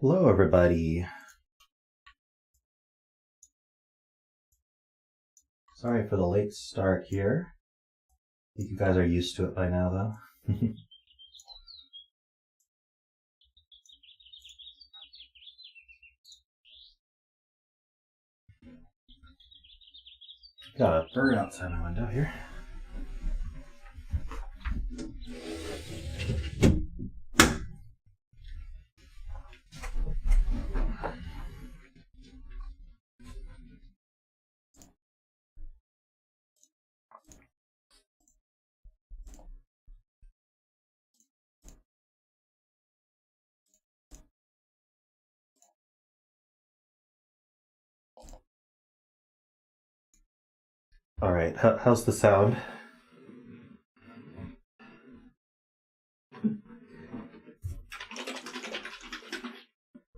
Hello, everybody. Sorry for the late start here. I think you guys are used to it by now, though. Got a bird outside my window here. All right, how's the sound?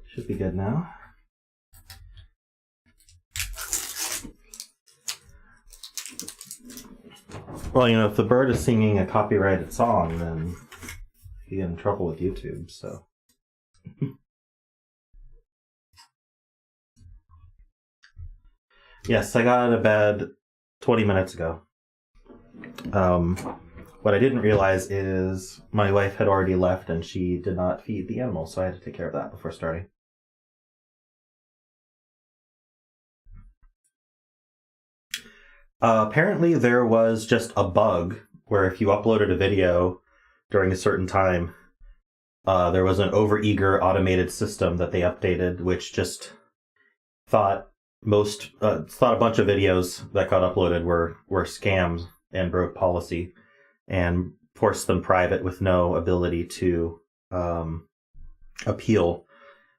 Should be good now. Well, you know, if the bird is singing a copyrighted song, then you get in trouble with YouTube, so. Yes, I got out of bed 20 minutes ago. What I didn't realize is my wife had already left and she did not feed the animals, so I had to take care of that before starting. Apparently there was just a bug where if you uploaded a video during a certain time, there was an overeager automated system that they updated, which just thought a bunch of videos that got uploaded were scams and broke policy and forced them private with no ability to appeal.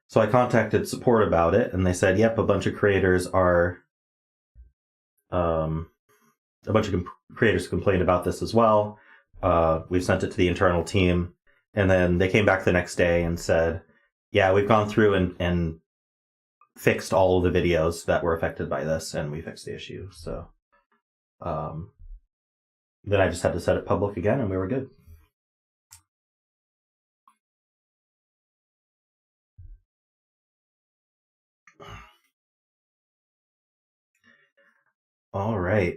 So I contacted support about it, and they said, yep, a bunch of creators complained about this as well. We've sent it to the internal team, and then they came back the next day and said, yeah, we've gone through and fixed all of the videos that were affected by this, and we fixed the issue. So then I just had to set it public again, and we were good. All right.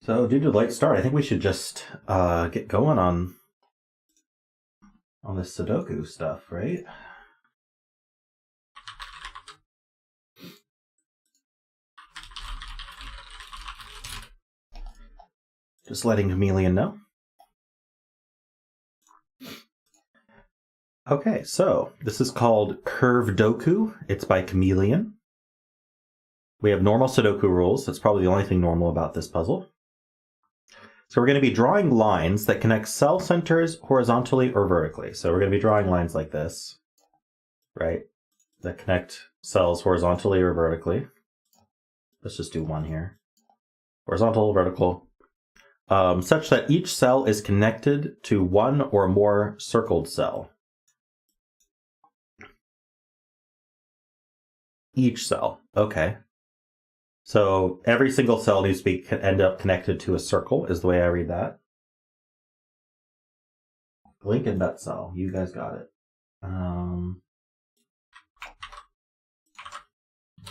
So due to the late start, I think we should just get going on this Sudoku stuff, right? Just letting Chameleon know. Okay, so this is called Curvedoku. It's by Chameleon. We have normal Sudoku rules. That's probably the only thing normal about this puzzle. So we're going to be drawing lines that connect cell centers horizontally or vertically. So we're going to be drawing lines like this, right? That connect cells horizontally or vertically. Let's just do one here. Horizontal, vertical. Such that each cell is connected to one or more circled cell. Each cell, okay. So every single cell needs to end up connected to a circle, is the way I read that. Link and bet cell, you guys got it.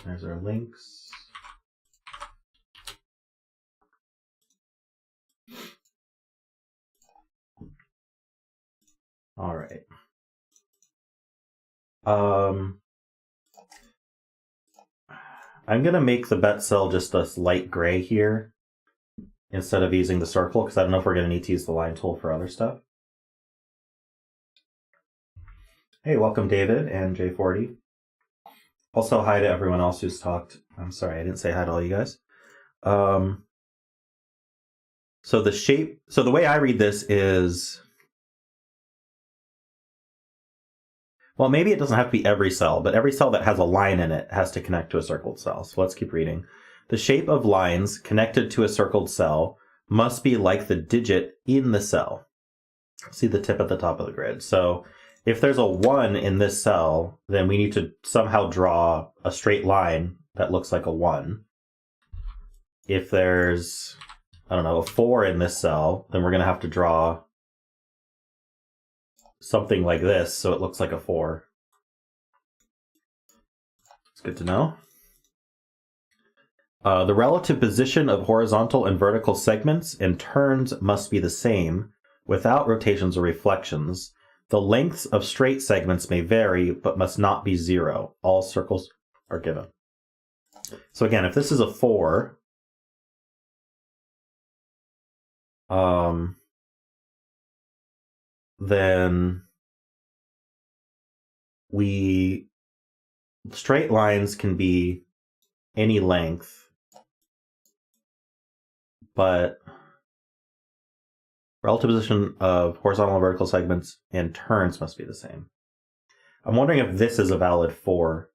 There's our links. All right. I'm going to make the bet cell just a light gray here instead of using the circle, because I don't know if we're going to need to use the line tool for other stuff. Hey, welcome David and J40. Also, hi to everyone else who's talked. I'm sorry, I didn't say hi to all you guys. So the way I read this is, well, maybe it doesn't have to be every cell, but every cell that has a line in it has to connect to a circled cell. So let's keep reading. The shape of lines connected to a circled cell must be like the digit in the cell. See the tip at the top of the grid. So if there's a 1 in this cell, then we need to somehow draw a straight line that looks like a 1. If there's, I don't know, a 4 in this cell, then we're going to have to draw something like this so it looks like a 4. It's good to know. The relative position of horizontal and vertical segments and turns must be the same without rotations or reflections. The lengths of straight segments may vary, but must not be 0. All circles are given. So again, if this is a 4, then straight lines can be any length, but relative position of horizontal and vertical segments and turns must be the same. I'm wondering if this is a valid 4.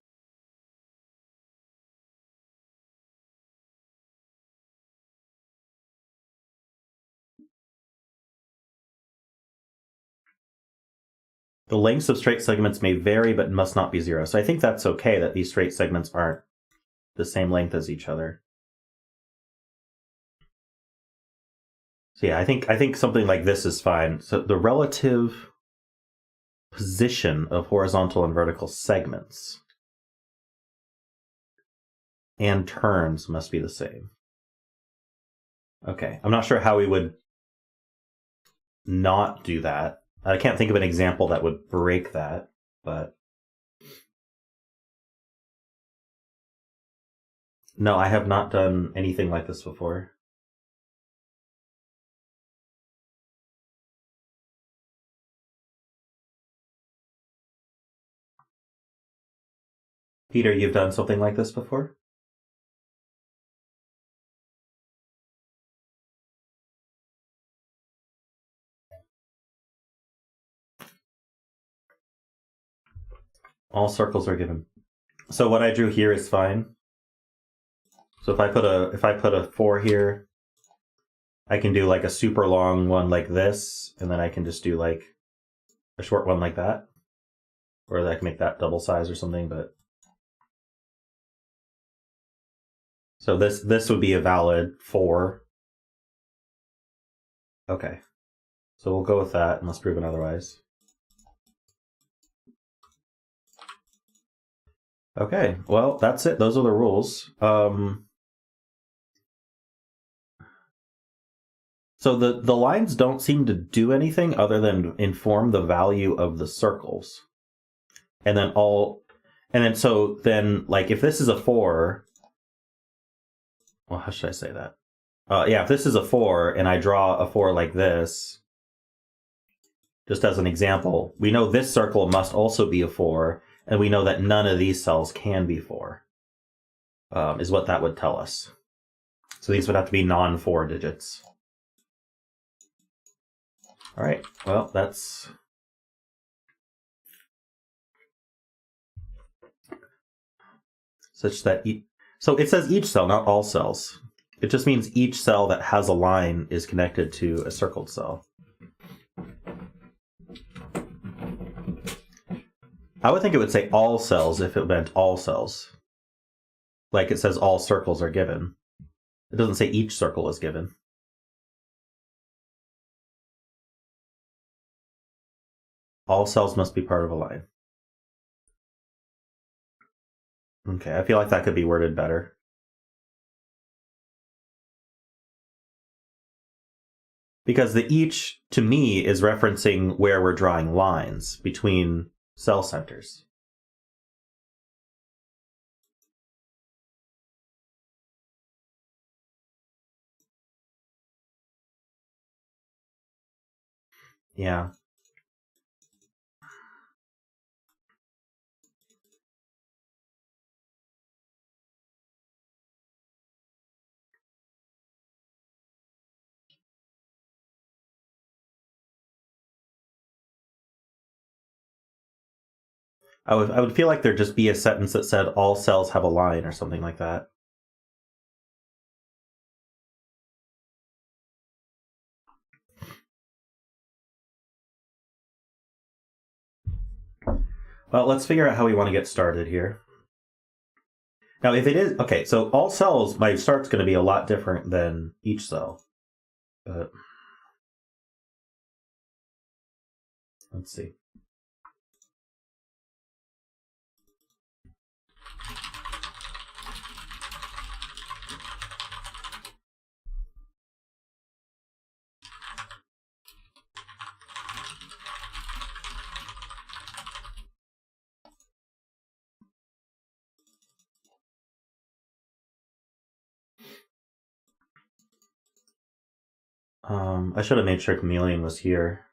The lengths of straight segments may vary but must not be 0. So I think that's okay that these straight segments aren't the same length as each other. So yeah, I think something like this is fine. So the relative position of horizontal and vertical segments and turns must be the same. Okay, I'm not sure how we would not do that. I can't think of an example that would break that, but no, I have not done anything like this before. Peter, you've done something like this before? All circles are given. So what I drew here is fine. So if I put a 4 here, I can do like a super long one like this, and then I can just do like a short one like that. Or I can make that double size or something, but so this would be a valid 4. Okay. So we'll go with that unless proven otherwise. Okay, well, that's it. Those are the rules. So the lines don't seem to do anything other than inform the value of the circles. And then like if this is a 4, well, how should I say that? Yeah, if this is a 4 and I draw a 4 like this, just as an example, we know this circle must also be a 4, and we know that none of these cells can be 4, is what that would tell us. So these would have to be non-4 digits. All right, well, that's... such that... So it says each cell, not all cells. It just means each cell that has a line is connected to a circled cell. I would think it would say all cells if it meant all cells. Like it says all circles are given. It doesn't say each circle is given. All cells must be part of a line. Okay, I feel like that could be worded better. Because the each, to me, is referencing where we're drawing lines between cell centers. Yeah. I would feel like there'd just be a sentence that said all cells have a line or something like that. Well, let's figure out how we want to get started here. Now, if it is... Okay, so all cells, my start's going to be a lot different than each cell. But Let's see. I should have made sure Chameleon was here.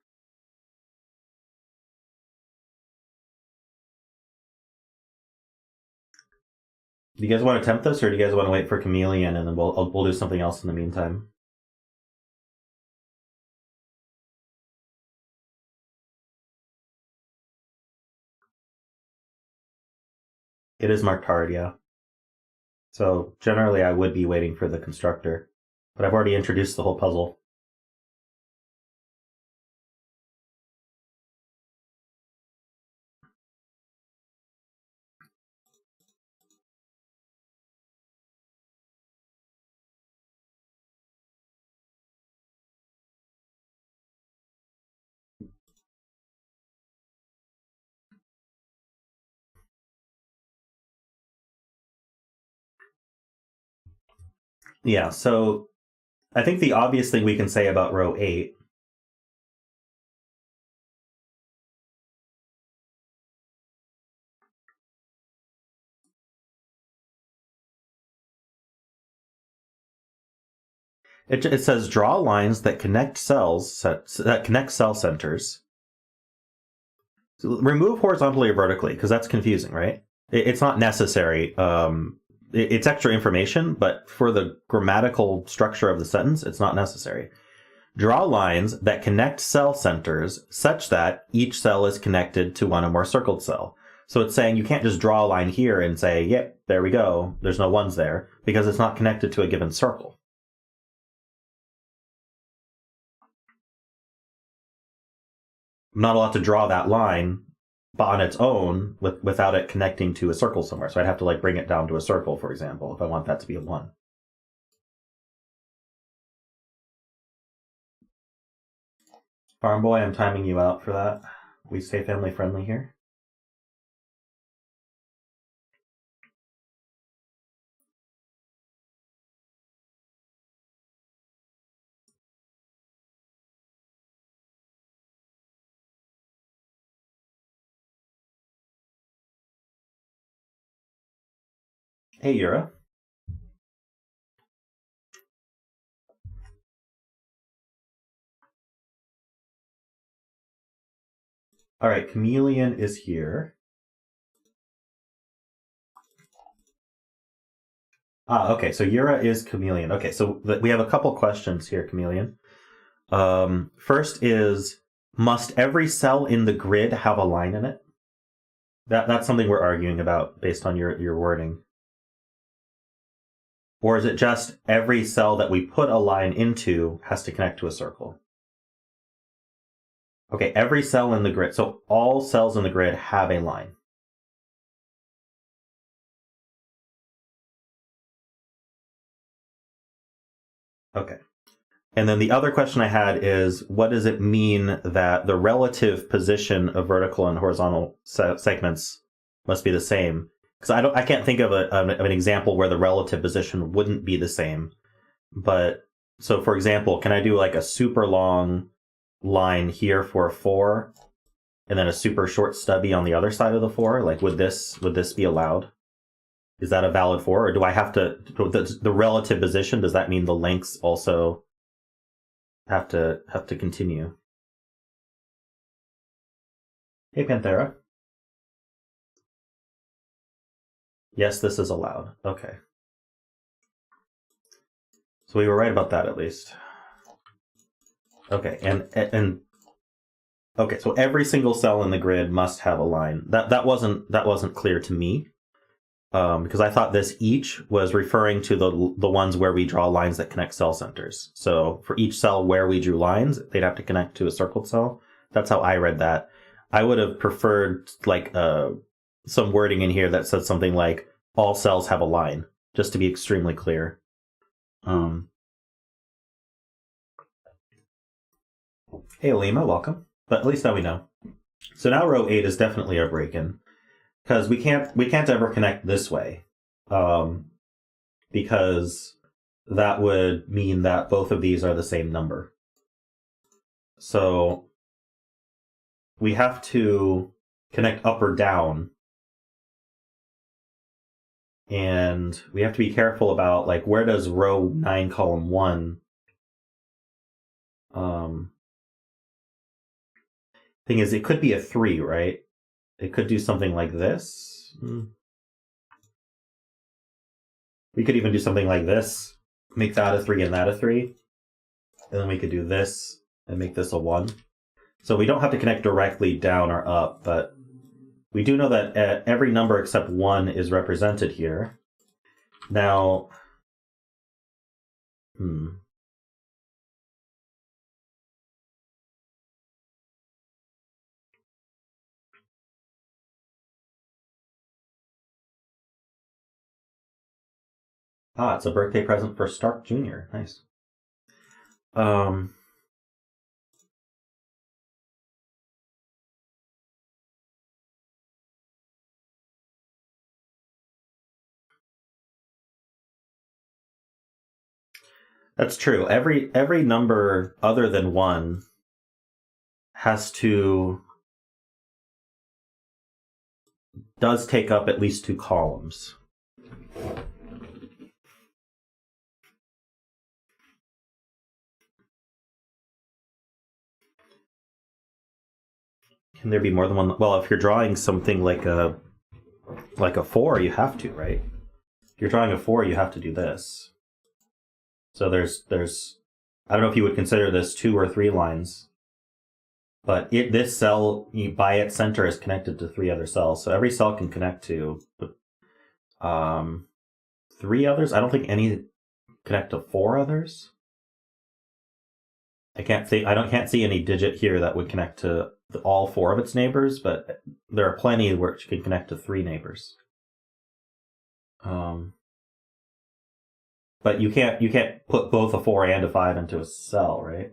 Do you guys want to attempt this, or do you guys want to wait for Chameleon and then we'll do something else in the meantime? It is marked hard, yeah. So generally I would be waiting for the constructor, but I've already introduced the whole puzzle. Yeah, so I think the obvious thing we can say about row 8 it says draw lines that connect cell centers. So remove horizontally or vertically, because that's confusing, right? It's not necessary. It's extra information, but for the grammatical structure of the sentence, it's not necessary. Draw lines that connect cell centers such that each cell is connected to one or more circled cell. So it's saying you can't just draw a line here and say, yep, there we go. There's no ones there, because it's not connected to a given circle. I'm not allowed to draw that line on its own without it connecting to a circle somewhere. So I'd have to like bring it down to a circle, for example, if I want that to be a 1. Farm boy, I'm timing you out for that. We stay family friendly here. Hey, Yura. All right, Chameleon is here. Okay, so Yura is Chameleon. Okay, so we have a couple questions here, Chameleon. First is, must every cell in the grid have a line in it? That's something we're arguing about based on your wording. Or is it just every cell that we put a line into has to connect to a circle? Okay, every cell in the grid. So all cells in the grid have a line. Okay. And then the other question I had is, what does it mean that the relative position of vertical and horizontal segments must be the same? Because I can't think of an example where the relative position wouldn't be the same. But so, for example, can I do like a super long line here for a 4, and then a super short stubby on the other side of the 4? Like, would this be allowed? Is that a valid 4, or do I have to the relative position? Does that mean the lengths also have to continue? Hey, Panthera. Yes, this is allowed. Okay. So we were right about that, at least. Okay, and okay, so every single cell in the grid must have a line. That wasn't clear to me, because I thought this each was referring to the ones where we draw lines that connect cell centers. So for each cell where we drew lines, they'd have to connect to a circled cell. That's how I read that. I would have preferred like some wording in here that said something like all cells have a line, just to be extremely clear. Hey, Alima, welcome. But at least now we know. So now row 8 is definitely a break-in. Because we can't ever connect this way. Because that would mean that both of these are the same number. So we have to connect up or down. And we have to be careful about, like, where does row 9, column 1... thing is, it could be a 3, right? It could do something like this. We could even do something like this. Make that a 3 and that a 3. And then we could do this and make this a 1. So we don't have to connect directly down or up, but we do know that every number except 1 is represented here. Now, it's a birthday present for Stark Jr. Nice. That's true. Every number other than 1 does take up at least 2 columns. Can there be more than one? Well, if you're drawing something like a 4, you have to, right? If you're drawing a 4, you have to do this. So there's I don't know if you would consider this 2 or 3 lines, but this cell by its center is connected to 3 other cells. So every cell can connect to 3 others. I don't think any connect to 4 others. I can't see any digit here that would connect to all 4 of its neighbors, but there are plenty where it can connect to 3 neighbors. But you can't put both a 4 and a 5 into a cell, right?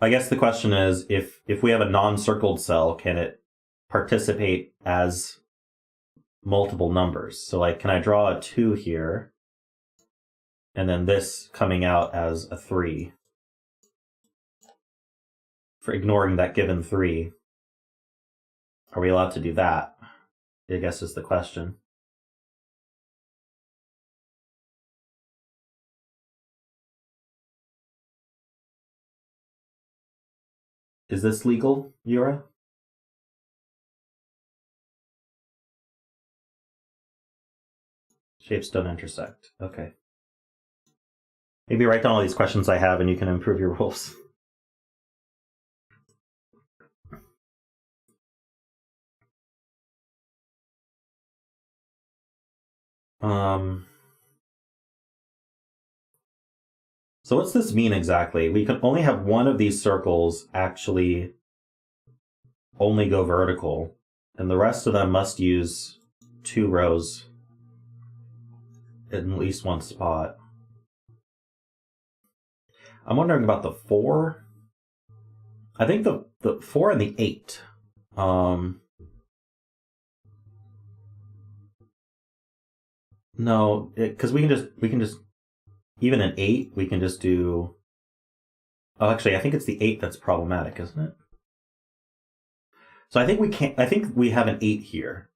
I guess the question is, if we have a non-circled cell, can it participate as multiple numbers? So, like, can I draw a 2 here, and then this coming out as a 3? For ignoring that given 3. Are we allowed to do that? I guess is the question. Is this legal, Yura? Shapes don't intersect. Okay. Maybe write down all these questions I have and you can improve your rules. So what's this mean exactly? We can only have one of these circles actually only go vertical, and the rest of them must use 2 rows in at least one spot. I'm wondering about the 4. I think the 4 and the 8. No, because we can just even an 8 we can just do. Oh, actually, I think it's the 8 that's problematic, isn't it? So I think we can't. I think we have an 8 here.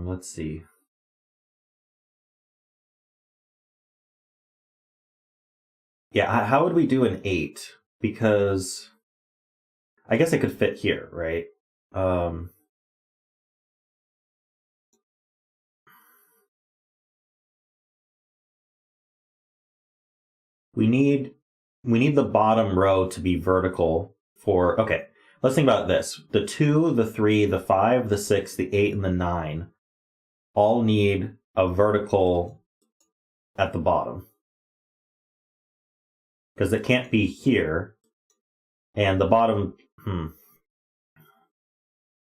Let's see. Yeah, how would we do an 8? Because I guess it could fit here, right? We need the bottom row to be vertical for. Okay, let's think about this. The 2, the 3, the 5, the 6, the 8, and the 9 all need a vertical at the bottom. Because it can't be here. And the bottom,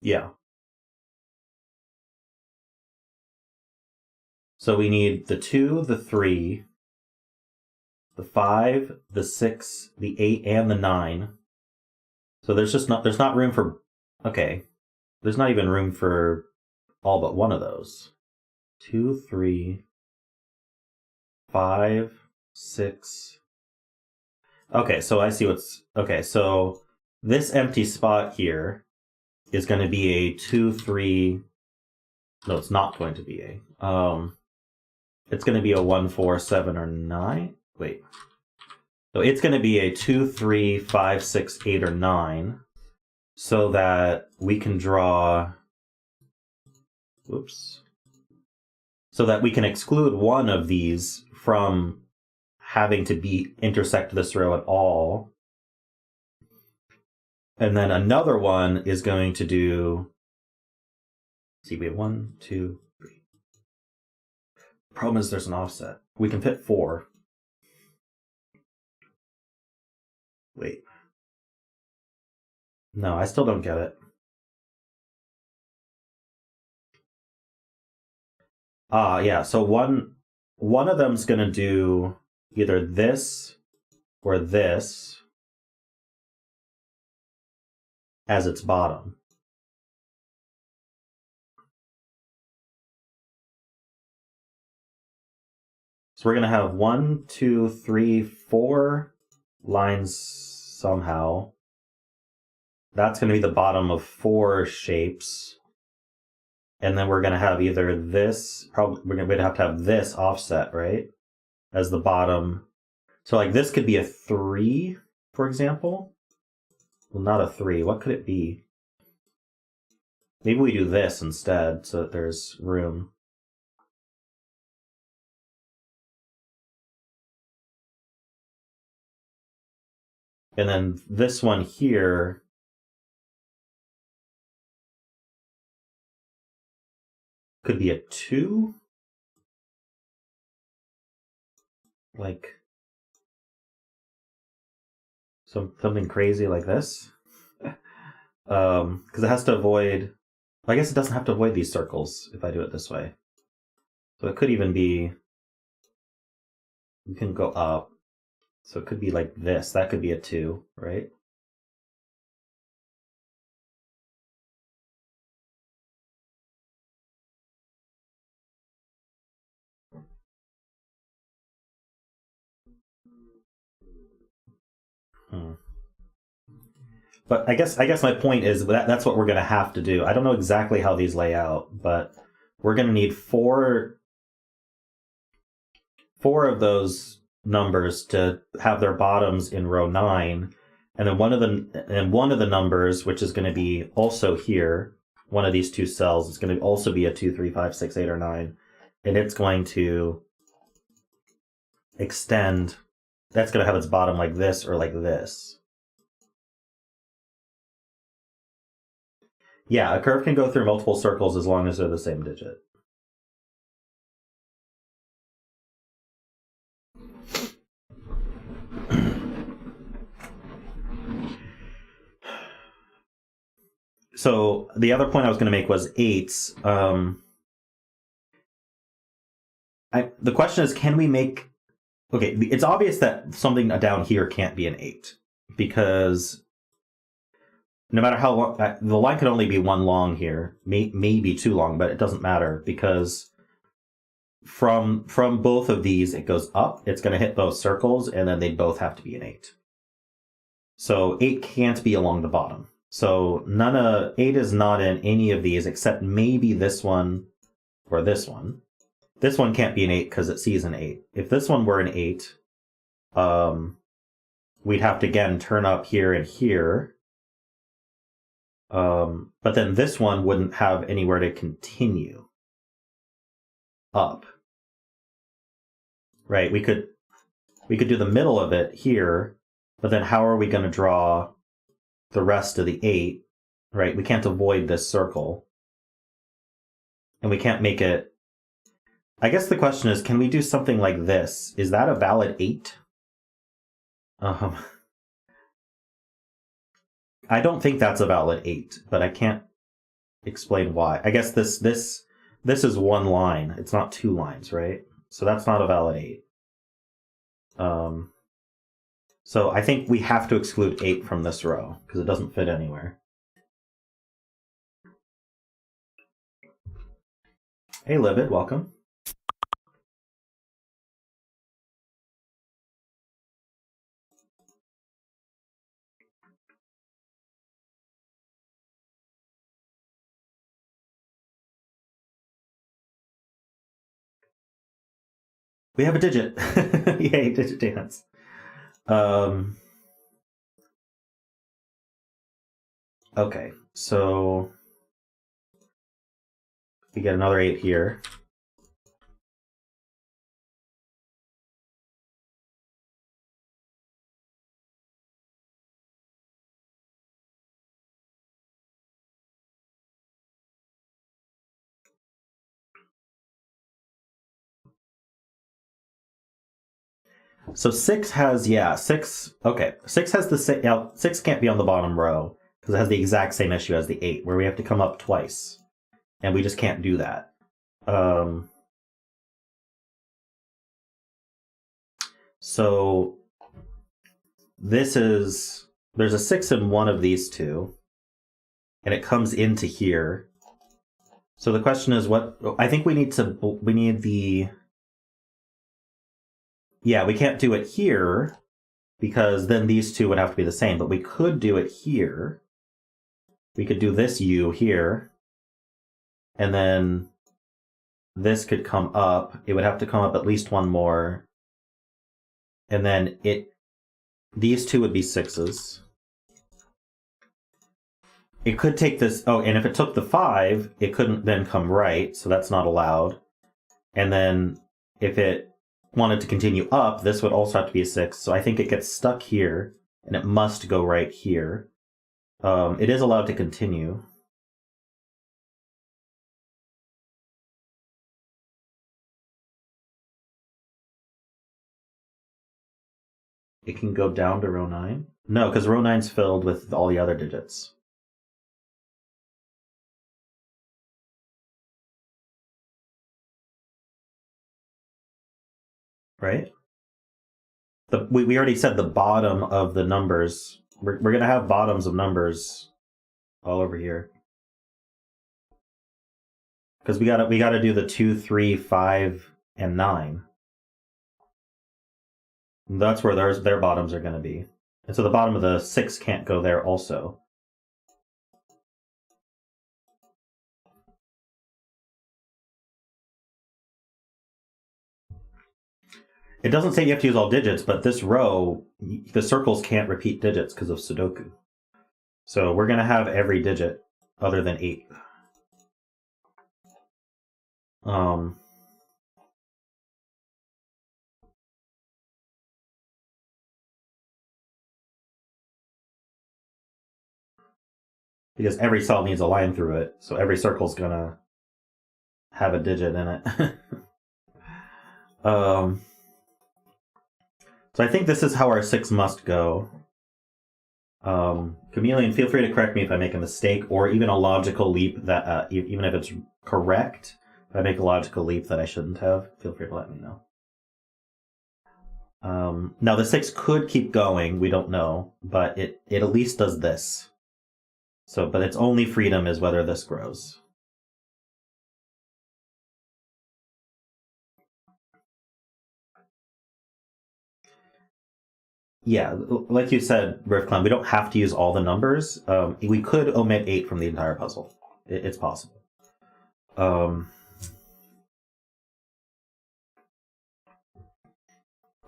yeah. So we need the 2, the 3, the 5, the 6, the 8, and the 9. So there's not room for, okay. There's not even room for all but one of those. 2, 3, 5, 6. Okay, so I see okay, so this empty spot here is going to be a 2, 3. No, it's not going to be a. It's going to be a 1, 4, 7, or 9. Wait. So it's going to be a 2, 3, 5, 6, 8, or 9. So that we can draw. Whoops. So that we can exclude one of these from having to intersect this row at all. And then another one is going to do. See, we have 1, 2, 3. The problem is there's an offset. We can fit 4. Wait. No, I still don't get it. Yeah, so one of them's going to do either this or this as its bottom. So we're going to have 1, 2, 3, 4 lines somehow. That's going to be the bottom of 4 shapes. And then we're going to have either this, probably we're going to have to have this offset, right? As the bottom. So like this could be a 3, for example. Well, not a 3. What could it be? Maybe we do this instead so that there's room. And then this one here could be a 2. Like something crazy like this. Because it has to avoid. I guess it doesn't have to avoid these circles if I do it this way. So it could even be. We can go up. So it could be like this. That could be a 2, right? But I guess my point is that's what we're going to have to do. I don't know exactly how these lay out, but we're going to need four of those numbers to have their bottoms in row 9, and then one of the numbers, which is going to be also here, one of these 2 cells, is going to also be a 2, 3, 5, 6, 8, or 9, and it's going to extend. That's going to have its bottom like this or like this. Yeah, a curve can go through multiple circles as long as they're the same digit. So the other point I was going to make was 8s. The question is, can we make... Okay, it's obvious that something down here can't be an 8, because no matter how long... The line could only be 1 long here, maybe 2 long, but it doesn't matter, because from both of these, it goes up, it's going to hit both circles, and then they both have to be an 8. So 8 can't be along the bottom. So 8 is not in any of these except maybe this one or this one. This one can't be an 8 because it sees an 8. If this one were an 8, we'd have to again turn up here and here. But then this one wouldn't have anywhere to continue up. Right? We could do the middle of it here, but then how are we going to draw the rest of the 8? Right? We can't avoid this circle. And we can't make it... I guess the question is, can we do something like this? Is that a valid 8? I don't think that's a valid 8, but I can't explain why. I guess this is one line. It's not 2 lines, right? So that's not a valid 8. So I think we have to exclude 8 from this row because it doesn't fit anywhere. Hey, Livid, welcome. We have a digit. Yay, digit dance. Okay, so we get another 8 here. So 6 has, 6, okay. 6 has the same, 6 can't be on the bottom row because it has the exact same issue as the 8, where we have to come up twice. And we just can't do that. So this is, there's a 6 in one of these two, and it comes into here. So the question is what, I think we need the, yeah, we can't do it here because then these two would have to be the same, but we could do it here. We could do this U here, and then this could come up. It would have to come up at least one more. And then these two would be 6s. It could take this, oh, and if it took the 5, it couldn't then come right, so that's not allowed. And then if it wanted to continue up, this would also have to be a 6, so I think it gets stuck here, and it must go right here. It is allowed to continue. It can go down to row 9? No, because row 9's filled with all the other digits. Right? We already said the bottom of the numbers. We're going to have bottoms of numbers all over here. Because we gotta do the 2, 3, 5, and 9. And that's where their bottoms are going to be. And so the bottom of the 6 can't go there also. It doesn't say you have to use all digits, but this row, the circles can't repeat digits because of Sudoku. So we're going to have every digit other than 8. Because every cell needs a line through it, so every circle's going to have a digit in it. So I think this is how our 6 must go. Chameleon, feel free to correct me if I make a mistake, or even a logical leap that, even if it's correct, if I make a logical leap that I shouldn't have, feel free to let me know. Now the 6 could keep going, we don't know, but it at least does this. So, but its only freedom is whether this grows. Yeah, like you said, riffclown, we don't have to use all the numbers. We could omit 8 from the entire puzzle. It's possible. All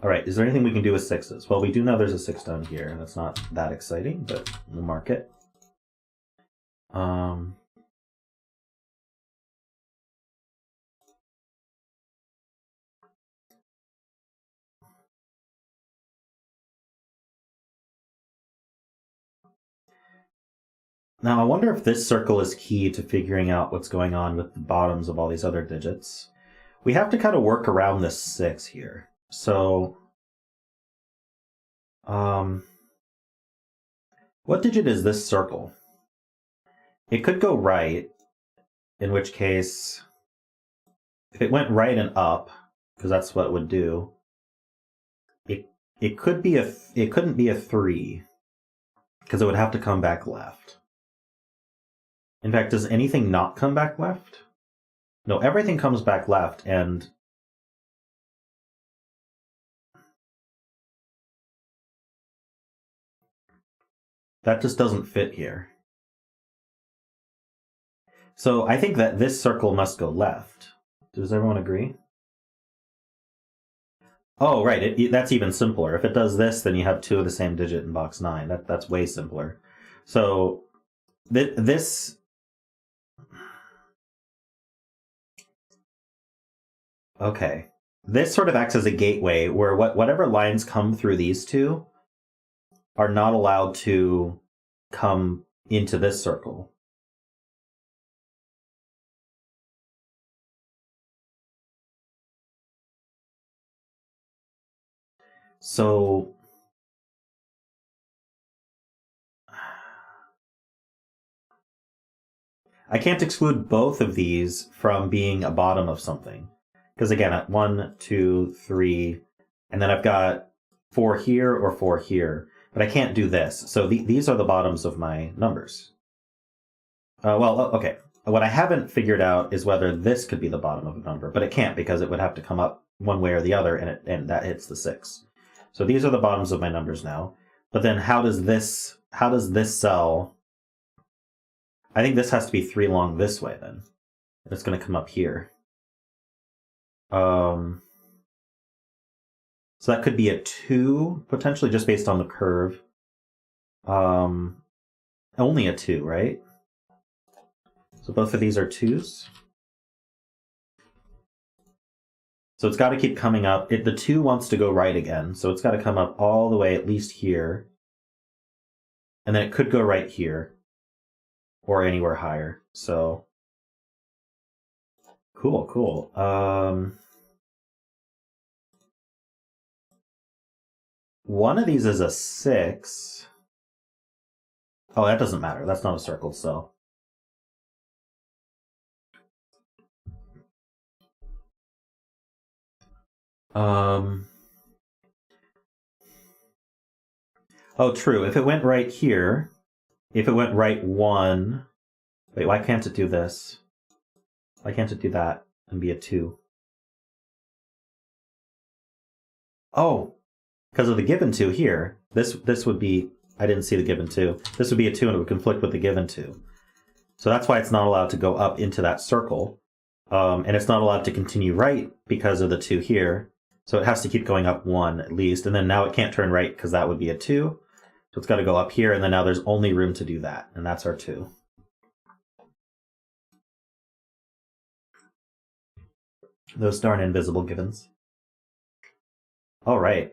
right, is there anything we can do with 6s? Well, we do know there's a 6 down here. That's not that exciting, but we'll mark it. Now, I wonder if this circle is key to figuring out what's going on with the bottoms of all these other digits. we have to kind of work around this 6 here. So, what digit is this circle? It could go right, in which case, if it went right and up, because that's what it would do, it couldn't be a 3, because it would have to come back left. In fact, does anything not come back left? No, everything comes back left, and that just doesn't fit here. So I think that this circle must go left. Does everyone agree? Oh, right. That's even simpler. If it does this, then you have 2 of the same digit in box 9. That's way simpler. So this... Okay. This sort of acts as a gateway where whatever lines come through these two are not allowed to come into this circle. So I can't exclude both of these from being a bottom of something. Because again, at 1, 2, 3, and then I've got 4 here or 4 here. But I can't do this. So these are the bottoms of my numbers. Okay. What I haven't figured out is whether this could be the bottom of a number, but it can't because it would have to come up one way or the other, and that hits the 6. So these are the bottoms of my numbers now. But then how does this cell... I think this has to be 3 long this way then. It's going to come up here. So that could be a 2, potentially, just based on the curve. Only a 2, right? So both of these are 2s. So it's got to keep coming up. The 2 wants to go right again, so it's got to come up all the way at least here. And then it could go right here. Or anywhere higher. So cool. One of these is a 6. Oh, that doesn't matter. That's not a circled cell. Oh, true. If it went right here, if it went right 1... Wait, why can't it do this? Why can't it do that and be a 2? Oh, because of the given 2 here. This would be... I didn't see the given 2. This would be a 2 and it would conflict with the given 2. So that's why it's not allowed to go up into that circle. And it's not allowed to continue right because of the 2 here. So it has to keep going up 1 at least. And then now it can't turn right because that would be a 2. So it's got to go up here, and then now there's only room to do that. And that's our 2. Those darn invisible givens. All right.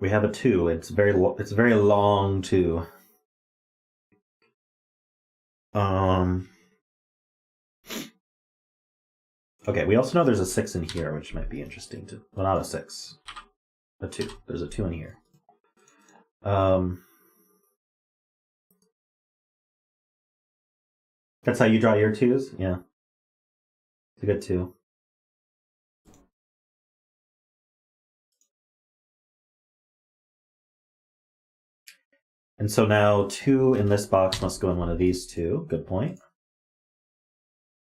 We have a 2. It's a very long 2. Okay, we also know there's a 6 in here, which might be interesting to... Well, not a 6. A 2. There's a 2 in here. That's how you draw your 2s? Yeah. It's a good 2. And so now 2 in this box must go in one of these 2. Good point.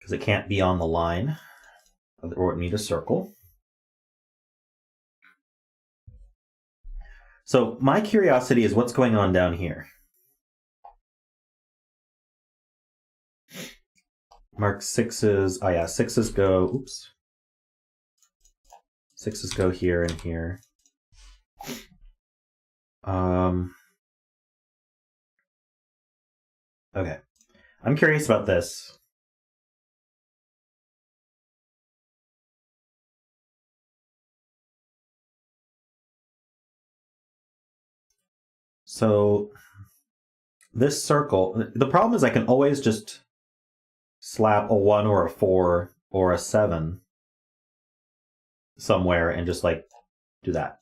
Because it can't be on the line, or it would need a circle. So my curiosity is what's going on down here. Mark 6s. Oh yeah, 6s go... Oops. 6s go here and here. Okay. I'm curious about this. So this circle, the problem is I can always just slap a 1 or a 4 or a 7 somewhere and just like do that.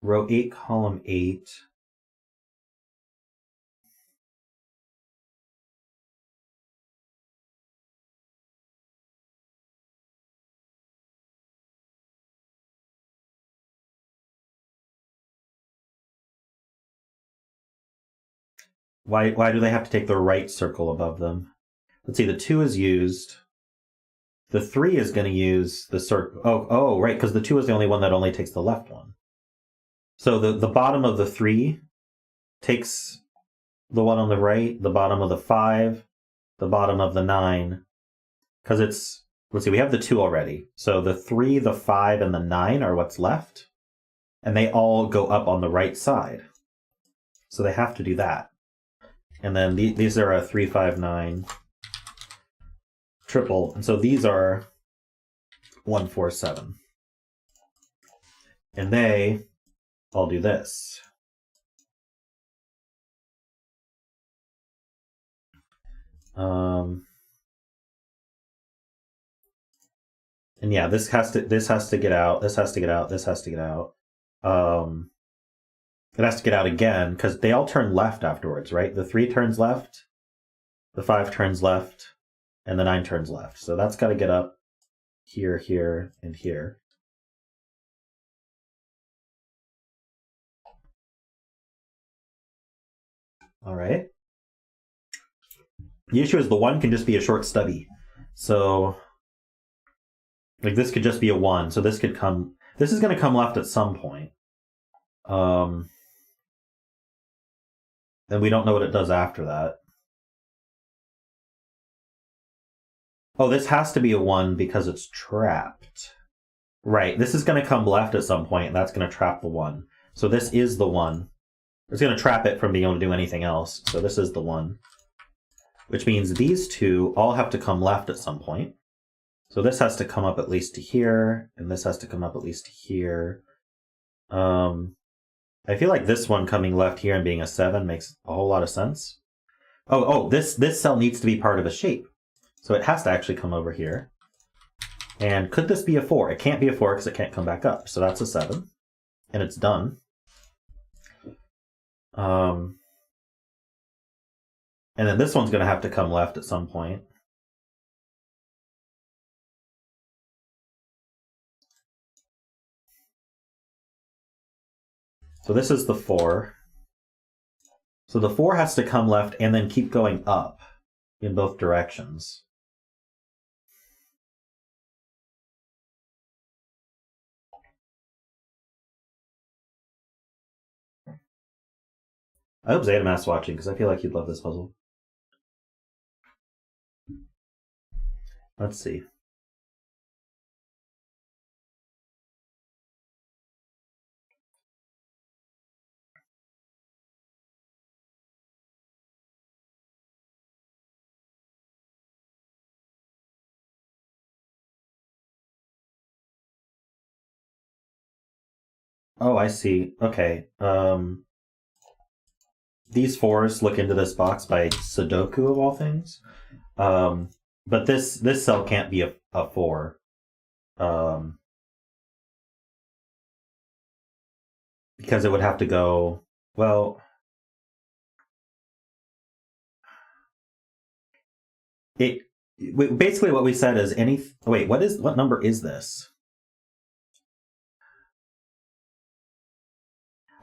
Row 8, column 8. Why do they have to take the right circle above them? Let's see, the 2 is used. The 3 is going to use the circle. Oh, right, because the 2 is the only one that only takes the left one. So the bottom of the 3 takes the one on the right, the bottom of the 5, the bottom of the 9. Because it's, let's see, we have the 2 already. So the 3, the 5, and the 9 are what's left. And they all go up on the right side. So they have to do that. And then these are a 3, 5, 9 triple. And so these are 1, 4, 7. And they all do this. And yeah, this has to get out, this has to get out, this has to get out. It has to get out again, because they all turn left afterwards, right? The 3 turns left, the 5 turns left, and the 9 turns left. So that's got to get up here, here, and here. All right. The issue is the 1 can just be a short stubby. So, like, this could just be a 1. So this could come... This is going to come left at some point. Then we don't know what it does after that. Oh, this has to be a 1 because it's trapped. Right, this is going to come left at some point, and that's going to trap the 1. So this is the 1. It's going to trap it from being able to do anything else. So this is the 1. Which means these 2 all have to come left at some point. So this has to come up at least to here, and this has to come up at least to here. I feel like this one coming left here and being a 7 makes a whole lot of sense. This cell needs to be part of a shape. So it has to actually come over here. And could this be a 4? It can't be a 4 because it can't come back up. So that's a 7. And it's done. And then this one's going to have to come left at some point. So this is the 4. So the 4 has to come left and then keep going up in both directions. I hope Zetamas watching, because I feel like he'd love this puzzle. Let's see. Oh, I see. Okay. These 4s look into this box by Sudoku of all things. But this cell can't be a 4. Because it would have to go, well, basically what we said is what number is this?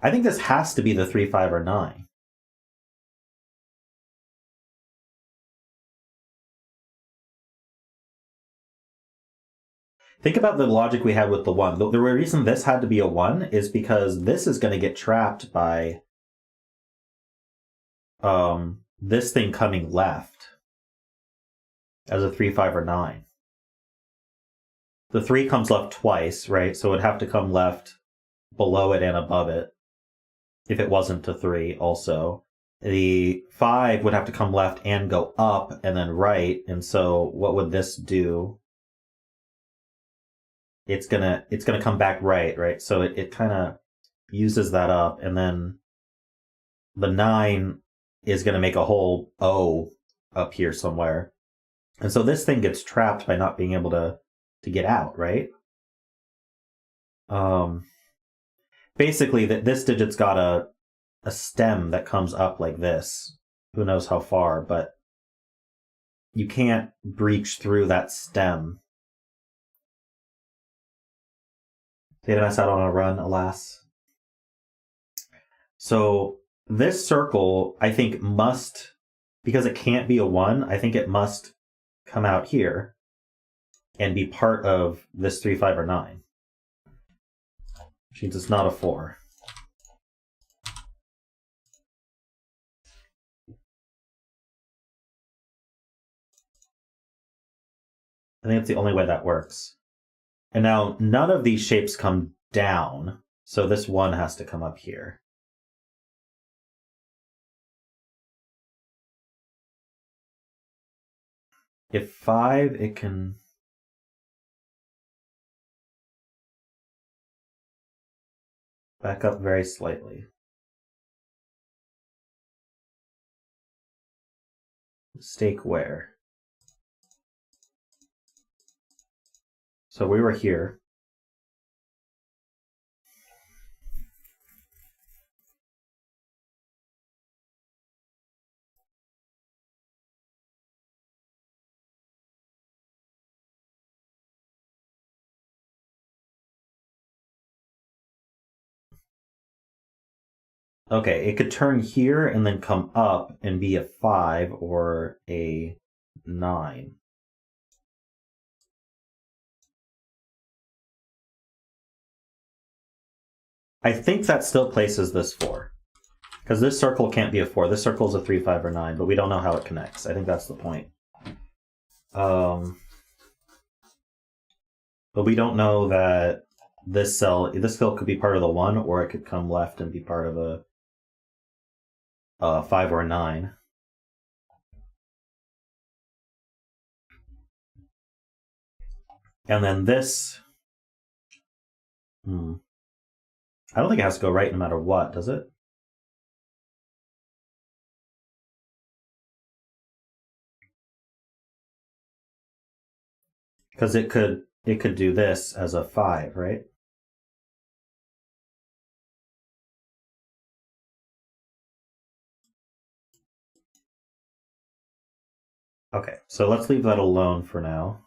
I think this has to be the 3, 5, or 9. Think about the logic we had with the 1. The reason this had to be a 1 is because this is going to get trapped by this thing coming left as a 3, 5, or 9. The 3 comes left twice, right? So it would have to come left below it and above it if it wasn't a 3 also. the 5 would have to come left and go up and then right. And so what would this do? It's gonna come back right? So it kind of uses that up, and then the 9 is gonna make a whole O up here somewhere. And so this thing gets trapped by not being able to get out, right? Basically, this digit's got a stem that comes up like this. Who knows how far, but you can't breach through that stem. Data mess out on a run, alas. So this circle, I think, must, because it can't be a 1, I think it must come out here and be part of this 3, 5, or 9. Which means it's not a 4. I think that's the only way that works. And now none of these shapes come down, so this 1 has to come up here. If 5, it can... back up very slightly. Mistake where? So we were here. Okay, it could turn here and then come up and be a 5 or a 9. I think that still places this 4. Because this circle can't be a 4. This circle is a 3, 5, or 9, but we don't know how it connects. I think that's the point. But we don't know that this cell could be part of the 1, or it could come left and be part of a 5 or a 9. And then this... I don't think it has to go right no matter what, does it? Because it could do this as a 5, right? Okay, so let's leave that alone for now.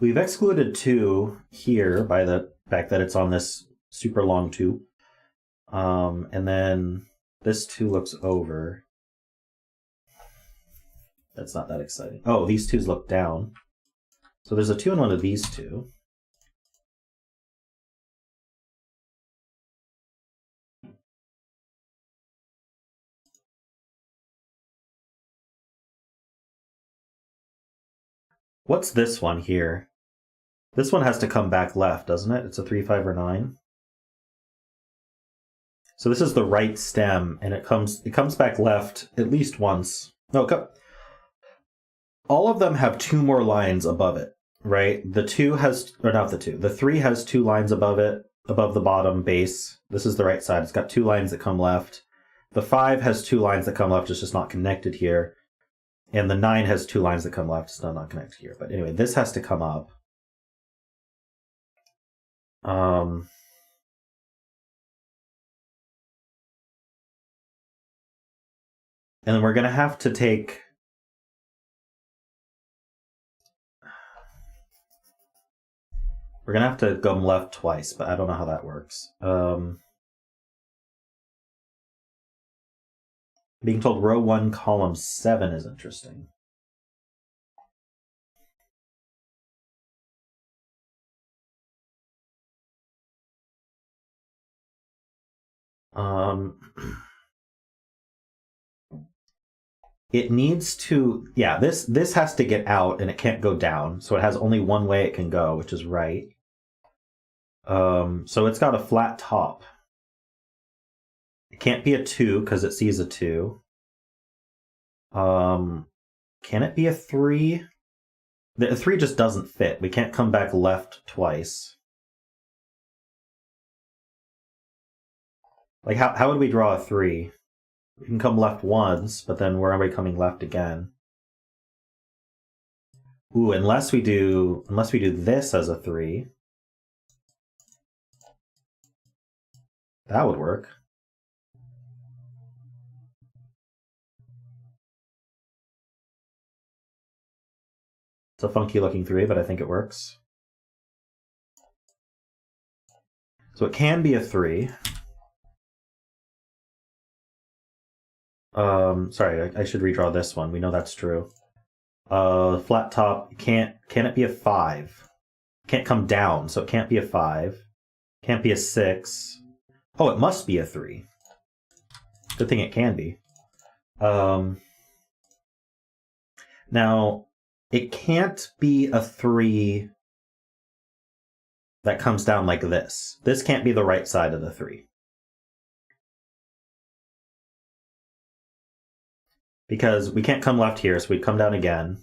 We've excluded 2 here by the fact that it's on this super long 2. And then this 2 looks over. That's not that exciting. Oh, these 2s look down. So there's a 2 in one of these 2. What's this one here? This one has to come back left, doesn't it? It's a 3, 5, or 9. So this is the right stem, and it comes back left at least once. No, all of them have 2 more lines above it, right? The 2 has, or not the 2, the 3 has 2 lines above it, above the bottom base. This is the right side. It's got 2 lines that come left. The 5 has 2 lines that come left. It's just not connected here. And the 9 has 2 lines that come left. It's still not connected here. But anyway, this has to come up. And then we're going to have to take... We're going to have to go left twice, but I don't know how that works. Being told row 1, column 7 is interesting. it needs to, yeah, this has to get out and it can't go down. So it has only one way it can go, which is right. So it's got a flat top. It can't be a 2 because it sees a 2. Can it be a 3? The 3 just doesn't fit. We can't come back left twice. Like, how would we draw a 3? We can come left once, but then where are we coming left again? Ooh, unless we do this as a 3. That would work. It's a funky looking 3, but I think it works. So it can be a 3. Sorry, I should redraw this one. We know that's true. Flat top, can it be a 5? Can't come down, so it can't be a 5. Can't be a 6. Oh, it must be a 3. Good thing it can be. Now, it can't be a 3 that comes down like this. This can't be the right side of the 3. Because we can't come left here, so we'd come down again.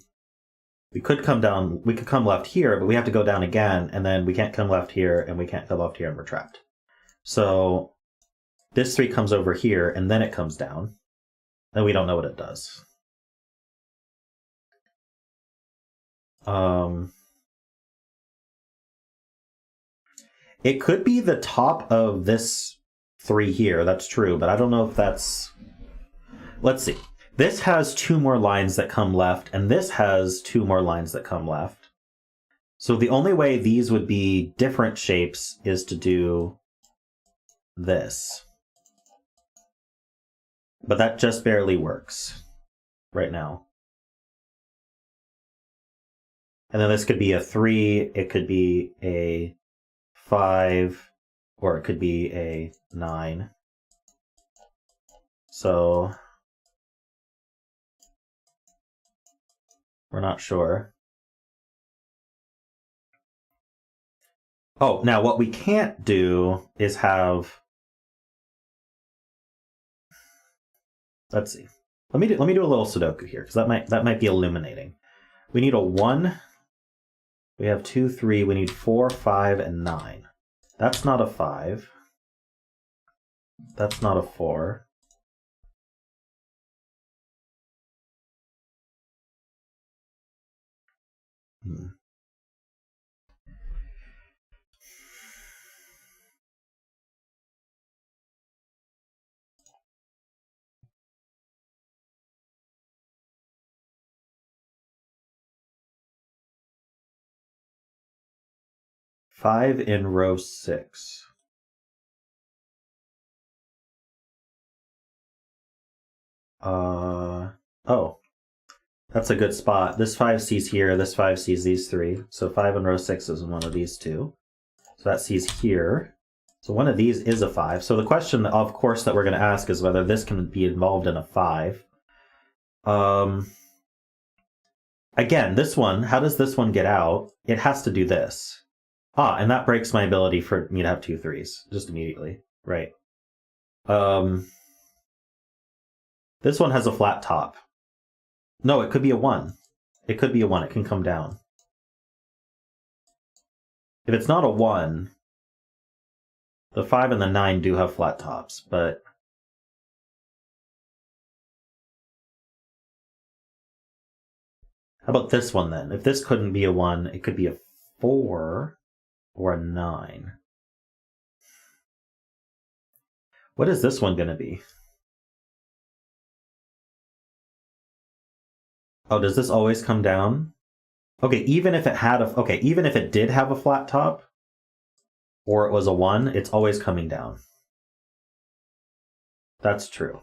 We could come left here, but we have to go down again, and then we can't come left here, and we can't come left here, and we're trapped. So this 3 comes over here, and then it comes down. And we don't know what it does. It could be the top of this 3 here, that's true, but I don't know if that's... Let's see. This has 2 more lines that come left, and this has 2 more lines that come left. So the only way these would be different shapes is to do this. But that just barely works right now. And then this could be a 3, it could be a 5, or it could be a 9. So we're not sure. Oh, now what we can't do is have... Let's see. Let me do a little Sudoku here, because that might be illuminating. We need a 1. We have 2, 3. We need 4, 5, and 9. That's not a 5. That's not a 4. 5 in row 6. Oh, that's a good spot. This 5 sees here, this 5 sees these 3. So 5 in row 6 is one of these 2. So that sees here. So one of these is a 5. So the question, of course, that we're going to ask is whether this can be involved in a 5. Again, this one, how does this one get out? It has to do this. Ah, and that breaks my ability for me to have 2 3s just immediately. Right. This one has a flat top. No, it could be a 1. It could be a 1. It can come down. If it's not a 1, the 5 and the 9 do have flat tops, but... How about this one then? If this couldn't be a 1, it could be a 4 or a 9. What is this one going to be? Oh, does this always come down? Okay, even if it did have a flat top, or it was a 1, it's always coming down. That's true.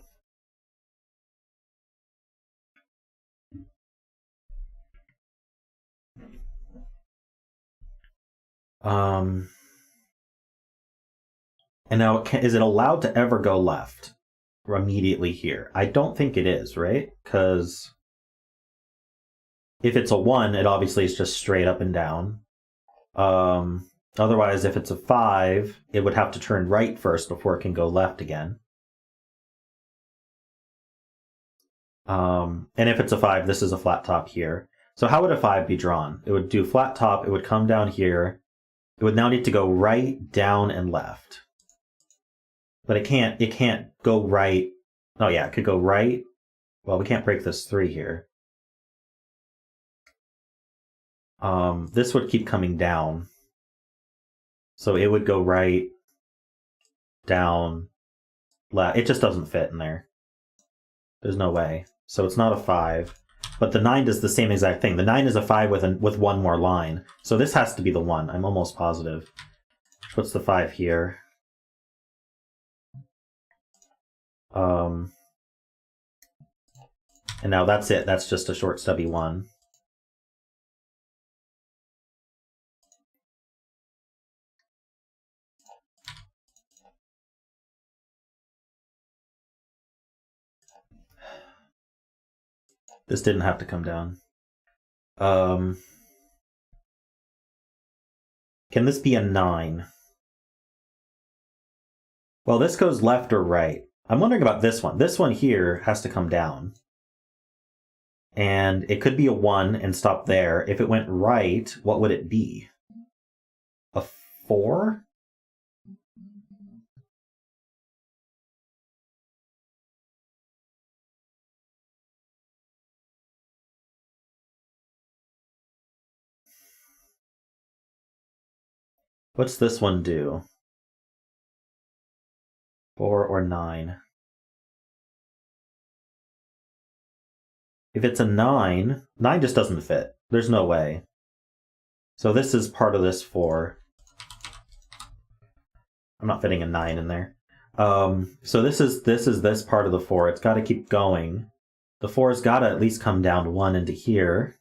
And now, is it allowed to ever go left? immediately here. I don't think it is, right? Because if it's a 1, it obviously is just straight up and down. Otherwise, if it's a 5, it would have to turn right first before it can go left again. And if it's a 5, this is a flat top here. So how would a 5 be drawn? It would do flat top, it would come down here. It would now need to go right, down, and left. But it can't go right. Oh yeah, it could go right. Well, we can't break this 3 here. This would keep coming down. So it would go right, down, left. It just doesn't fit in there. There's no way. So it's not a 5. But the 9 does the same exact thing. The 9 is a 5 with one more line. So this has to be the 1. I'm almost positive. What's the 5 here? And now that's it. That's just a short stubby 1. This didn't have to come down. Can this be a 9? Well, this goes left or right. I'm wondering about this one. This one here has to come down. And it could be a 1 and stop there. If it went right, what would it be? A 4? What's this one do? 4 or 9? If it's a 9, 9 just doesn't fit. There's no way. So this is part of this 4. I'm not fitting a 9 in there. So this is this part of the 4. It's got to keep going. The 4's got to at least come down 1 into here.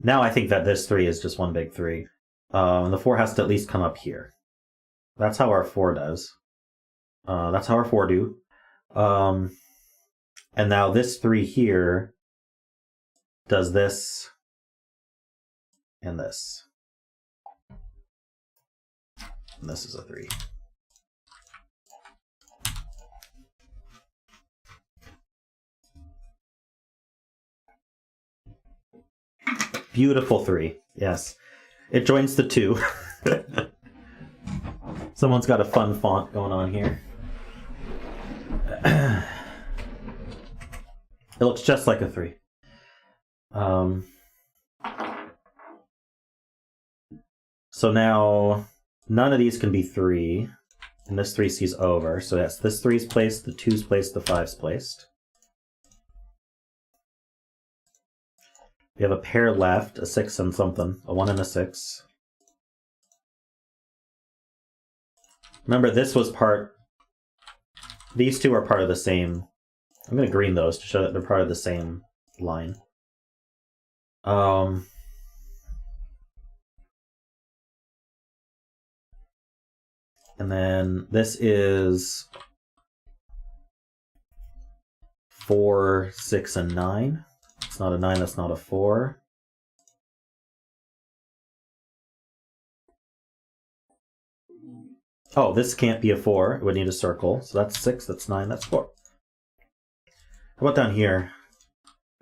Now I think that this 3 is just one big 3. And the 4 has to at least come up here. That's how our 4 does. That's how our 4 do. And now this 3 here does this and this. And this is a 3. Beautiful 3. Yes. It joins the 2. Someone's got a fun font going on here. It looks just like a 3. So now none of these can be 3, and this 3 sees over. So yes, this 3's placed, the 2's placed, the 5's placed. We have a pair left, a 6 and something, a 1 and a 6. Remember, this was part... These two are part of the same... I'm going to green those to show that they're part of the same line. And then this is 4, 6, and 9. It's not a 9, that's not a 4. Oh, this can't be a 4. It would need a circle. So that's 6, that's 9, that's 4. How about down here?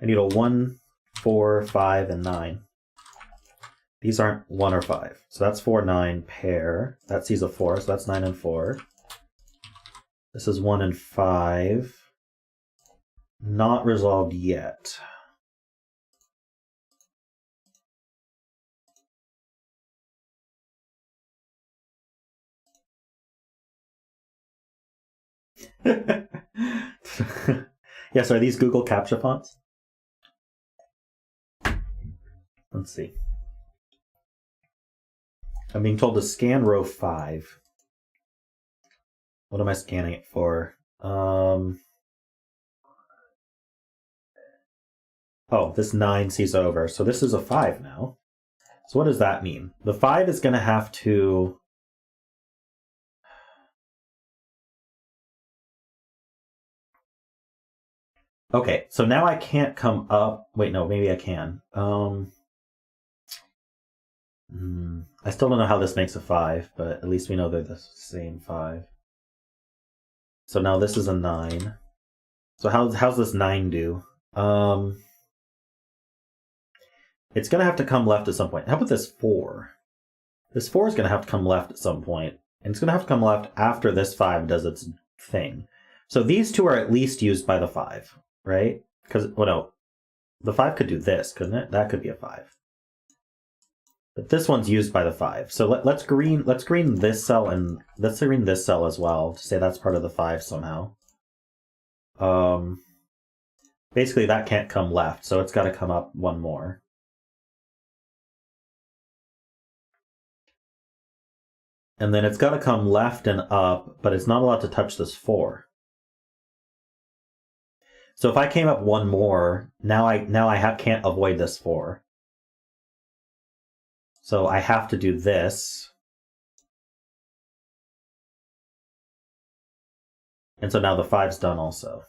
I need a 1, 4, 5, and 9. These aren't 1 or 5. So that's 4, 9, pair. That sees a 4, so that's 9 and 4. This is 1 and 5. Not resolved yet. Yes, are these Google CAPTCHA fonts? Let's see. I'm being told to scan row 5. What am I scanning it for? Oh, this 9 sees over. So this is a 5 now. So what does that mean? The 5 is going to have to... Okay, so now I can't come up. Wait, no, maybe I can. I still don't know how this makes a 5, but at least we know they're the same 5. So now this is a 9. So how's this 9 do? It's going to have to come left at some point. How about this 4? This 4 is going to have to come left at some point, and it's going to have to come left after this 5 does its thing. So these two are at least used by the 5, right? Because, well, no, the 5 could do this, couldn't it? That could be a 5. But this one's used by the 5. So let's green this cell, and let's green this cell as well to say that's part of the 5 somehow. Basically that can't come left, so it's got to come up one more. And then it's got to come left and up, but it's not allowed to touch this 4. So if I came up one more, now I can't avoid this 4. So I have to do this. And so now the 5's done also.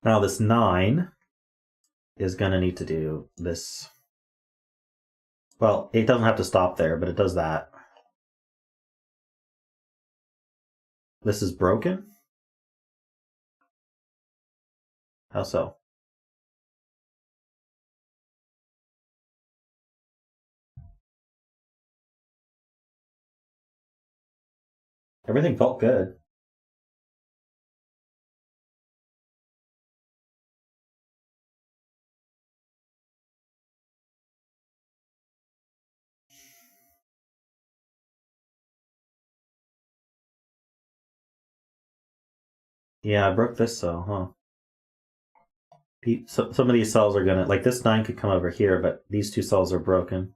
Now this 9 is going to need to do this. Well, it doesn't have to stop there, but it does that. This is broken? How so? Everything felt good. Yeah, I broke this cell, huh? So some of these cells are gonna, like this 9 could come over here, but these two cells are broken.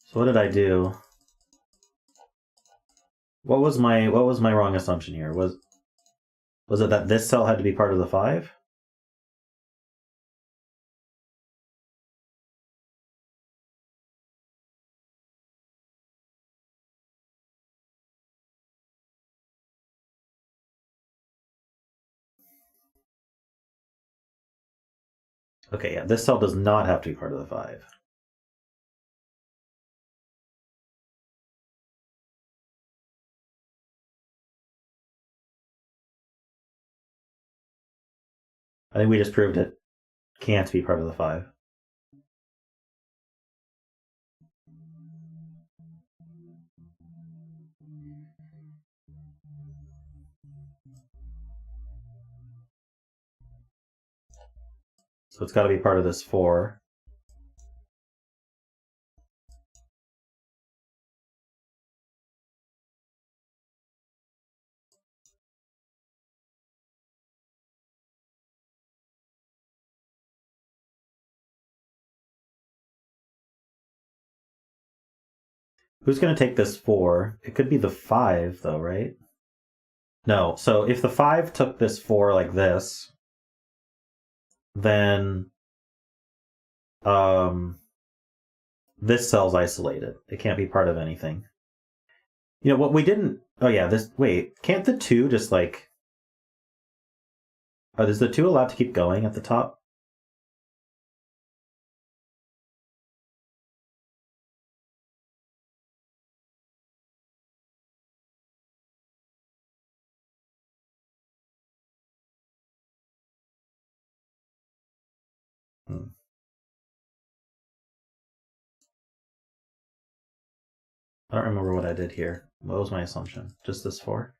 So what did I do? What was my wrong assumption here? Was it that this cell had to be part of the 5? Okay, yeah, this cell does not have to be part of the 5. I think we just proved it can't be part of the 5. So it's got to be part of this 4. Who's going to take this 4? It could be the 5, though, right? No, so if the 5 took this 4 like this, then this cell's isolated. It can't be part of anything. You know, what we didn't... Oh, yeah, this... Wait, can't the 2 just, like... Oh, is the 2 allowed to keep going at the top? I don't remember what I did here. What was my assumption? Just this 4?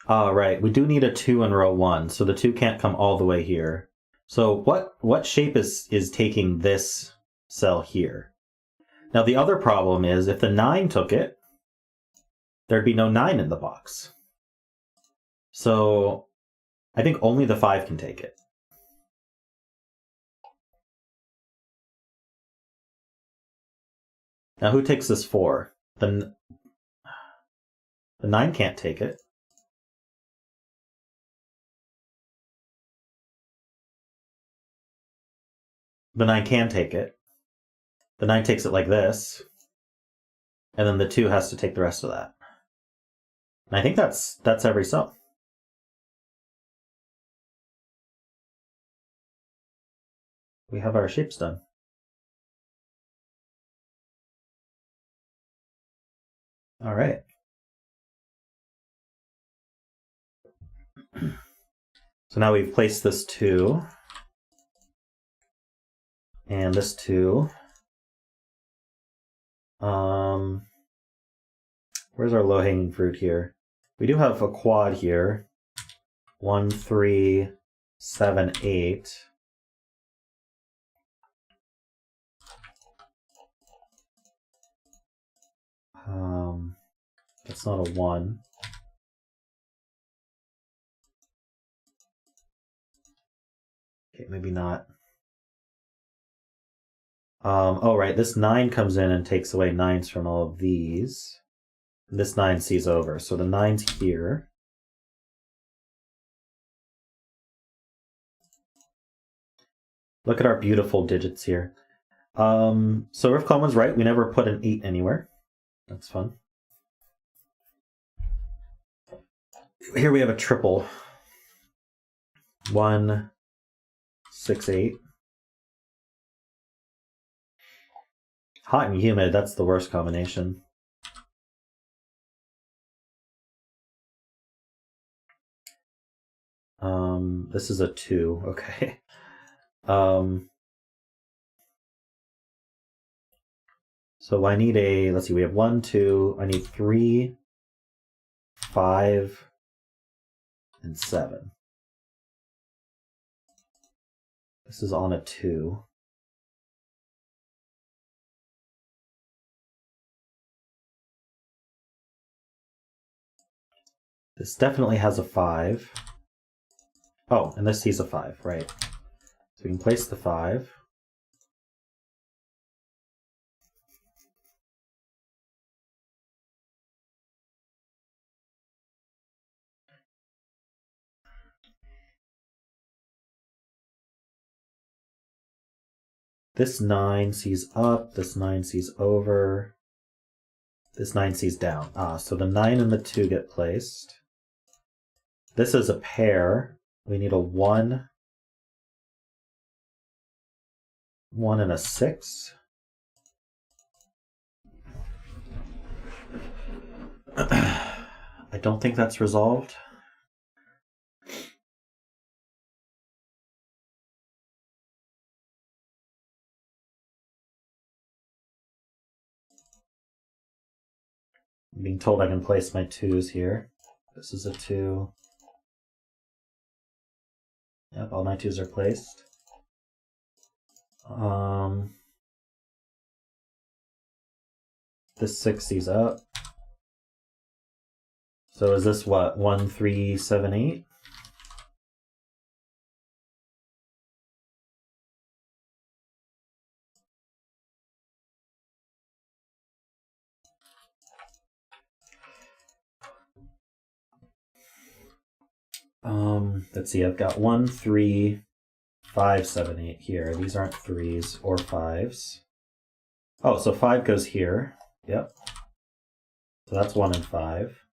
Oh, right. We do need a 2 in row 1, so the 2 can't come all the way here. So what shape is taking this cell here? Now the other problem is if the 9 took it, there'd be no 9 in the box. So I think only the 5 can take it. Now who takes this 4? The 9 can't take it. the 9 can take it. The 9 takes it like this. And then the 2 has to take the rest of that. And I think that's every sum. We have our shapes done. All right. So now we've placed this 2 and this 2. Where's our low-hanging fruit here? We do have a quad here. 1, 3, 7, 8. That's not a 1. Okay, maybe not. Oh, right, this 9 comes in and takes away 9s from all of these. And this 9 sees over, so the 9's here. Look at our beautiful digits here. So riffclown was right, we never put an 8 anywhere. That's fun. Here we have a triple. 1, 6, 8. Hot and humid, that's the worst combination. This is a 2, okay. So I need a, let's see, we have 1, 2, I need 3, 5, and 7. This is on a 2. This definitely has a 5. Oh, and this sees a 5, right. So we can place the 5. This 9 sees up, this 9 sees over, this 9 sees down. So the 9 and the 2 get placed. This is a pair. We need a 1, 1 and a 6. I don't think that's resolved. I'm being told I can place my 2s here. This is a 2. Yep, all my 2s are placed. This 6 sees up. So is this what? 1, 3, 7, 8? Let's see, I've got 1, 3, 5, 7, 8 here. These aren't 3s or 5s. Oh, so 5 goes here. Yep. So that's 1 and 5.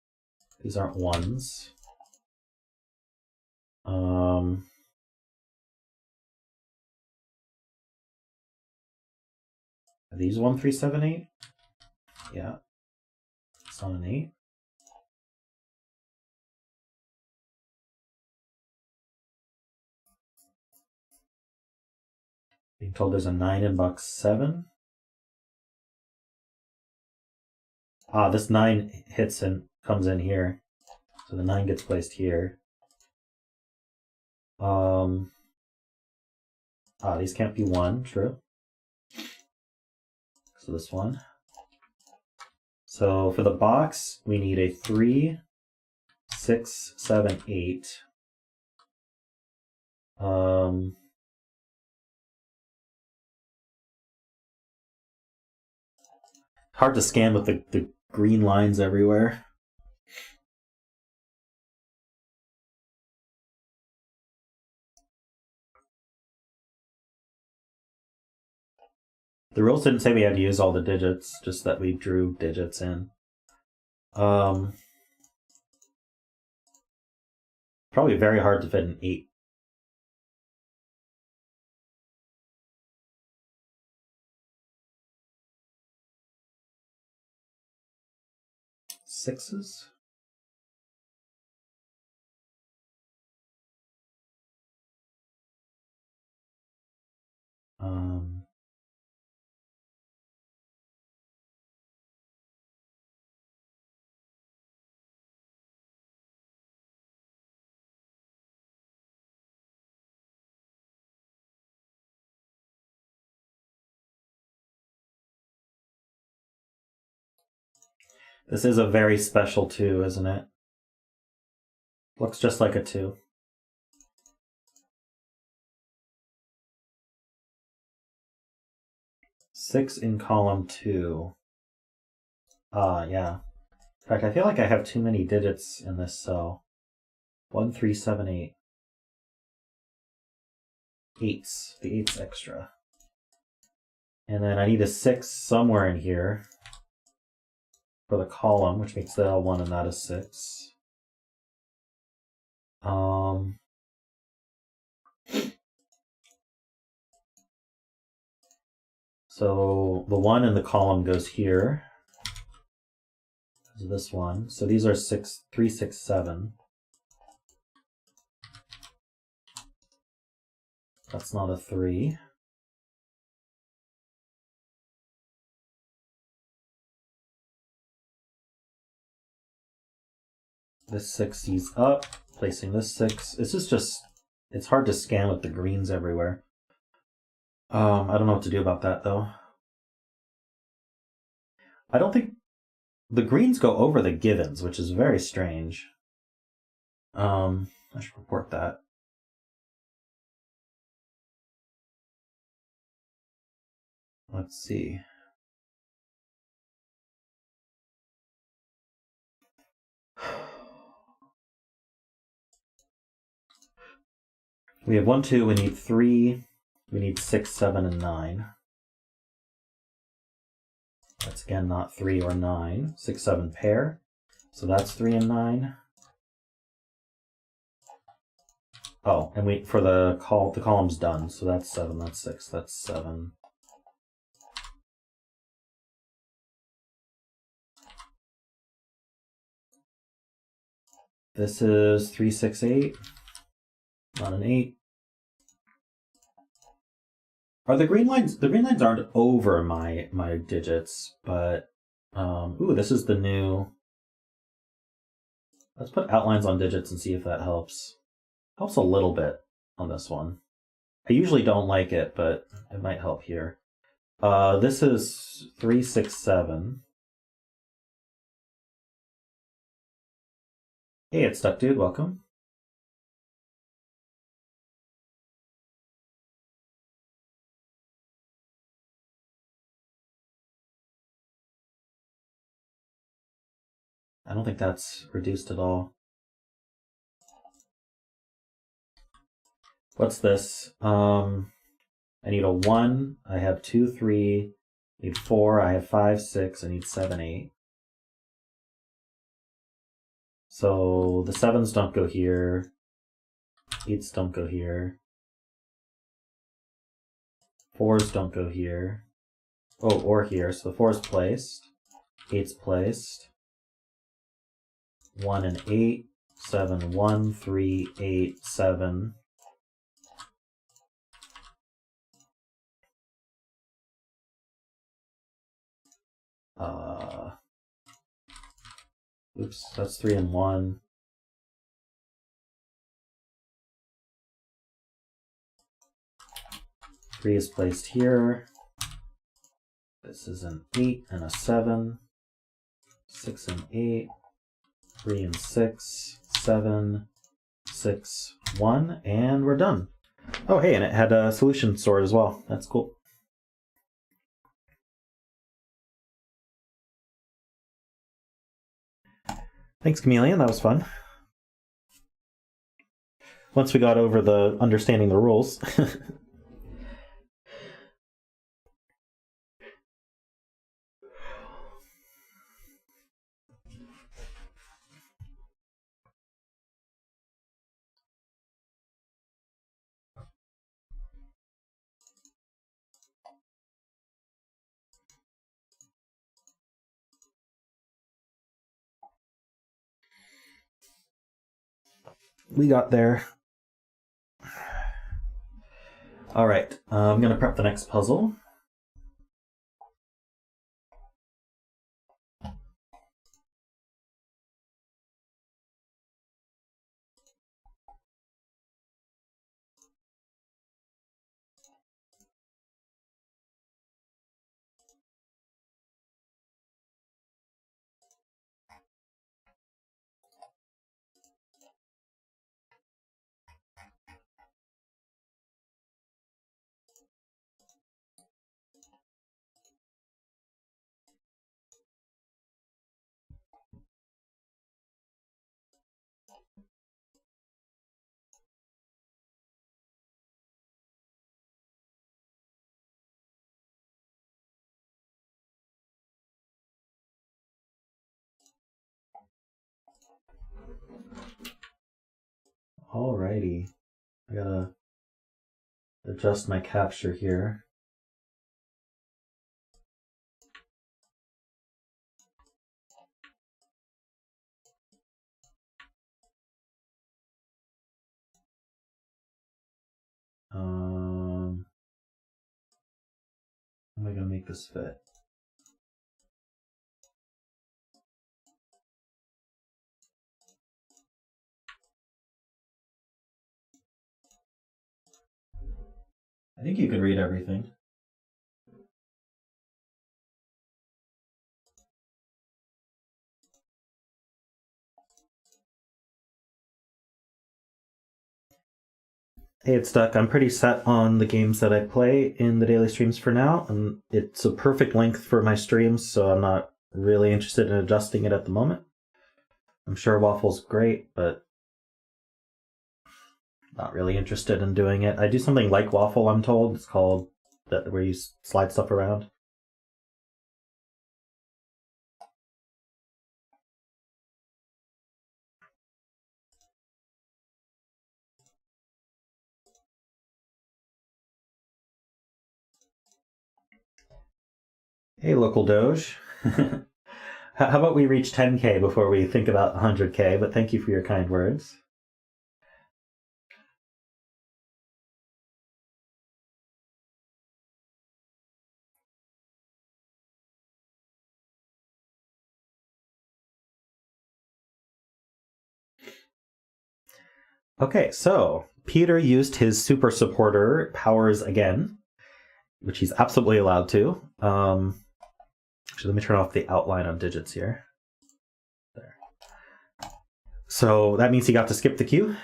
These aren't 1s. Are these 1, 3, 7, 8? Yeah. It's on an 8. Being told there's a 9 in box 7. This 9 hits and comes in here. So the 9 gets placed here. These can't be 1, true. So this one. So for the box, we need a 3, 6, 7, 8. Hard to scan with the green lines everywhere. The rules didn't say we had to use all the digits, just that we drew digits in. Probably very hard to fit an 8. Sixes? This is a very special 2, isn't it? Looks just like a 2. Six in column 2. Yeah. In fact, I feel like I have too many digits in this cell. 1, 3, 7, 8. 8s. The 8's extra. And then I need a 6 somewhere in here for the column, which makes the L1 and that a 6. So the 1 in the column goes here. This one. So these are 6, 3, 6, 7. That's not a 3. This 6 sees up, placing this 6. This is just, it's hard to scan with the greens everywhere. I don't know what to do about that though. I don't think the greens go over the givens, which is very strange. I should report that. Let's see. We have 1, 2, we need 3, we need 6, 7, and 9. That's again not 3 or 9. 6, 7 pair. So that's 3 and 9. Oh, and we for the column's done. So that's 7, that's 6, that's 7. This is 3, 6, 8. Not an 8. Are the green lines? The green lines aren't over my digits, but ooh, this is the new. Let's put outlines on digits and see if that helps. Helps a little bit on this one. I usually don't like it, but it might help here. This is 3, 6, 7. Hey, it's Stuck Dude. Welcome. I don't think that's reduced at all. What's this? I need a 1. I have 2, 3. I need 4. I have 5, 6. I need 7, 8. So the 7s don't go here. 8s don't go here. 4s don't go here. Oh, or here. So the 4's placed. 8's placed. 1 and 8. 7, 1, 3, 8, 7. Oops, that's 3 and 1. Three is placed here. This is an 8 and a 7. 6 and 8. 3 and 6. 7, 6, 1, and we're done. Oh, hey, and it had a solution stored as well. That's cool. Thanks, Chameleon. That was fun. Once we got over the understanding the rules. we got there. All right, I'm going to prep the next puzzle. Alrighty, I gotta adjust my capture here. How am I gonna make this fit? I think you can read everything. Hey, it's Duck. I'm pretty set on the games that I play in the daily streams for now, and it's a perfect length for my streams, so I'm not really interested in adjusting it at the moment. I'm sure Waffle's great, but not really interested in doing it. I do something like Waffle, I'm told. It's called that where you slide stuff around. Hey, local Doge. How about we reach 10K before we think about 100K, but thank you for your kind words. Okay, so Peter used his super supporter powers again, which he's absolutely allowed to. Actually, let me turn off the outline on digits here. There. So that means he got to skip the queue.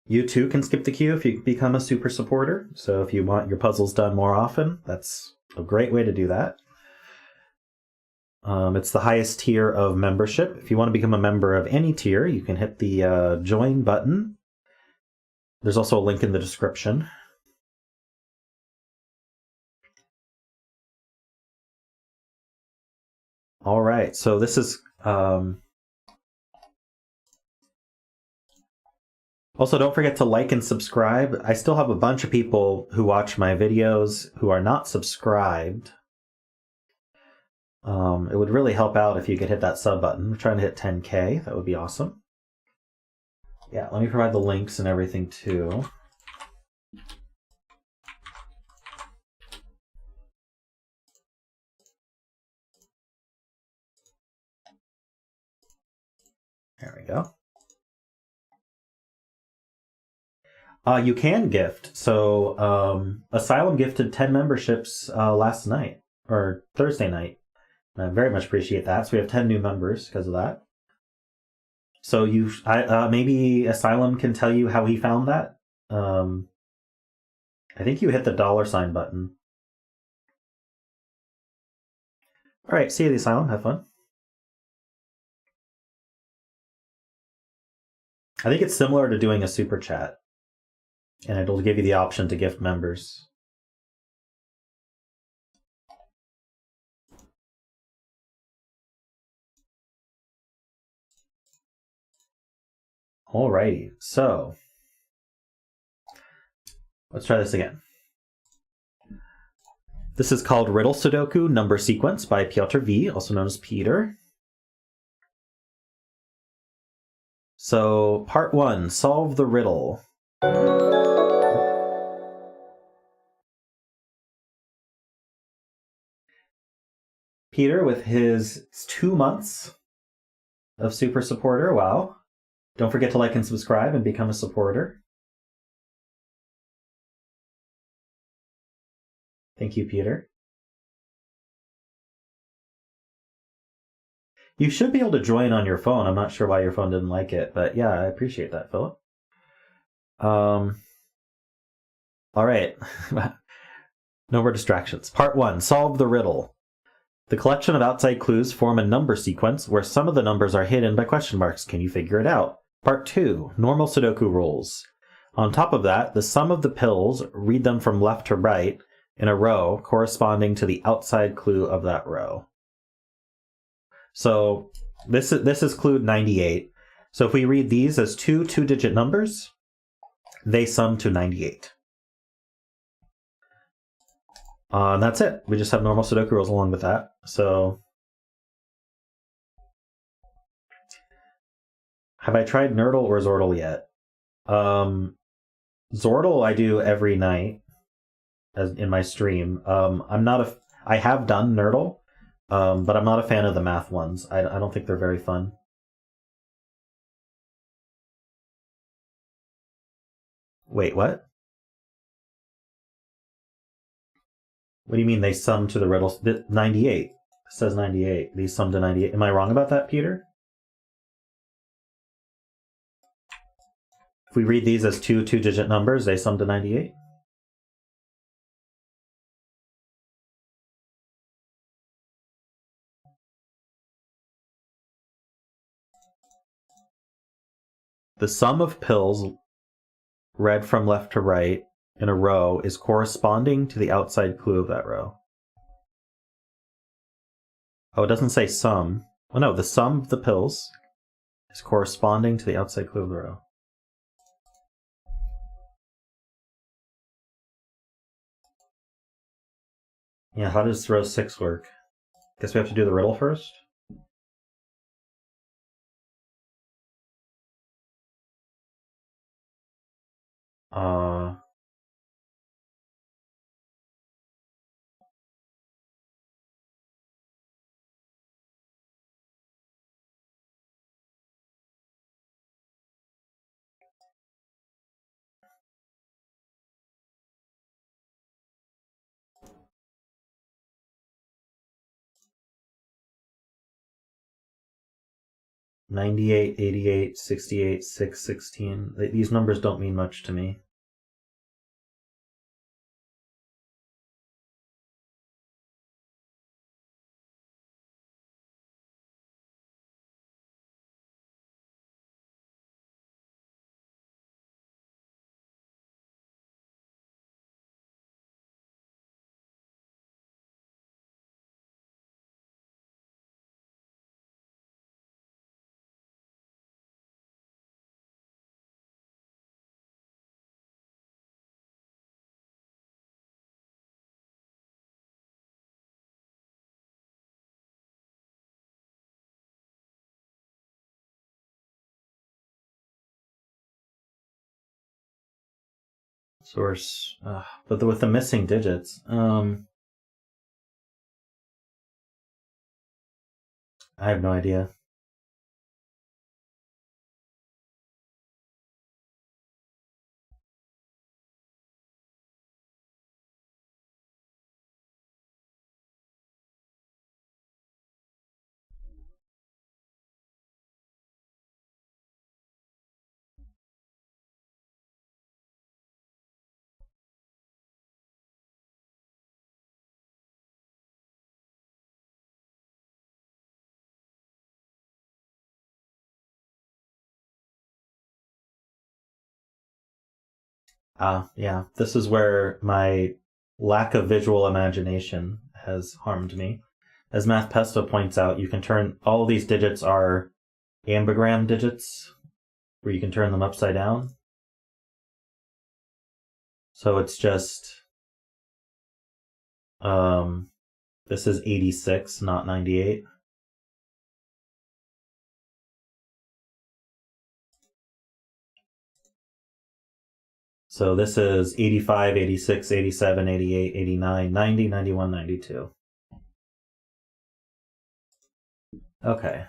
You too can skip the queue if you become a super supporter. So if you want your puzzles done more often, that's a great way to do that. It's the highest tier of membership. If you want to become a member of any tier, you can hit the join button. There's also a link in the description. All right, so this is... Also, don't forget to like and subscribe. I still have a bunch of people who watch my videos who are not subscribed. It would really help out if you could hit that sub button. We're trying to hit 10K. That would be awesome. Yeah, let me provide the links and everything too. There we go. You can gift. So Asylum gifted 10 memberships last night, or Thursday night. And I very much appreciate that. So we have 10 new members because of that. So maybe Asylum can tell you how he found that. I think you hit the $ button. All right, see you at the Asylum. Have fun. I think it's similar to doing a super chat. And it'll give you the option to gift members. Alrighty, so let's try this again. This is called Riddle Sudoku Number Sequence by PjotrV, also known as Peter. So, part 1, solve the riddle. Peter, with his 2 months of super supporter, wow. Don't forget to like and subscribe and become a supporter. Thank you, Peter. You should be able to join on your phone. I'm not sure why your phone didn't like it, but yeah, I appreciate that, Philip. All right. No more distractions. Part 1, solve the riddle. The collection of outside clues form a number sequence where some of the numbers are hidden by question marks. Can you figure it out? Part 2, normal Sudoku rules. On top of that, the sum of the pills, read them from left to right in a row corresponding to the outside clue of that row. So this is clue 98. So if we read these as two two-digit numbers, they sum to 98. And that's it. We just have normal Sudoku rules along with that. So have I tried Nerdle or Zordle yet? Zordle I do every night as in my stream. I have done Nerdle, but I'm not a fan of the math ones. I don't think they're very fun. Wait, what? What do you mean they sum to the riddles? 98. It says 98. These sum to 98. Am I wrong about that, Peter? If we read these as two two-digit numbers, they sum to 98? The sum of pills read from left to right in a row is corresponding to the outside clue of that row. Oh, it doesn't say sum. Oh no, the sum of the pills is corresponding to the outside clue of the row. Yeah, how does row 6 work? Guess we have to do the riddle first? Uh... 98, 88, 68, 6, 16. These numbers don't mean much to me. Source, but with the missing digits, I have no idea. Yeah, this is where my lack of visual imagination has harmed me. As Math Pesto points out, you can turn all of these digits are ambigram digits, where you can turn them upside down. So it's just This is 86, not 98. So this is 85, 86, 87, 88, 89, 90, 91, 92. Okay.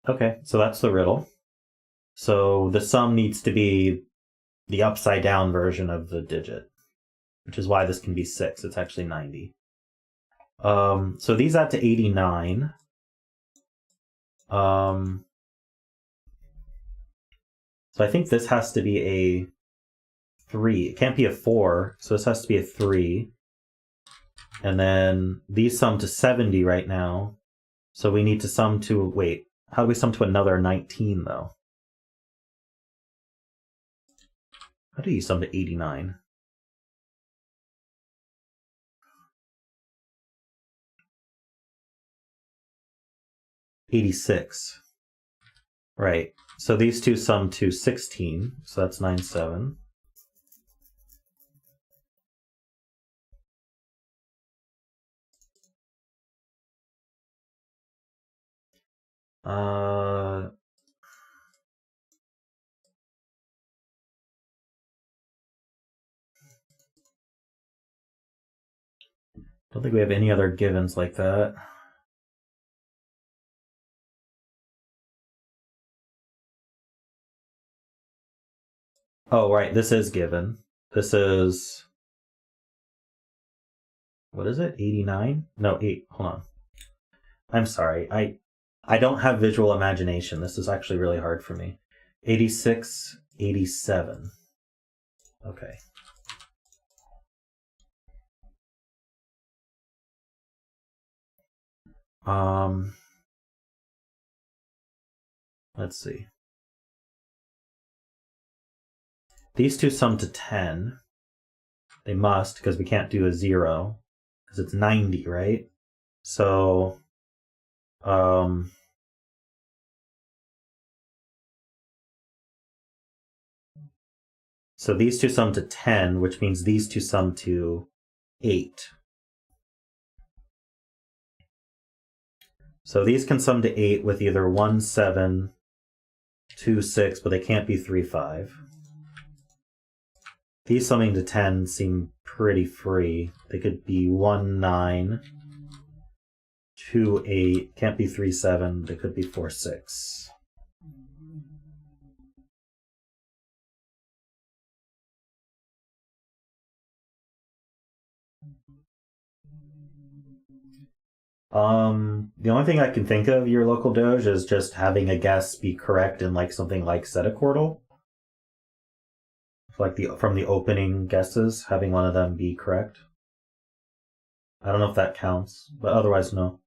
Okay, so that's the riddle. So the sum needs to be the upside down version of the digit, which is why this can be 6. It's actually 90. So these add to 89. So I think this has to be a 3. It can't be a 4, so this has to be a 3. And then these sum to 70 right now. So we need to sum to, wait, how do we sum to another 19 though? How do you sum to 89? $86. Right. So these two sum to 16. So that's 97. Don't think we have any other givens like that. Oh, right, this is given. This is... What is it? 89? No, 8. Hold on. I'm sorry. I don't have visual imagination. This is actually really hard for me. 86, 87. Okay. Let's see. These two sum to 10. They must, because we can't do a 0, because it's 90, right? So, so these two sum to 10, which means these two sum to 8. So these can sum to 8 with either 1, 7, 2, 6, but they can't be 3, 5. These summing to 10 seem pretty free. They could be 1, 9, 2, 8, can't be 3, 7, they could be 4, 6. The only thing I can think of, your local Doge, is just having a guess be correct in like something like Sedaquartle. Like from the opening guesses, having one of them be correct. I don't know if that counts, but otherwise no.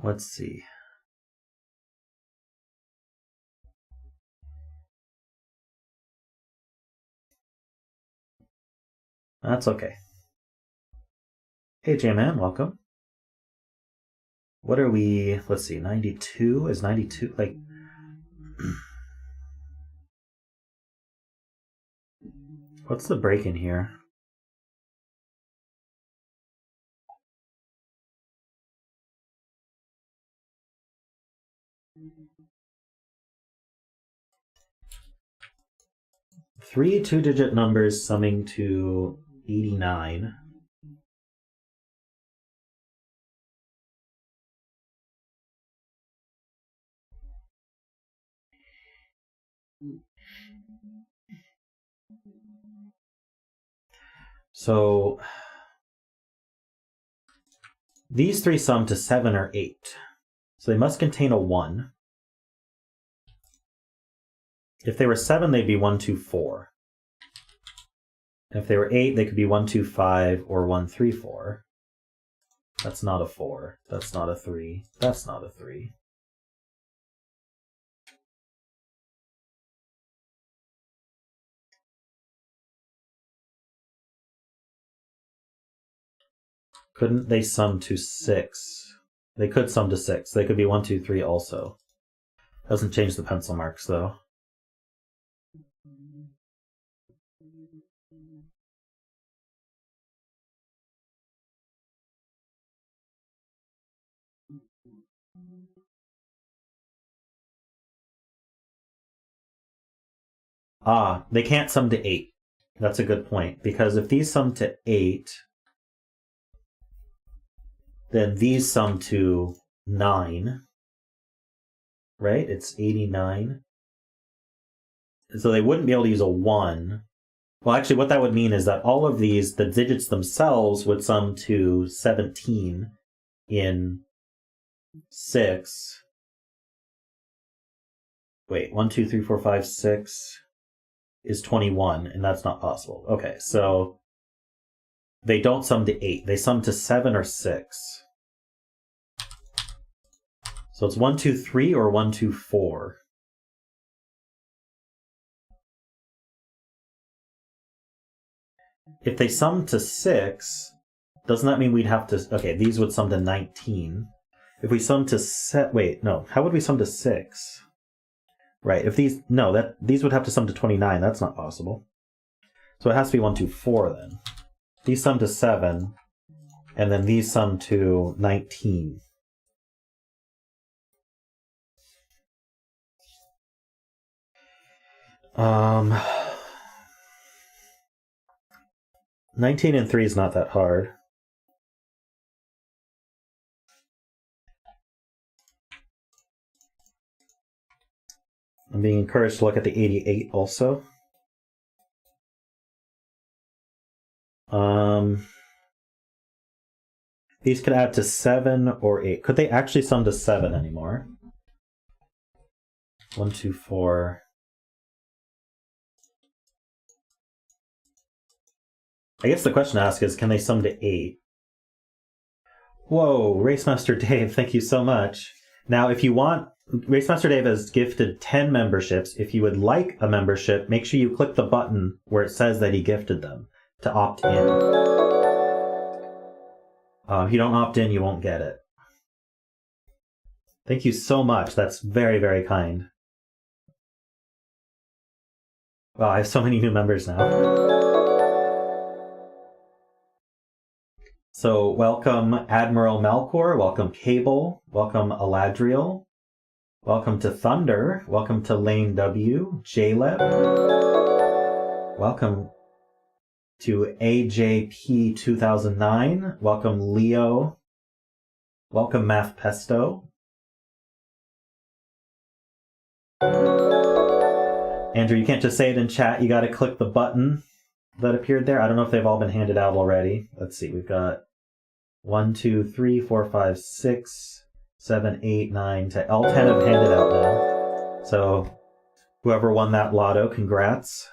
Let's see. That's okay. Hey J-Man, welcome. What are we, let's see, 92? Is 92, like... What's the break in here? Three two-digit numbers summing to 89. So these three sum to 7 or 8. So they must contain a 1. If they were 7, they'd be 1, 2, 4. If they were 8, they could be 1, 2, 5, or 1, 3, 4. That's not a 4. That's not a 3. That's not a 3. Couldn't they sum to 6? They could sum to 6. They could be 1, 2, 3 also. Doesn't change the pencil marks, though. Ah, they can't sum to 8. That's a good point, because if these sum to 8, then these sum to 9. Right? It's 89. So they wouldn't be able to use a 1. Well, actually, what that would mean is that all of these, the digits themselves, would sum to 17 in 6. Wait, 1, 2, 3, 4, 5, 6 is 21, and that's not possible. Okay, so they don't sum to 8. They sum to 7 or 6. So it's 1, 2, 3 or 1, 2, 4. If they sum to 6, doesn't that mean we'd have to... Okay, these would sum to 19. If we sum to... Wait, no. How would we sum to 6? Right, if these... No, these would have to sum to 29. That's not possible. So it has to be 1, 2, 4 then. These sum to 7, and then these sum to 19. Um... 19 and 3 is not that hard. I'm being encouraged to look at the 88 also. These could add to 7 or 8. Could they actually sum to 7 anymore? 1, 2, 4. I guess the question to ask is, can they sum to 8? Whoa, Racemaster Dave, thank you so much. Now, if you want, Racemaster Dave has gifted 10 memberships. If you would like a membership, make sure you click the button where it says that he gifted them to opt in. If you don't opt in, you won't get it. Thank you so much. That's very, very kind. Wow, I have so many new members now. So welcome Admiral Melkor, welcome Cable, welcome Aladriel, welcome to Thunder, welcome to Lane W, Jaleb, welcome to AJP 2009, welcome Leo, welcome Math Pesto. Andrew, you can't just say it in chat, you gotta click the button that appeared there. I don't know if they've all been handed out already. Let's see, we've got 1, 2, 3, 4, 5, 6, 7, 8, 9, 10. All 10 have handed out now. So whoever won that lotto, congrats.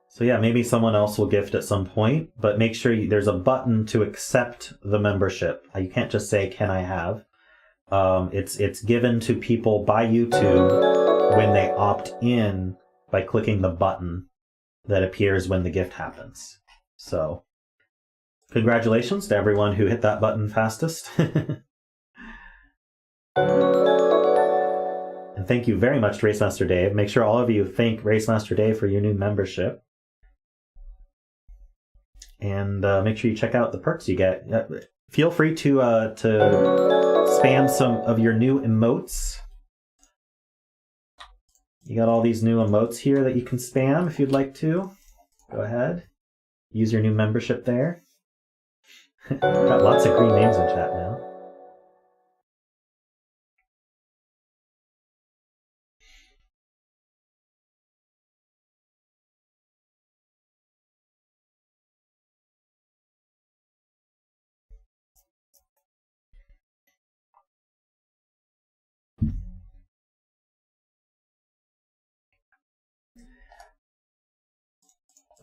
So yeah, maybe someone else will gift at some point, but make sure there's a button to accept the membership. You can't just say, can I have? It's given to people by YouTube when they opt in by clicking the button that appears when the gift happens. So congratulations to everyone who hit that button fastest. And thank you very much to Racemaster Dave. Make sure all of you thank Racemaster Dave for your new membership. And make sure you check out the perks you get. Feel free to spam some of your new emotes. You got all these new emotes here that you can spam if you'd like to. Go ahead. Use your new membership there. Got lots of green names in chat now.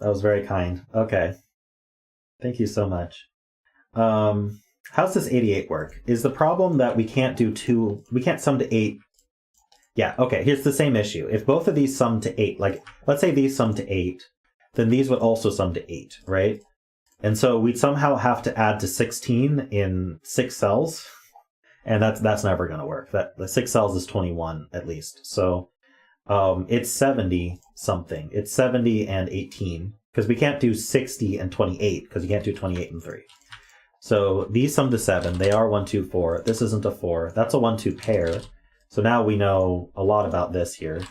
That was very kind. Okay. Thank you so much. How's this 88 work? Is the problem that we can't sum to 8? Yeah, okay, here's the same issue. If both of these sum to 8, like, let's say these sum to 8, then these would also sum to 8, right? And so we'd somehow have to add to 16 in 6 cells, and that's never going to work. The 6 cells is 21, at least. So it's 70 something. It's 70 and 18, because we can't do 60 and 28, because you can't do 28 and 3. So these sum to 7. They are 1, 2, 4. This isn't a 4. That's a 1, 2 pair. So now we know a lot about this here.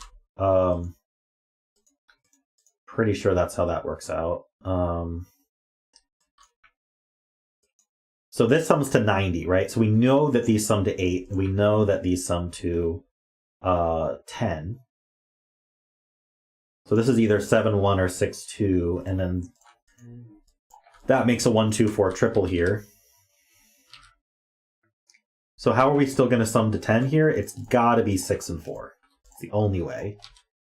Pretty sure that's how that works out. So this sums to 90, right? So we know that these sum to 8. We know that these sum to 10. So this is either 7, 1 or 6, 2. And then that makes a 1, 2, 4 triple here. So how are we still going to sum to 10 here? It's got to be 6 and 4. It's the only way.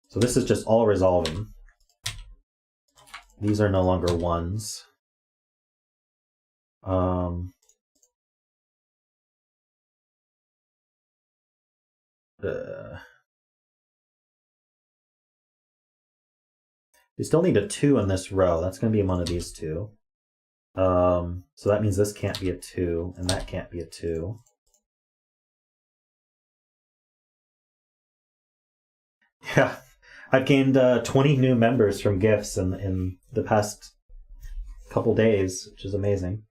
So this is just all resolving. These are no longer 1s. We still need a 2 in this row. That's going to be one of these two. So that means this can't be a 2, and that can't be a 2. Yeah, I've gained 20 new members from gifts in the past couple days, which is amazing.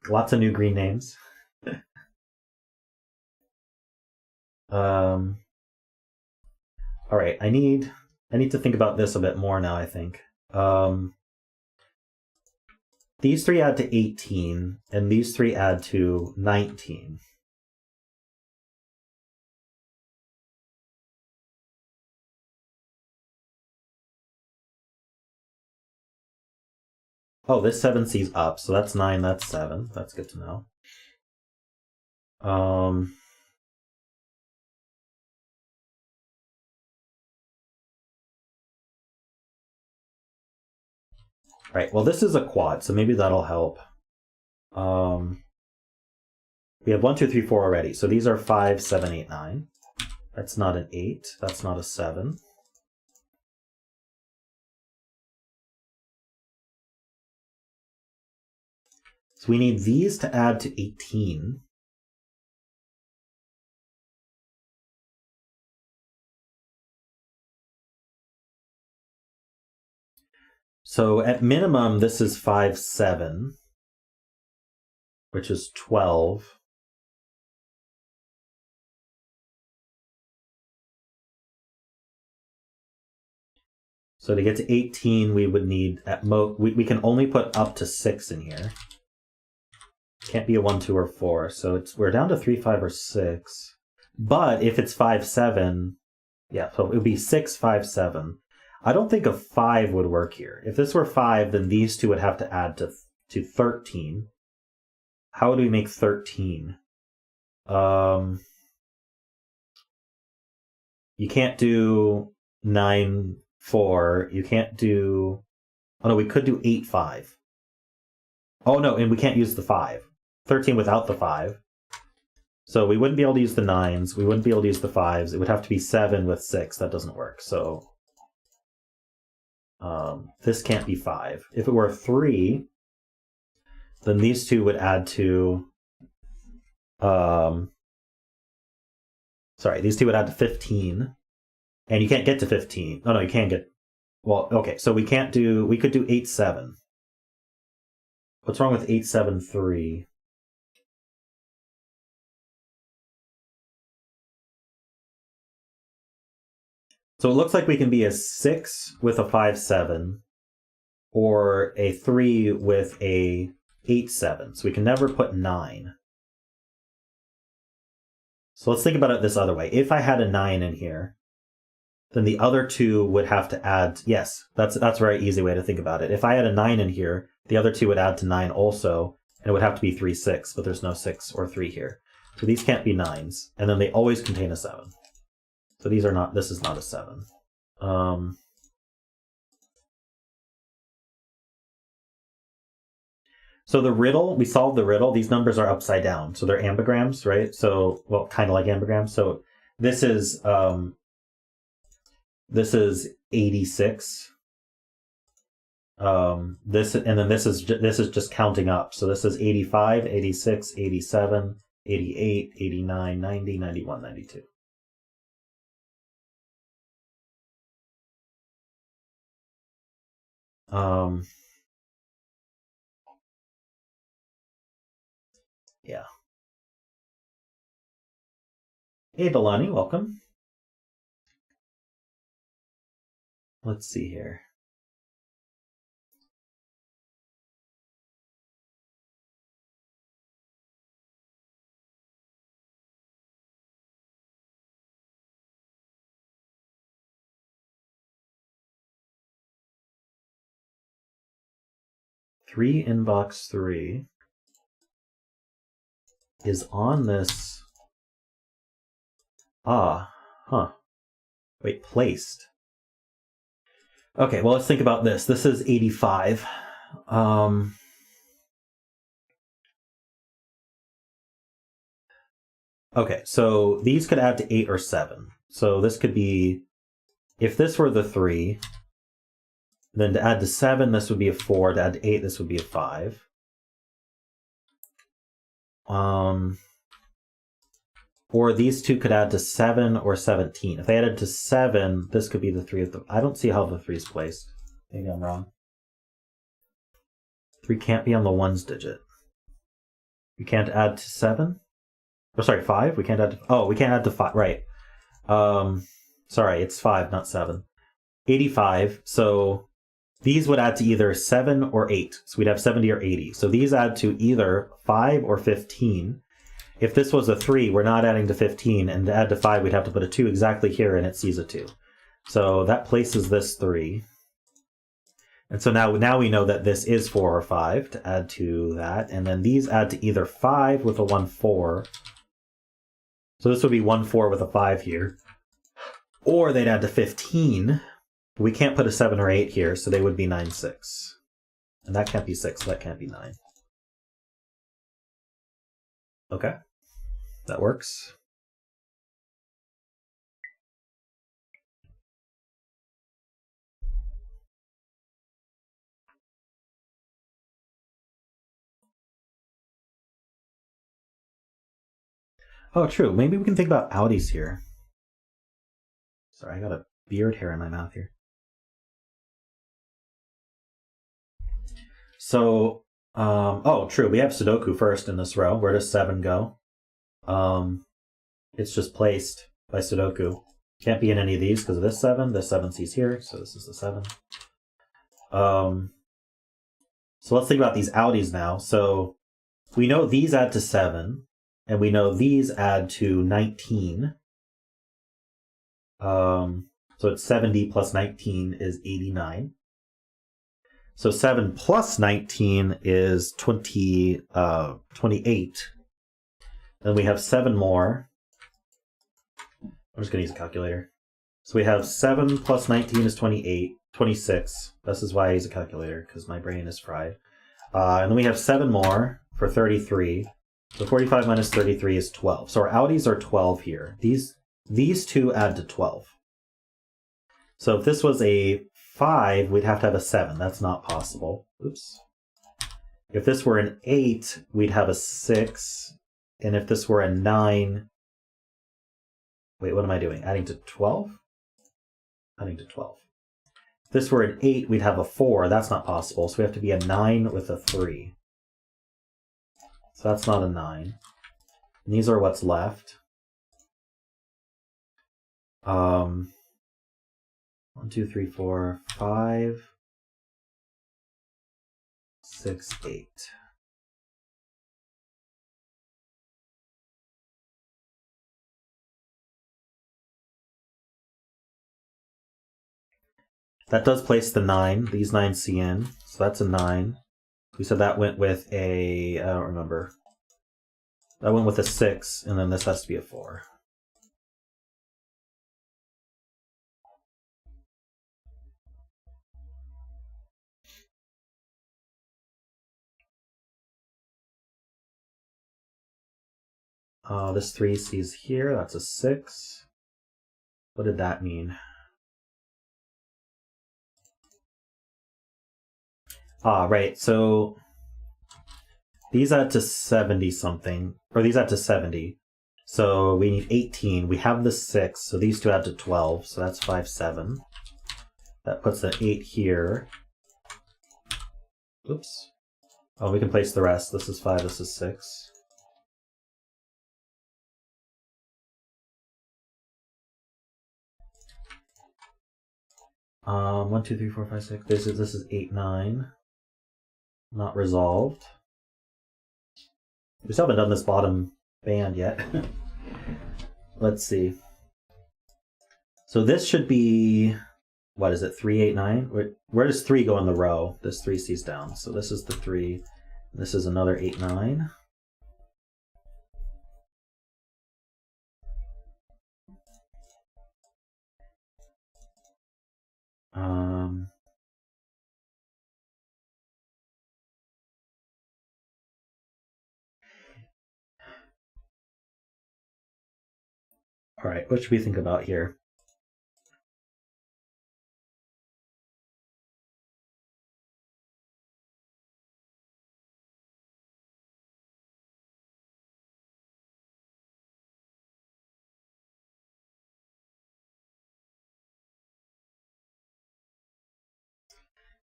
Lots of new green names. All right, I need to think about this a bit more now, I think. These 3 add to 18, and these 3 add to 19. Oh, this 7 C's up, so that's 9, that's 7. That's good to know. Right, well, this is a quad, so maybe that'll help. We have 1, 2, 3, 4 already, so these are 5, 7, 8, 9. That's not an 8, that's not a 7. So we need these to add to 18. So at minimum, this is 5, 7, which is 12. So to get to 18, we would need at most, we can only put up to 6 in here. Can't be a 1, 2, or 4. So we're down to 3, 5, or 6. But if it's 5, 7, yeah, so it would be 6, 5, 7. I don't think a 5 would work here. If this were 5, then these two would have to add to 13. How would we make 13? You can't do 9, 4. You can't do... Oh, no, we could do 8, 5. Oh, no, and we can't use the 5. 13 without the 5. So we wouldn't be able to use the 9s. We wouldn't be able to use the 5s. It would have to be 7 with 6. That doesn't work. So this can't be 5. If it were 3, then these two would add to... sorry, these two would add to 15. And you can't get to 15. Oh, no, you can get... Well, okay, so we can't do... We could do 8, 7. What's wrong with 8, 7, 3? So it looks like we can be a 6 with a 5, 7, or a 3 with a 8, 7. So we can never put 9. So let's think about it this other way. If I had a 9 in here, then the other two would have to add... Yes, that's a very easy way to think about it. If I had a 9 in here, the other two would add to 9 also, and it would have to be 3, 6, but there's no 6 or 3 here. So these can't be 9s, and then they always contain a 7. So these are not... This is not a 7. So the riddle, we solved the riddle. These numbers are upside down, so they're ambigrams, right? So, well, kind of like ambigrams. So this is 86. This, and then this is just counting up. So this is 85, 86, 87, 88, 89, 90, 91, 92. Yeah. Hey, Delaney, welcome. Let's see here. Three in box 3 is on this. Wait, placed. Okay, well, let's think about this. This is 85. Okay, so these could add to 8 or 7. So this could be, if this were the 3, then to add to 7, this would be a 4. To add to 8, this would be a 5. Or these two could add to 7 or 17. If they added to 7, this could be the 3 of the... I don't see how the 3 is placed. Maybe I'm wrong. 3 can't be on the 1s digit. We can't add to 7? Oh, sorry, 5? We can't add to... Oh, we can't add to 5. Right. Sorry, it's 5, not 7. 85. So these would add to either 7 or 8. So we'd have 70 or 80. So these add to either 5 or 15. If this was a 3, we're not adding to 15, and to add to 5, we'd have to put a 2 exactly here, and it sees a 2. So that places this 3. And so now we know that this is 4 or 5 to add to that, and then these add to either 5 with a 1, 4. So this would be 1, 4 with a 5 here. Or they'd add to 15. We can't put a 7 or 8 here, so they would be 9, 6. And that can't be 6, so that can't be 9. Okay. That works. Oh, true. Maybe we can think about outies here. Sorry, I got a beard hair in my mouth here. So, oh, true. We have Sudoku first in this row. Where does 7 go? It's just placed by Sudoku. Can't be in any of these because of this 7. This 7 sees here, so this is the 7. So let's think about these outies now. So we know these add to 7, and we know these add to 19. So it's 70 plus 19 is 89. So 7 plus 19 is 28. Then we have 7 more. I'm just going to use a calculator. So we have 7 plus 19 is 28, 26. This is why I use a calculator, because my brain is fried. And then we have 7 more for 33. So 45 minus 33 is 12. So our outies are 12 here. These two add to 12. So if this was a 5, we'd have to have a 7. That's not possible. Oops. If this were an 8, we'd have a 6. And if this were a 9... Wait, what am I doing? Adding to 12? Adding to 12. If this were an 8, we'd have a 4. That's not possible. So we have to be a 9 with a 3. So that's not a 9. And these are what's left. 1, 2, 3, 4, 5, 6, 8. That does place the 9. These 9 see in. So that's a 9. We said that went with a... I don't remember. That went with a 6, and then this has to be a 4. This 3 C's here, that's a 6. What did that mean? Right, so these add to 70 something, or these add to 70. So we need 18. We have the 6, so these two add to 12, so that's 5, 7. That puts an 8 here. Oops. Oh, we can place the rest. This is 5, this is 6. One, 2, 3, 4, 5, 6. This is 8, 9. Not resolved. We still haven't done this bottom band yet. Let's see. So this should be, what is it, 3, 8, 9? Where does 3 go in the row? This 3 C's down. So this is the 3. This is another 8, 9. All right, what should we think about here?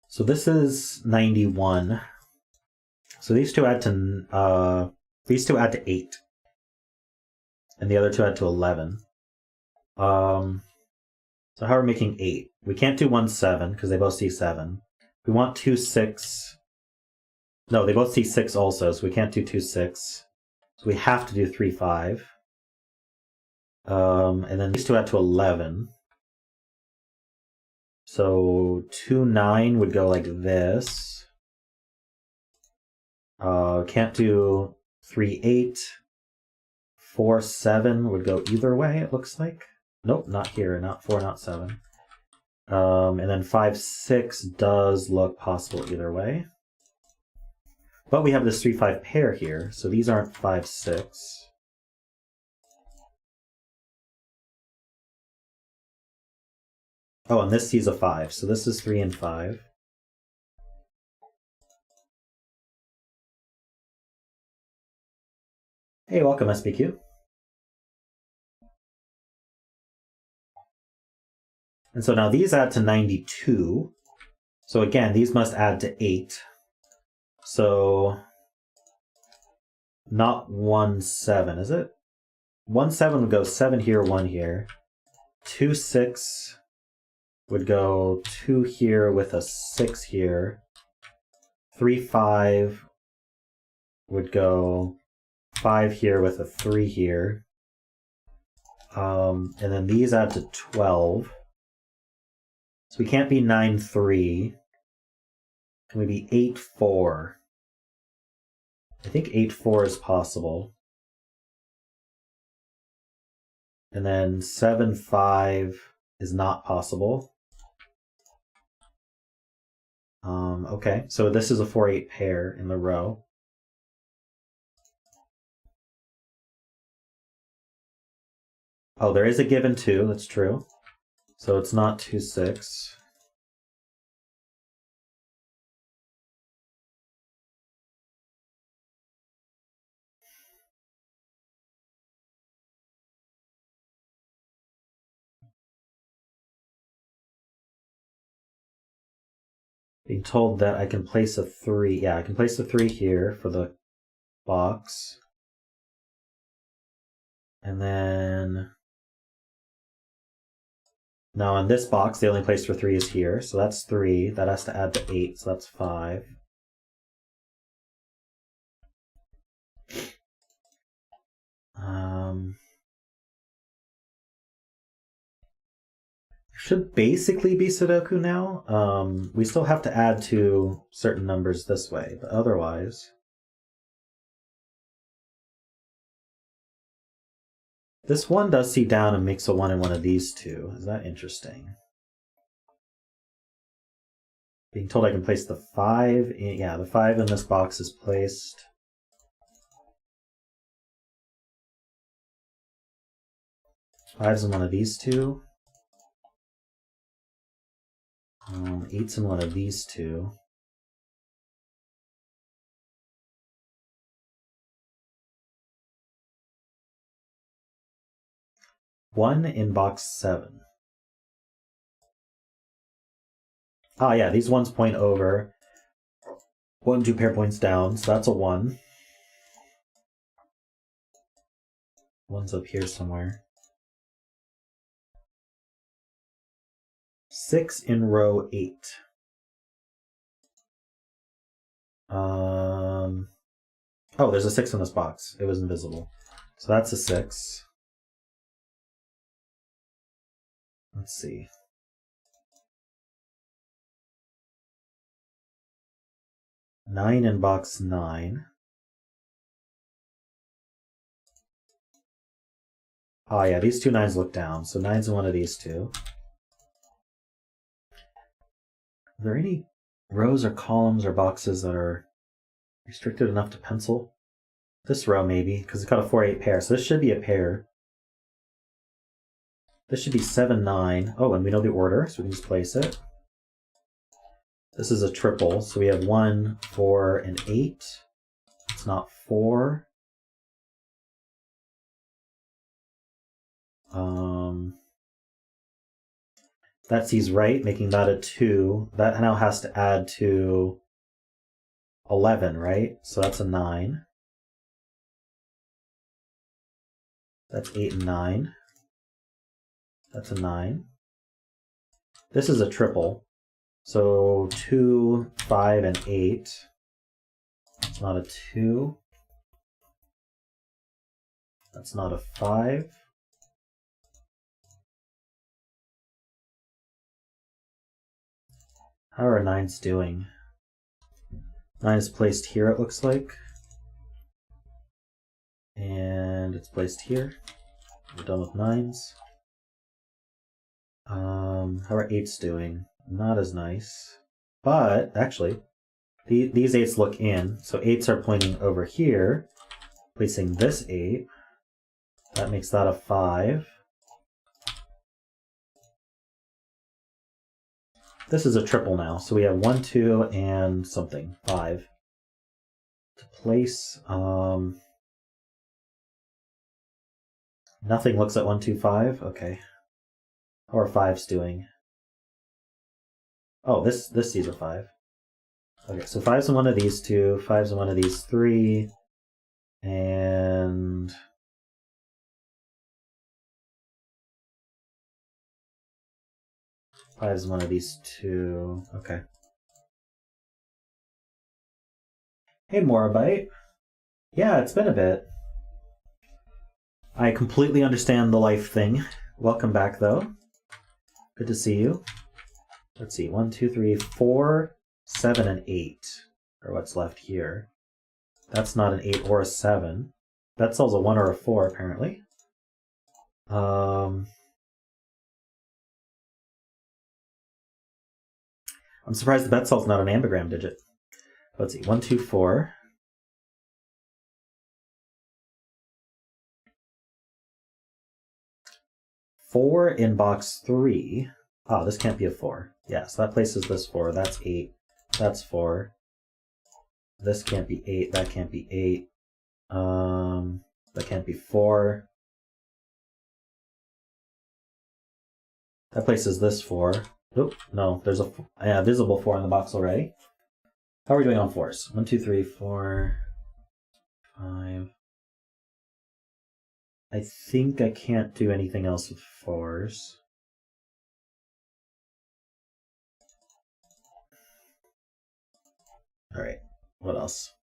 So this is 91. So these two add to 8. And the other two add to 11. So how are we making 8? We can't do 1, 7 because they both see 7. We want 2, 6. No, they both see 6 also, so we can't do 2, 6. So we have to do 3, 5. And then these two add to 11. So 2, 9 would go like this. Can't do 3, 8. 4, 7 would go either way, it looks like. Nope, not here, not 4, not 7. And then 5, 6 does look possible either way. But we have this 3, 5 pair here, so these aren't 5, 6. Oh, and this sees a 5, so this is 3 and 5. Hey, welcome, SBQ. And so now these add to 92. So again, these must add to 8. So not 1, 7, is it? 1, 7 would go 7 here, 1 here. 2, 6 would go 2 here with a 6 here. 3, 5 would go 5 here with a 3 here. And then these add to 12. So we can't be 9, 3. Can we be 8, 4? I think 8, 4 is possible. And then 7, 5 is not possible. Okay, so this is a 4, 8 pair in the row. Oh, there is a given 2, that's true. So it's not 2, 6. Being told that I can place a 3. Yeah, I can place a 3 here for the box. And then... now in this box, the only place for 3 is here. So that's 3. That has to add to 8, so that's 5. Should basically be Sudoku now. We still have to add to certain numbers this way, but otherwise... this 1 does see down and makes a 1 in one of these two. Is that interesting? Being told I can place the 5 in... yeah, the 5 in this box is placed. 5's in one of these two. 8's in one of these two. One in box 7. Ah, yeah, these ones point over. 1, 2 pair points down, so that's a 1. One's up here somewhere. 6 in row 8. Oh, there's a 6 in this box. It was invisible. So that's a 6. Let's see. Nine in box 9. Oh yeah, these two 9s look down. So 9's in one of these two. Are there any rows or columns or boxes that are restricted enough to pencil? This row maybe, because it's got a 4-8 pair. So this should be a pair. This should be 7, 9. Oh, and we know the order, so we can just place it. This is a triple, so we have 1, 4, and 8. It's not 4. That sees right, making that a 2. That now has to add to 11, right? So that's a 9. That's 8 and 9. That's a 9. This is a triple. So 2, 5, and 8. It's not a 2. That's not a 5. How are 9s doing? 9 is placed here, it looks like. And it's placed here. We're done with 9s. How are 8s doing? Not as nice. But, actually, these 8s look in. So 8s are pointing over here. Placing this 8. That makes that a 5. This is a triple now, so we have 1, 2, and something, 5. To place, nothing looks at 1, 2, 5, okay. How are 5s doing? Oh, this sees a 5. Okay, so 5's in one of these two, 5's in one of these 3, and... Five's in one of these two. Okay. Hey, Morabite. Yeah, it's been a bit. I completely understand the life thing. Welcome back, though. Good to see you. Let's see. 1, 2, 3, 4, 7, and 8 are what's left here. That's not an 8 or a 7. That sells a 1 or a 4, apparently. I'm surprised the bet cell's not an ambigram digit. Let's see, 1, 2, 4. Four in box 3. Oh, this can't be a 4. Yeah, so that places this 4. That's 8. That's 4. This can't be 8. That can't be 8. That can't be 4. That places this 4. Nope, no, there's a visible 4 in the box already. How are we doing on 4s? 1, 2, 3, 4, 5. I think I can't do anything else with 4s. Alright, what else?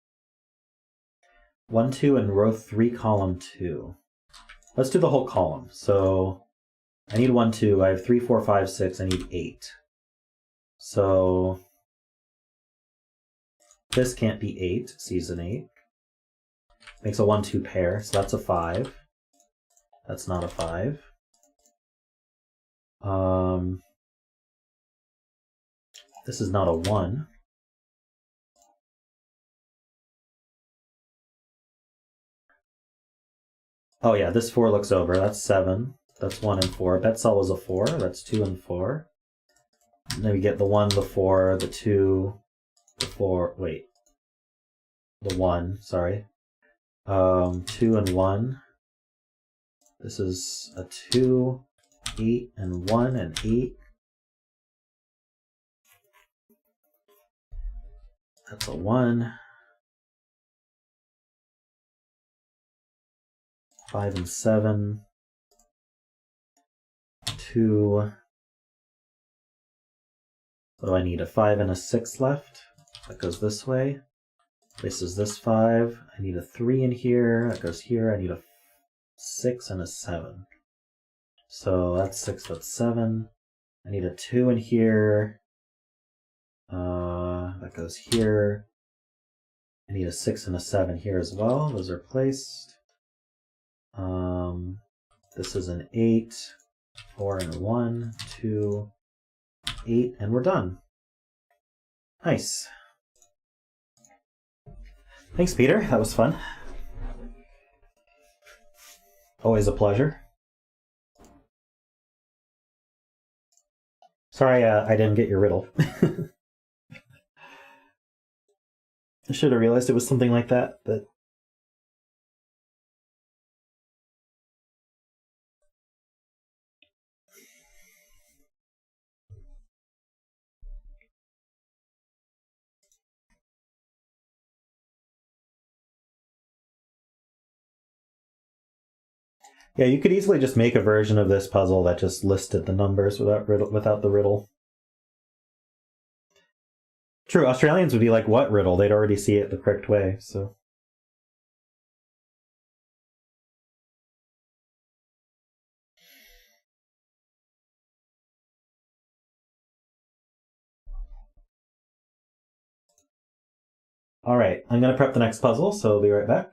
1, 2, and row 3, column 2. Let's do the whole column. So I need 1, 2. I have 3, 4, 5, 6. I need 8. So this can't be 8. C's an 8. Makes a 1, 2 pair. So that's a 5. That's not a 5. This is not a 1. Oh yeah, this 4 looks over. That's 7. That's 1 and 4. Bet cell was a 4. That's 2 and 4. And then we get the 1, the 4, the 2, the 4. Wait. The 1, sorry. 2 and 1. This is a 2, 8 and 1 and 8. That's a 1. 5 and 7. 2. So I need a 5 and a 6 left. That goes this way. This is this 5. I need a 3 in here. That goes here. I need a 6 and a 7. So that's 6, that's 7. I need a 2 in here. That goes here. I need a 6 and a 7 here as well. Those are placed. This is an 8, 4 and a 1, 2, 8, and we're done. Nice. Thanks, Peter. That was fun. Always a pleasure. Sorry I didn't get your riddle. I should have realized it was something like that, but... Yeah, you could easily just make a version of this puzzle that just listed the numbers without the riddle. True, Australians would be like, what riddle? They'd already see it the correct way, so... Alright, I'm going to prep the next puzzle, so I'll be right back.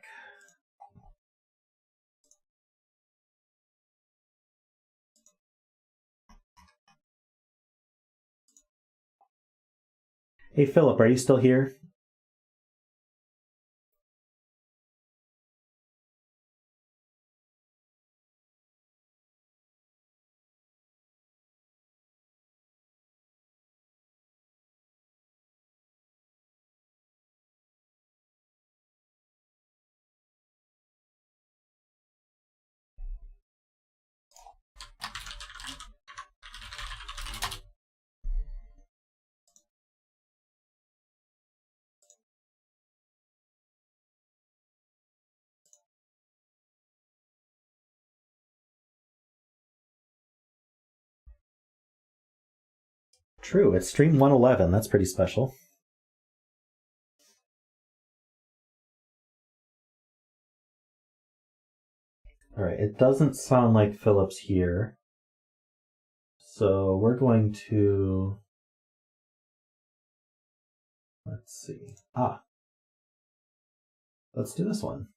Hey, Philip, are you still here? True, it's stream 111. That's pretty special. Alright, it doesn't sound like Philip's here. So we're going to... Let's see. Let's do this one.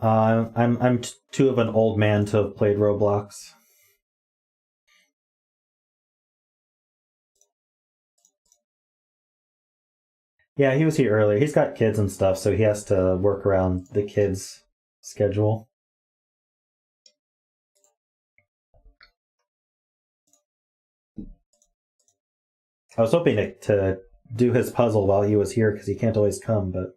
I'm too of an old man to have played Roblox. Yeah, he was here earlier. He's got kids and stuff, so he has to work around the kids' schedule. I was hoping to do his puzzle while he was here, because he can't always come, but...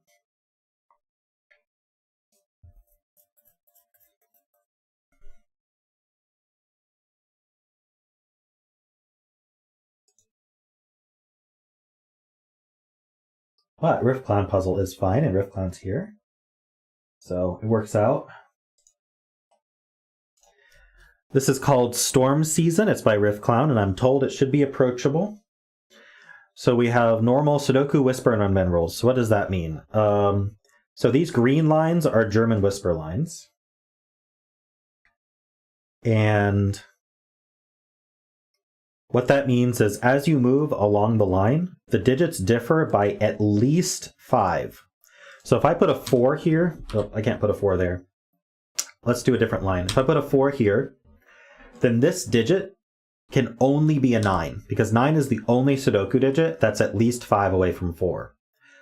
But riffclown puzzle is fine, and riffclown's here. So it works out. This is called Storm Season. It's by riffclown, and I'm told it should be approachable. So we have normal, Sudoku, Whisper, and Unbend rules. So what does that mean? So these green lines are German Whisper lines. And What that means is as you move along the line, the digits differ by at least 5. So if I put a 4 here, oh, I can't put a 4 there. Let's do a different line. If I put a 4 here, then this digit can only be a 9, because 9 is the only Sudoku digit that's at least 5 away from 4.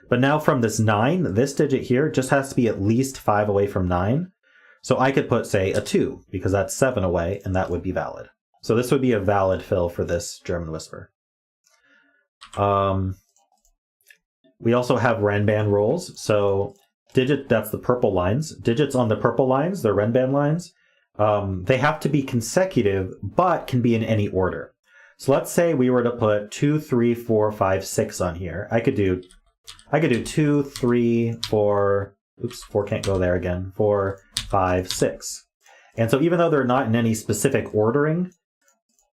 But now from this 9, this digit here just has to be at least 5 away from 9. So I could put, say, a 2, because that's 7 away, and that would be valid. So this would be a valid fill for this German whisper. We also have Renban rules. So that's the purple lines. Digits on the purple lines, the Renban lines, they have to be consecutive, but can be in any order. So let's say we were to put 2, 3, 4, 5, 6 on here. I could do 2, 3, 4, oops, 4 can't go there again, 4, 5, 6. And so even though they're not in any specific ordering,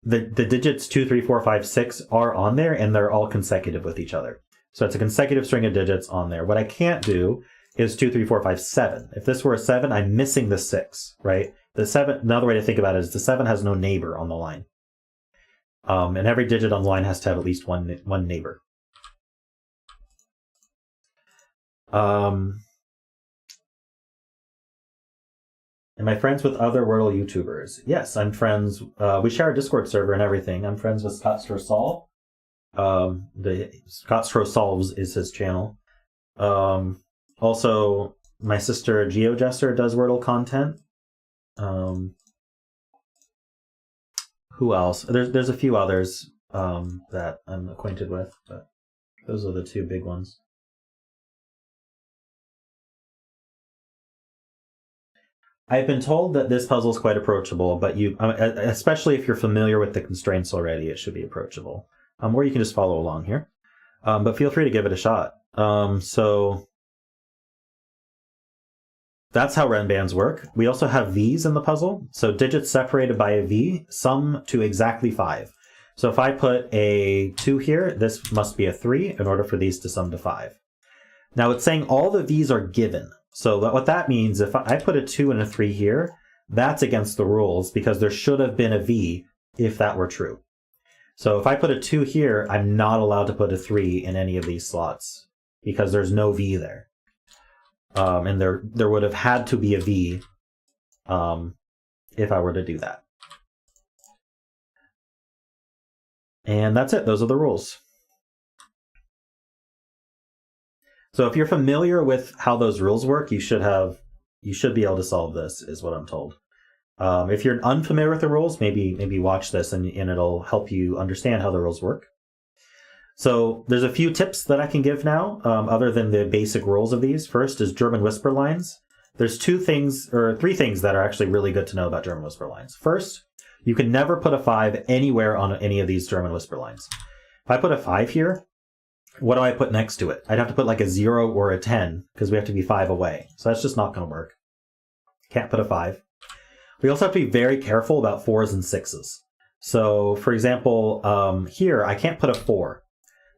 the digits 2, 3, 4, 5, 6 are on there, and they're all consecutive with each other. So it's a consecutive string of digits on there. What I can't do is 2, 3, 4, 5, 7. If this were a 7, I'm missing the 6, right? The 7, another way to think about it is the 7 has no neighbor on the line. And every digit on the line has to have at least one neighbor. Am I friends with other Wordle YouTubers? Yes, I'm friends. We share a Discord server and everything. I'm friends with Scott Stroh The Scott Stroh Solves is his channel. Also, my sister GeoJester does Wordle content. Who else? There's a few others that I'm acquainted with, but those are the two big ones. I've been told that this puzzle is quite approachable, but especially if you're familiar with the constraints already, it should be approachable. Or you can just follow along here. But feel free to give it a shot. So that's how Renbans work. We also have V's in the puzzle. So digits separated by a V sum to exactly 5. So if I put a 2 here, this must be a 3 in order for these to sum to 5. Now it's saying all the V's are given. So what that means, if I put a 2 and a 3 here, that's against the rules because there should have been a V if that were true. So if I put a 2 here, I'm not allowed to put a 3 in any of these slots because there's no V there. And there would have had to be a V if I were to do that. And that's it. Those are the rules. So if you're familiar with how those rules work, you should be able to solve this, is what I'm told. If you're unfamiliar with the rules, maybe watch this and it'll help you understand how the rules work. So there's a few tips that I can give now, other than the basic rules of these. First is German whisper lines. There's 3 things that are actually really good to know about German whisper lines. First, you can never put a 5 anywhere on any of these German whisper lines. If I put a 5 here, what do I put next to it? I'd have to put like a 0 or a 10 because we have to be 5 away. So that's just not going to work. Can't put a 5. We also have to be very careful about 4s and 6s. So for example, here I can't put a 4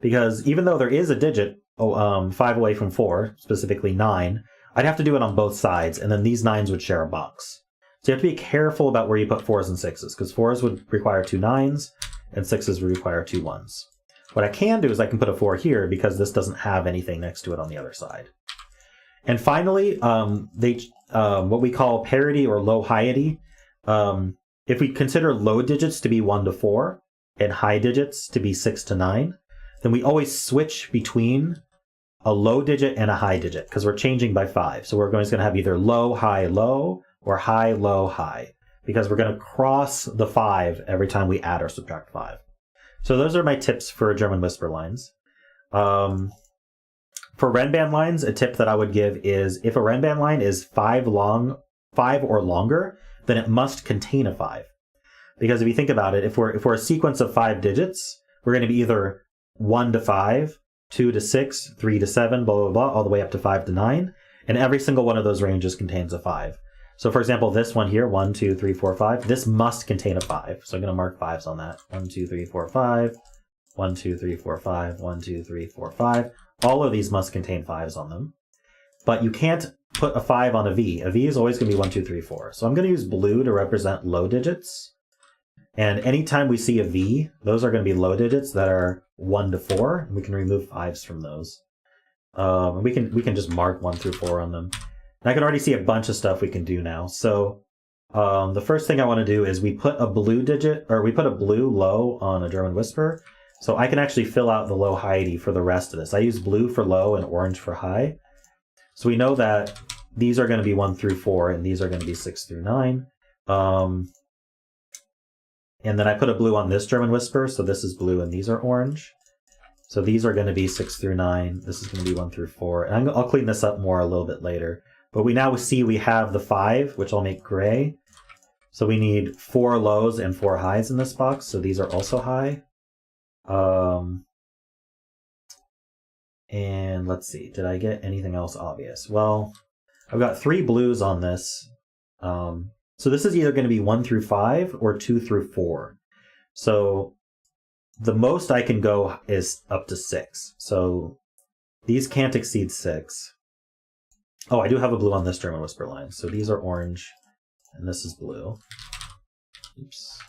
because even though there is a digit 5 away from 4, specifically 9, I'd have to do it on both sides, and then these 9s would share a box. So you have to be careful about where you put 4s and 6s because 4s would require 2 9s and 6s would require 2 1s. What I can do is I can put a 4 here because this doesn't have anything next to it on the other side. And finally, what we call parity or low-hiety. If we consider low digits to be 1 to 4 and high digits to be 6 to 9, then we always switch between a low digit and a high digit because we're changing by 5. So we're going to have either low, low, or high, low, high because we're going to cross the 5 every time we add or subtract 5. So those are my tips for German whisper lines. For Renban lines, a tip that I would give is if a Renban line is 5 or longer, then it must contain a 5. Because if you think about it, if we're a sequence of 5 digits, we're going to be either 1 to 5, 2 to 6, 3 to 7, blah, blah, blah, all the way up to 5 to 9. And every single one of those ranges contains a 5. So for example, this one here, 1, 2, 3, 4, 5, this must contain a 5. So I'm going to mark 5s on that. 1, 2, 3, 4, 5. 1, 2, 3, 4, 5. 1, 2, 3, 4, 5. All of these must contain 5s on them. But you can't put a 5 on a V. A V is always going to be 1, 2, 3, 4. So I'm going to use blue to represent low digits. And anytime we see a V, those are going to be low digits that are 1 to 4. And we can remove 5s from those. And we can just mark 1 through 4 on them. And I can already see a bunch of stuff we can do now. So the first thing I want to do is we put a blue digit, or we put a blue low on a German Whisper. So I can actually fill out the low high for the rest of this. I use blue for low and orange for high. So we know that these are going to be 1 through 4, and these are going to be 6 through 9. And then I put a blue on this German Whisper, so this is blue and these are orange. So these are going to be 6 through 9. This is going to be 1 through 4. And I'll clean this up more a little bit later. But we now see we have the 5, which I'll make gray. So we need 4 lows and 4 highs in this box, so these are also high. And let's see, did I get anything else obvious? Well, I've got 3 blues on this. So this is either going to be 1 through 5 or 2 through 4. So the most I can go is up to 6. So these can't exceed 6. Oh, I do have a blue on this German Whisper line. So these are orange, and this is blue. Oops.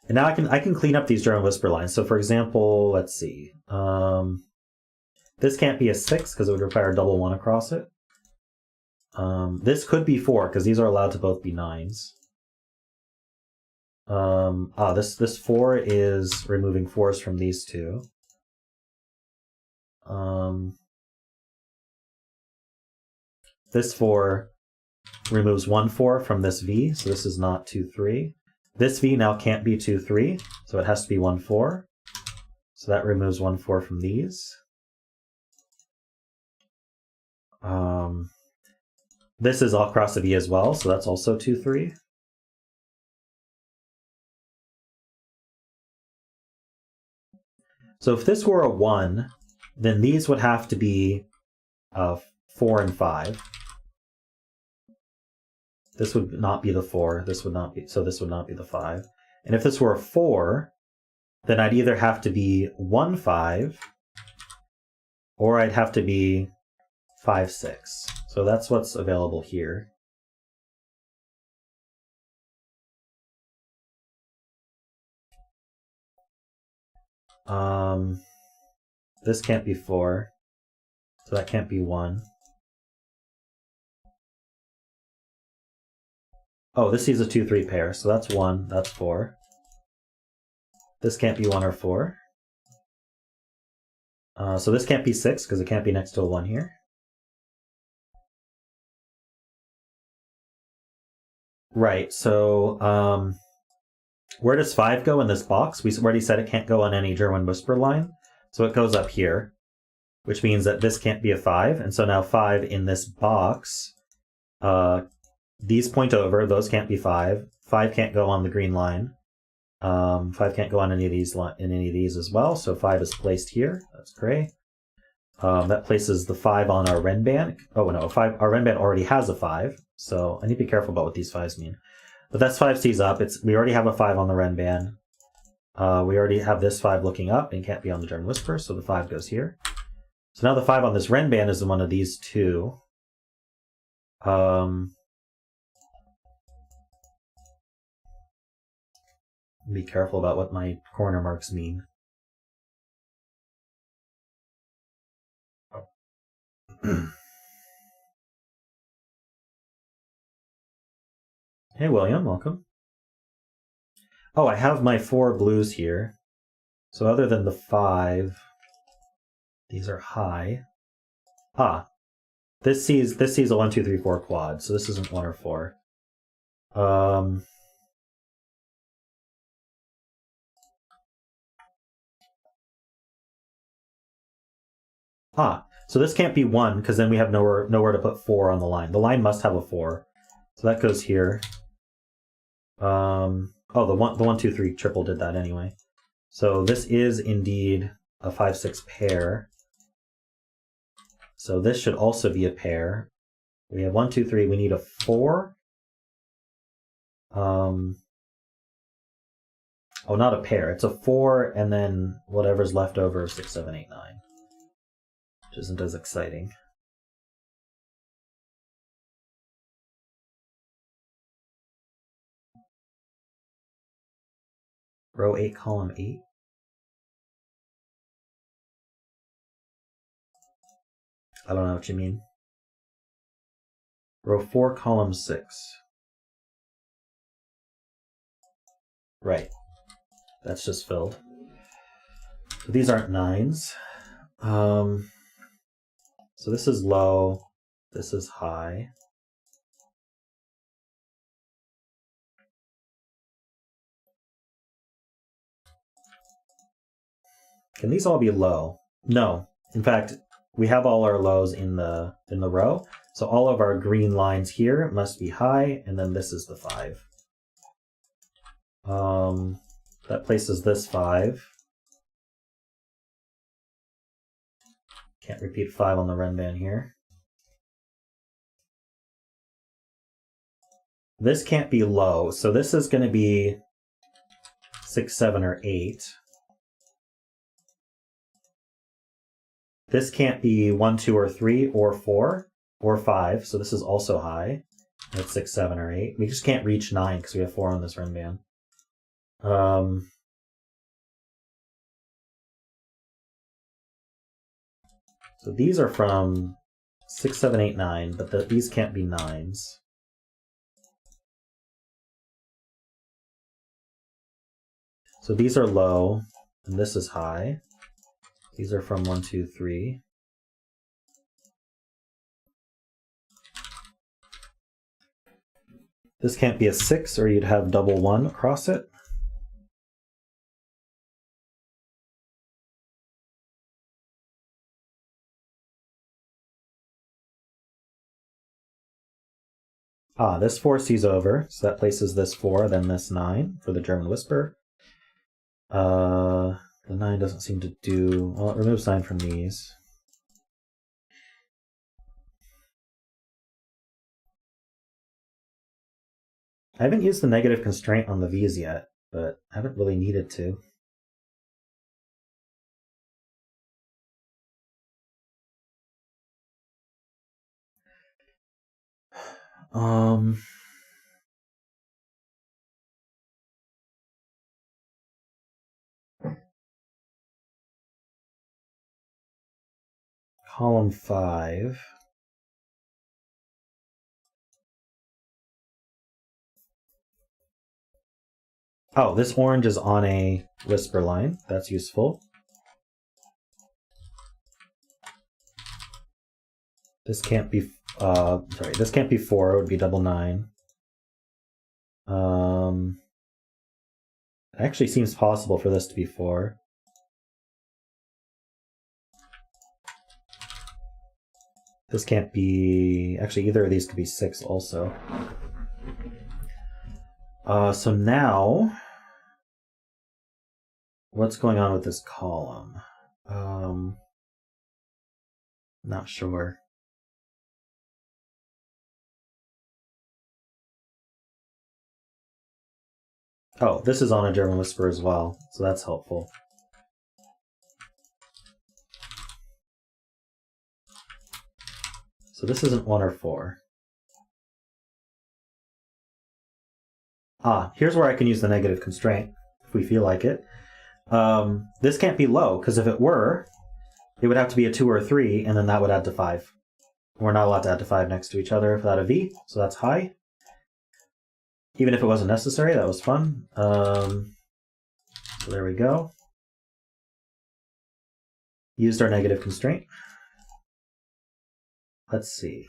And now I can clean up these German Whisper lines. So for example, let's see. This can't be a 6 because it would require a double 1 across it. This could be 4 because these are allowed to both be 9s. This 4 is removing 4s from these two. This 4 removes 1 4 from this V, so this is not 2 3. This V now can't be 2 3, so it has to be 1 4. So that removes 1 4 from these. This is all across the V as well, so that's also 2 3. So if this were a 1, then these would have to be 4 and 5. This would not be the 4. This would not be, so this would not be the 5. And if this were a 4, then I'd either have to be 1 5, or I'd have to be 5 6. So that's what's available here. This can't be 4, so that can't be 1. Oh, this is a 2 3 pair, so that's 1, that's 4. This can't be 1 or 4. So this can't be 6 because it can't be next to a 1 here. Right, so where does 5 go in this box? We already said it can't go on any German Whisper line, so it goes up here, which means that this can't be a 5, and so now 5 in this box, these point over, those can't be 5. 5 can't go on the green line. 5 can't go on any of these as well, so 5 is placed here. That's great. That places the 5 on our Ren band. Oh no, our Ren band already has a 5, so I need to be careful about what these 5s mean. But that's 5 C's up. We already have a 5 on the Ren band. We already have this 5 looking up and can't be on the German Whisper, so the 5 goes here. So now the 5 on this Ren band is one of these two. Be careful about what my corner marks mean. Hey William, welcome. Oh, I have my 4 blues here. So other than the 5, these are high. This sees a 1 2 3 4 quad, so this isn't 1 or 4. So this can't be 1 because then we have nowhere to put 4 on the line. The line must have a 4, so that goes here. The 1 2 3 triple did that anyway. So this is indeed a 5 6 pair. So this should also be a pair. We have 1 2 3. We need a 4. Oh, not a pair. It's a 4 and then whatever's left over, 6 7 8 9. Which isn't as exciting. Row 8, column 8. I don't know what you mean. Row 4, column 6. Right. That's just filled. So these aren't 9s. So this is low. This is high. Can these all be low? No. In fact, we have all our lows in the row. So all of our green lines here must be high, and then this is the 5. That places this 5. Can't repeat 5 on the run band here. This can't be low, so this is going to be 6, 7, or 8. This can't be 1, 2, or 3, or 4, or 5, so this is also high. That's 6, 7, or 8. We just can't reach 9 because we have 4 on this run band. So these are from 6, 7, 8, 9, but these can't be 9s. So these are low, and this is high. These are from 1, 2, 3. This can't be a 6, or you'd have double 1 across it. This 4 sees over, so that places this 4, then this 9 for the German Whisper. The 9 doesn't seem to do... Well, it removes 9 from these. I haven't used the negative constraint on the V's yet, but I haven't really needed to. Column 5. Oh, this orange is on a whisper line. That's useful. This can't be, this can't be 4, it would be double 9. It actually seems possible for this to be 4. This can't be, actually either of these could be 6 also. So now, what's going on with this column? Not sure. Oh, this is on a German Whisper as well, so that's helpful. So this isn't 1 or 4. Here's where I can use the negative constraint, if we feel like it. This can't be low, because if it were, it would have to be a 2 or a 3, and then that would add to 5. We're not allowed to add to 5 next to each other without a V, so that's high. Even if it wasn't necessary, that was fun. So there we go. Used our negative constraint. Let's see.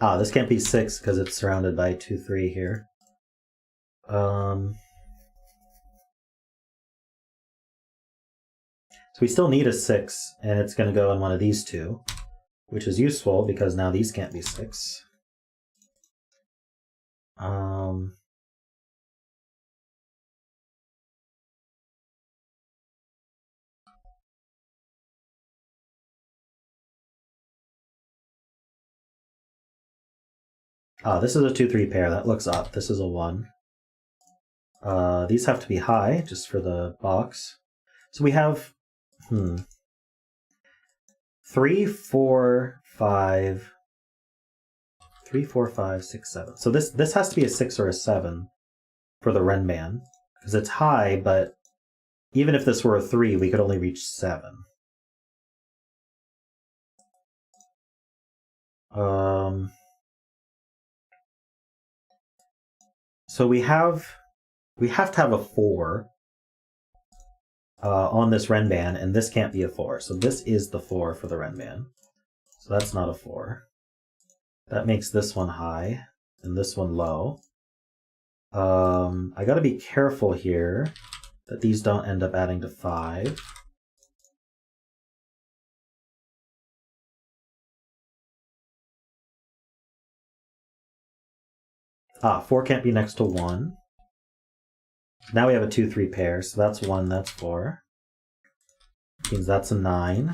This can't be 6 because it's surrounded by 2, 3 here. So we still need a 6, and it's going to go in one of these two, which is useful because now these can't be 6. This is a 2, 3 pair. That looks up. This is a 1. These have to be high, just for the box. So we have 3, 4, 5, 3, 4, 5, 6, 7. So this has to be a 6 or a 7 for the Renman, because it's high, but even if this were a 3, we could only reach 7. So we have to have a 4 on this Renman, and this can't be a 4. So this is the 4 for the Renman. So that's not a 4. That makes this one high and this one low. I got to be careful here that these don't end up adding to 5. Ah, 4 can't be next to 1. Now we have a 2, 3 pair, so that's 1, that's 4. Which means that's a 9.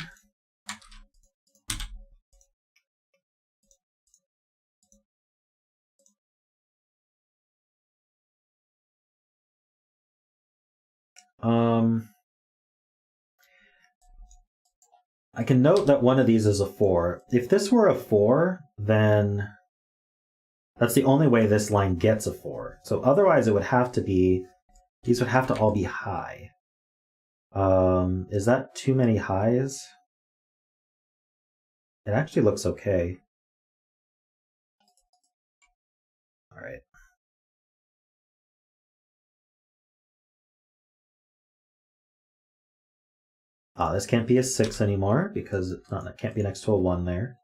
I can note that one of these is a 4. If this were a 4, then that's the only way this line gets a 4. So otherwise it would have to be, these would have to all be high. Is that too many highs? It actually looks okay. All right. This can't be a 6 anymore because it can't be next to a 1 there.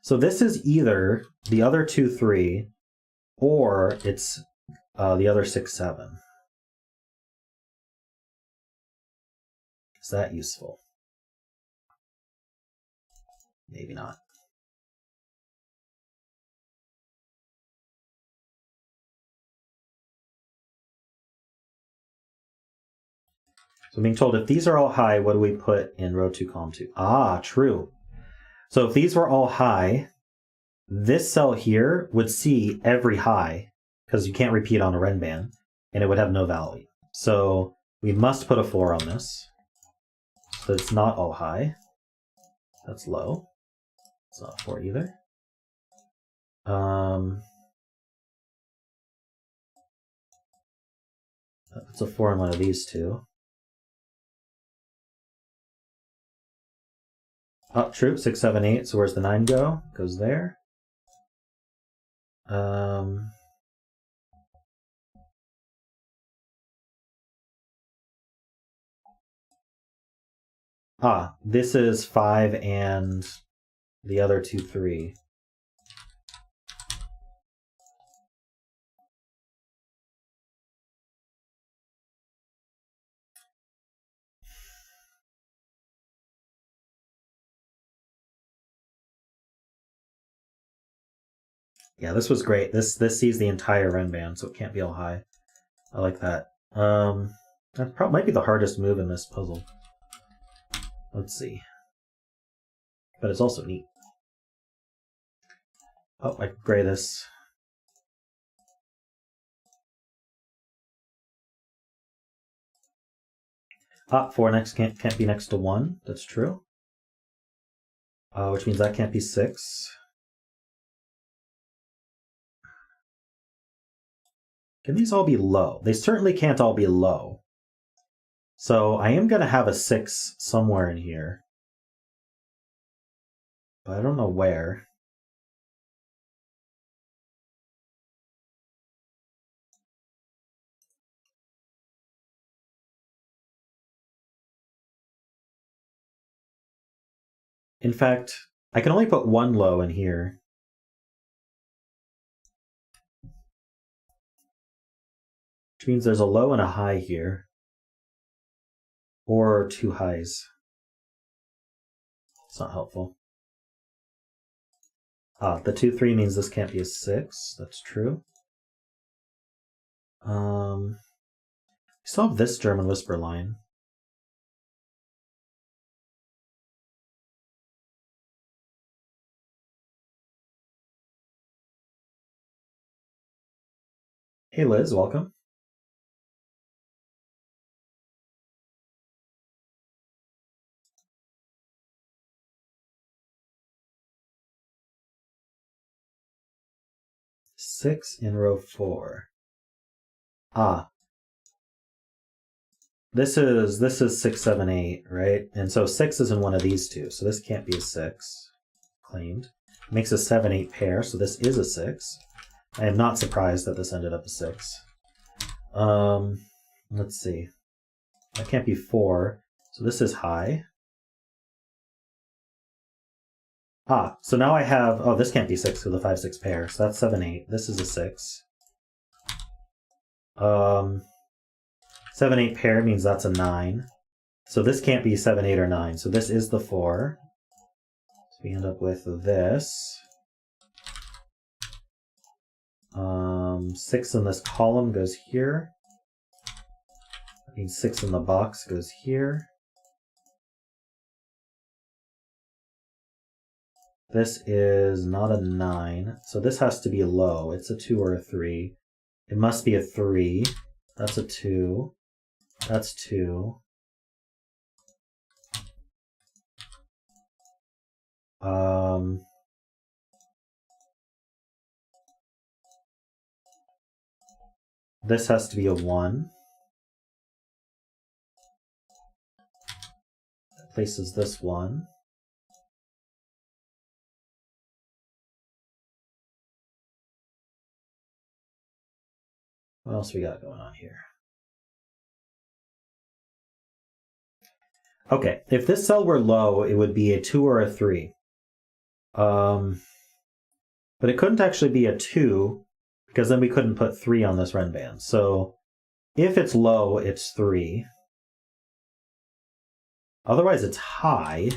So this is either the other 2, 3, or it's the other 6, 7. Is that useful? Maybe not. So I'm being told if these are all high, what do we put in row 2, column 2? Ah, true. So if these were all high, this cell here would see every high, because you can't repeat on a Renban, and it would have no value. So we must put a 4 on this. So it's not all high. That's low. It's not 4 either. It's a 4 on one of these two. Oh, true. 6, 7, 8. So where's the 9 go? Goes there. This is 5 and the other 2, 3. Yeah, this was great. This sees the entire Renban, so it can't be all high. I like that. That probably might be the hardest move in this puzzle. Let's see. But it's also neat. Oh, I can gray this. 4 next can't be next to 1. That's true. Which means that can't be 6. Can these all be low? They certainly can't all be low. So I am going to have a 6 somewhere in here. But I don't know where. In fact, I can only put 1 low in here. Which means there's a low and a high here. Or 2 highs. It's not helpful. The 2, 3 means this can't be a 6. That's true. We still have this German whisper line. Hey Liz, welcome. Six in row 4. Ah. This is 6, 7, 8, right? And so 6 is in one of these two, so this can't be a 6. Claimed. Makes a 7, 8 pair, so this is a 6. I am not surprised that this ended up a 6. Let's see. That can't be 4, so this is high. Ah, so now I have, oh, this can't be 6 with a 5, 6 pair, so that's 7, 8. This is a 6. 7, 8 pair means that's a 9. So this can't be 7, 8, or 9. So this is the 4. So we end up with this. 6 in this column goes here. That means 6 in the box goes here. This is not a 9. So this has to be low. It's a 2 or a 3. It must be a 3. That's a 2. That's 2. This has to be a 1. That places this 1. What else we got going on here? Okay, if this cell were low, it would be a 2 or a 3. But it couldn't actually be a 2, because then we couldn't put 3 on this Renband. So if it's low, it's 3. Otherwise, it's high.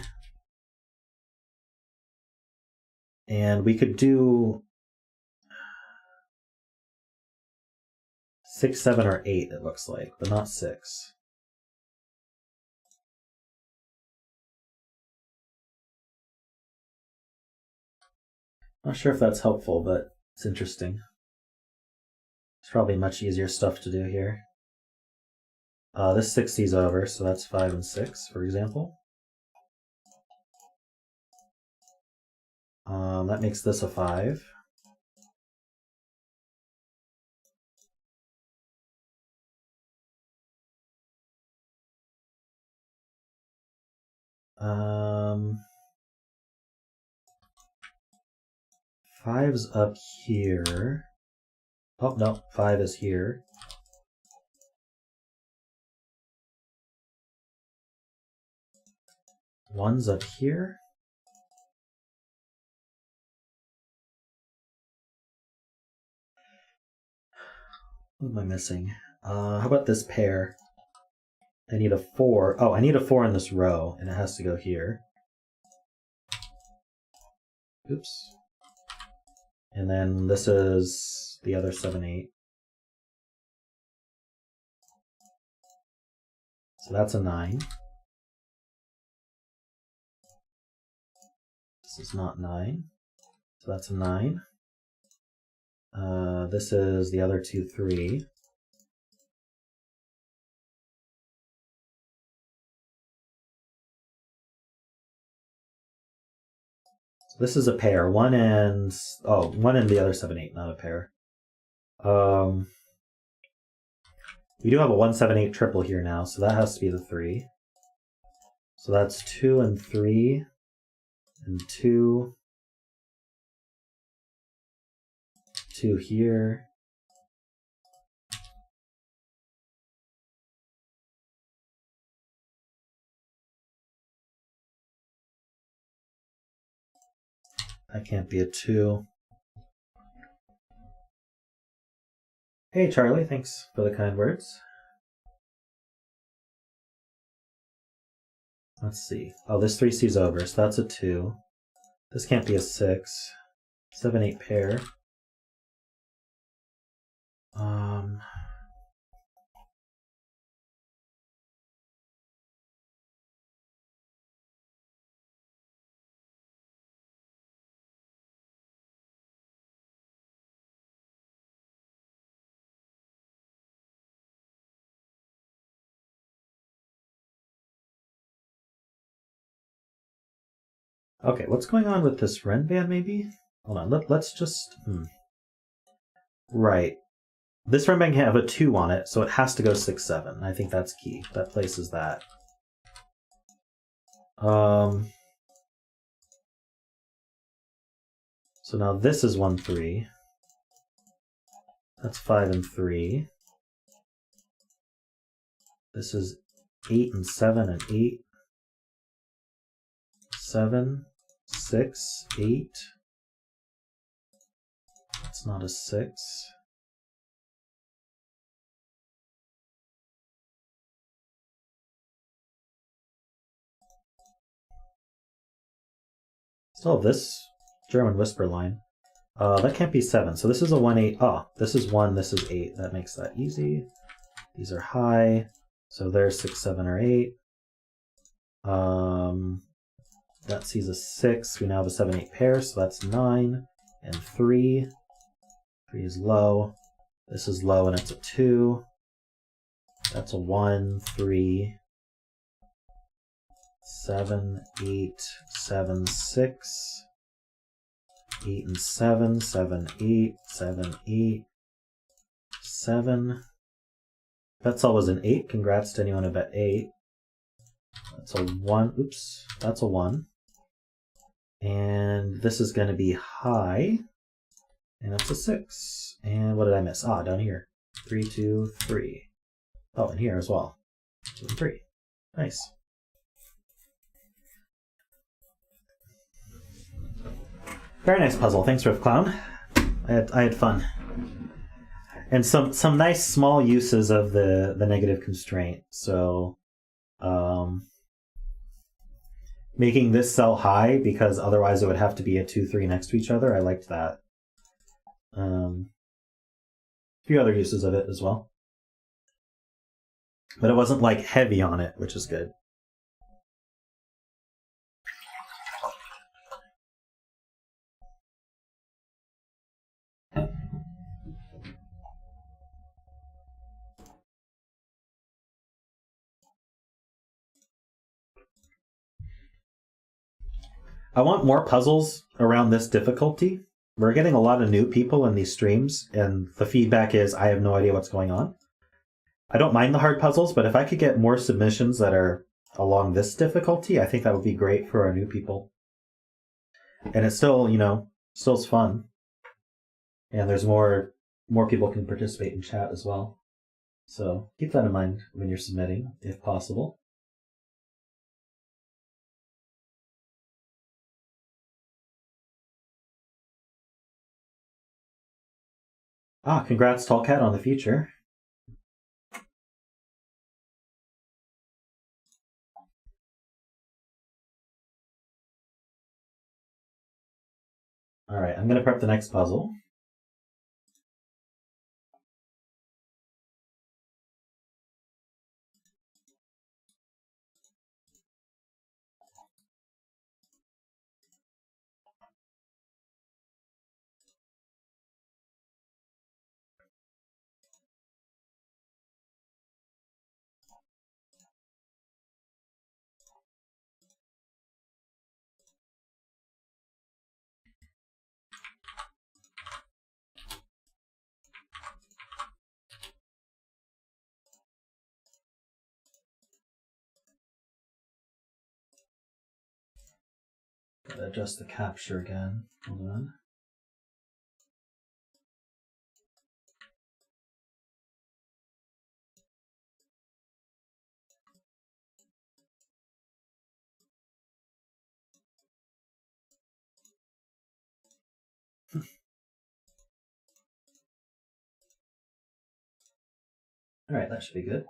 And we could do 6, 7, or 8, it looks like, but not 6. Not sure if that's helpful, but it's interesting. It's probably much easier stuff to do here. This 6C's over, so that's 5 and 6, for example. That makes this a 5. Five's up here. Oh, no, 5 is here. One's up here. What am I missing? How about this pair? I need a 4. Oh, I need a 4 in this row, and it has to go here. Oops. And then this is the other 7, 8. So that's a 9. This is not 9. So that's a 9. This is the other 2, 3. So this is a pair. One and the other 7, 8, not a pair. We do have a 1, 7, 8 triple here now, so that has to be the 3. So that's 2 and 3 and 2. 2 here. That can't be a 2. Hey Charlie, thanks for the kind words. Let's see. Oh, this 3C's over, so that's a 2. This can't be a 6. 7, 8 pair. Okay, what's going on with this Ren band, maybe? Hold on, let's just... Right. This Ren band can have a 2 on it, so it has to go 6, 7. I think that's key. That places that. So now this is 1, 3. That's 5 and 3. This is 8 and 7 and 8. 7, 6, 8. That's not a 6. Still have this German whisper line. That can't be 7. So this is a 1, 8. Oh, this is 1, this is 8. That makes that easy. These are high. So there's 6, 7, or 8. That sees a 6. We now have a 7, 8 pair, so that's 9 and 3. 3 is low. This is low and it's a 2. That's a 1, 3, 7, 8, 7, 6. 8 and 7, 7, 8, 7, 8, 7. Betzel was an 8. Congrats to anyone who bet 8. That's a 1. Oops, that's a 1. And this is going to be high. And that's a 6. And what did I miss? Ah, down here. 3, 2, 3. Oh, and here as well. 2 and 3. Nice. Very nice puzzle. Thanks, riffclown. I had fun. And some nice small uses of the negative constraint. So making this cell high because otherwise it would have to be a 2, 3 next to each other. I liked that. A few other uses of it as well. But it wasn't like heavy on it, which is good. I want more puzzles around this difficulty. We're getting a lot of new people in these streams, and the feedback is I have no idea what's going on. I don't mind the hard puzzles, but if I could get more submissions that are along this difficulty, I think that would be great for our new people. And it's still, still fun. And there's more people can participate in chat as well. So keep that in mind when you're submitting, if possible. Ah, congrats, Tallcat, on the feature. All right, I'm going to prep the next puzzle. Gotta adjust the capture again. Hold on. All right, that should be good.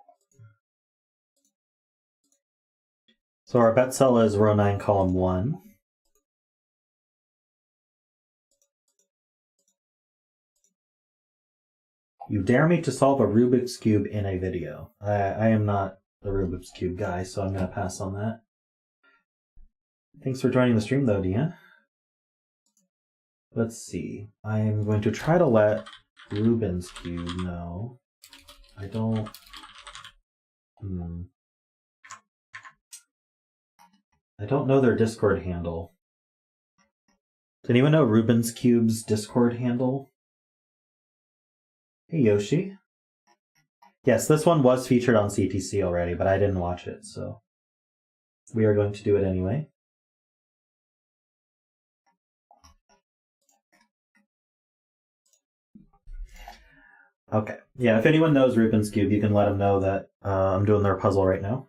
So our bet cell is row 9, column 1. You dare me to solve a Rubik's Cube in a video. I am not the Rubik's Cube guy, so I'm going to pass on that. Thanks for joining the stream, though, Deanne. Let's see. I'm going to try to let Rubens Cube know. I don't... I don't know their Discord handle. Does anyone know rubenscube's Discord handle? Hey, Yoshi. Yes, this one was featured on CTC already, but I didn't watch it, so we are going to do it anyway. Okay. Yeah, if anyone knows rubenscube, you can let them know that I'm doing their puzzle right now.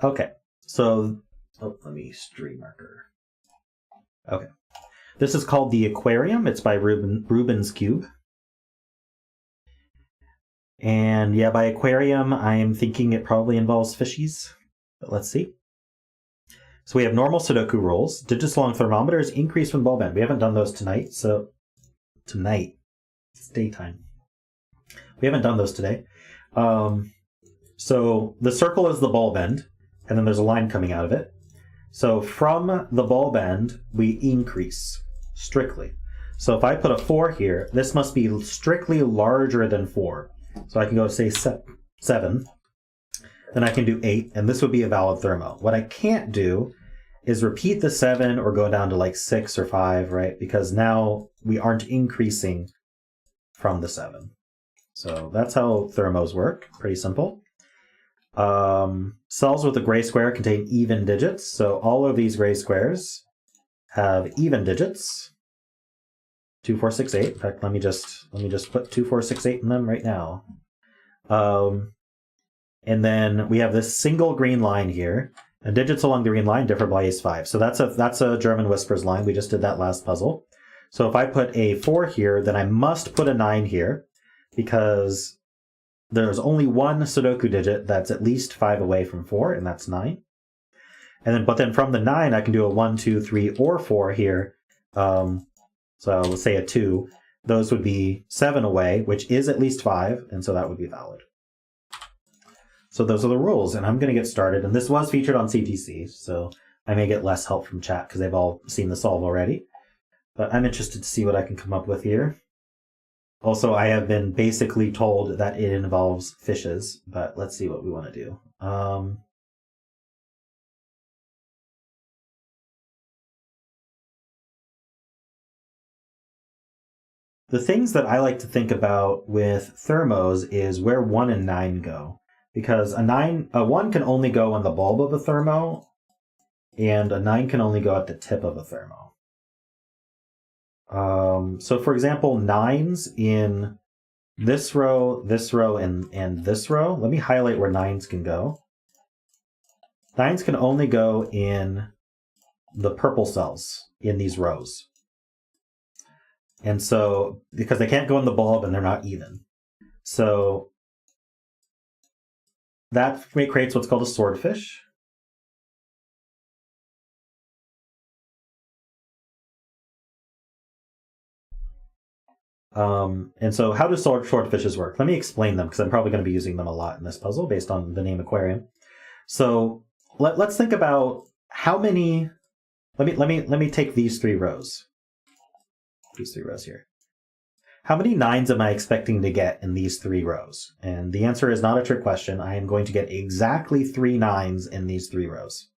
Okay, so let me stream marker. Okay, this is called the Aquarium. It's by rubenscube. And yeah, by aquarium, I'm thinking it probably involves fishies, but let's see. So we have normal Sudoku rules. Digits along thermometers increase when ball bend. We haven't done those tonight, so tonight, it's daytime. We haven't done those today. So the circle is the ball bend, and then there's a line coming out of it. So from the ball bend, we increase strictly. So if I put a 4 here, this must be strictly larger than 4. So I can go say 7, then I can do 8, and this would be a valid thermo. What I can't do is repeat the 7 or go down to like 6 or 5, right? Because now we aren't increasing from the 7. So that's how thermos work. Pretty simple. Cells with a gray square contain even digits. So all of these gray squares have even digits. 2, 4, 6, 8. In fact, let me just put 2, 4, 6, 8 in them right now. And then we have this single green line here, and digits along the green line differ by ace5. So that's a German whispers line. We just did that last puzzle. So if I put a 4 here, then I must put a 9 here, because there's only one Sudoku digit that's at least 5 away from 4, and that's 9. But then from the 9, I can do a 1, 2, 3, or 4 here. So let's say a 2. Those would be 7 away, which is at least 5, and so that would be valid. So those are the rules, and I'm going to get started. And this was featured on CTC, so I may get less help from chat because they've all seen the solve already. But I'm interested to see what I can come up with here. Also, I have been basically told that it involves fishes, but let's see what we want to do. The things that I like to think about with thermos is where 1 and 9 go. Because a 1 can only go on the bulb of a thermo, and a 9 can only go at the tip of a thermo. So for example, 9s in this row, and this row. Let me highlight where 9s can go. 9s can only go in the purple cells in these rows. And so, because they can't go in the bulb and they're not even. So that creates what's called a swordfish. And so how do swordfishes work? Let me explain them, because I'm probably going to be using them a lot in this puzzle based on the name Aquarium. So let's think about how many. Let me take these 3 rows. These 3 rows here. How many 9s am I expecting to get in these 3 rows? And the answer is not a trick question. I am going to get exactly 3 9s in these 3 rows,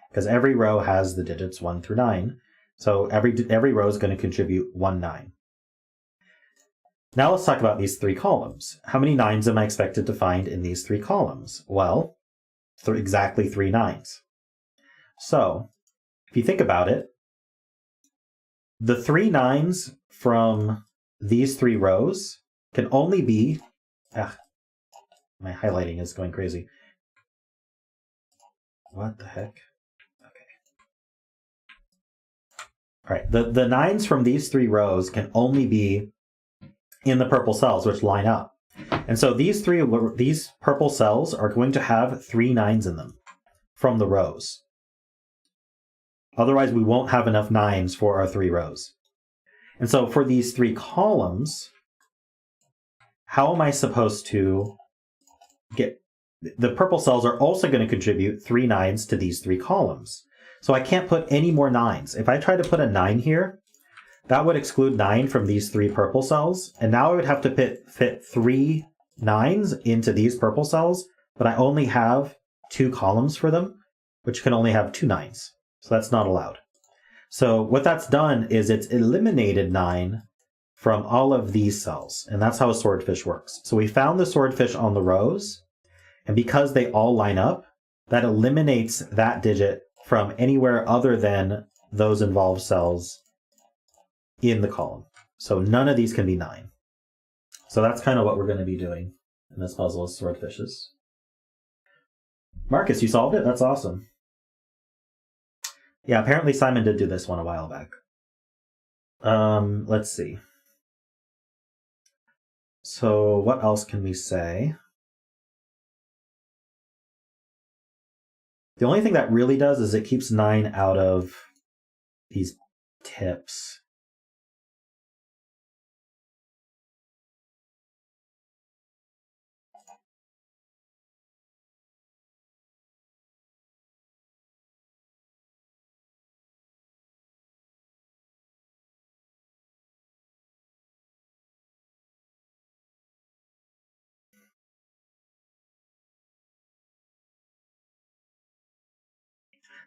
because every row has the digits 1 through 9. So every row is going to contribute 1 9. Now let's talk about these 3 columns. How many 9s am I expected to find in these 3 columns? Well, exactly 3 9s. So if you think about it, the 3 9s from these 3 rows can only be... my highlighting is going crazy. What the heck? Okay. All right, the 9s from these 3 rows can only be in the purple cells, which line up. And so these purple cells are going to have 3 9s in them from the rows. Otherwise, we won't have enough 9s for our 3 rows. And so for these 3 columns, how am I supposed to get... The purple cells are also going to contribute 3 9s to these 3 columns. So I can't put any more 9s. If I try to put a 9 here, that would exclude 9 from these 3 purple cells. And now I would have to fit 3 9s into these purple cells, but I only have 2 columns for them, which can only have 2 9s. So that's not allowed. So what that's done is it's eliminated 9 from all of these cells. And that's how a swordfish works. So we found the swordfish on the rows, and because they all line up, that eliminates that digit from anywhere other than those involved cells in the column. So none of these can be 9. So that's kind of what we're going to be doing in this puzzle of swordfishes. Marcus, you solved it? That's awesome. Yeah, apparently Simon did do this one a while back. Let's see. So what else can we say? The only thing that really does is it keeps 9 out of these tips.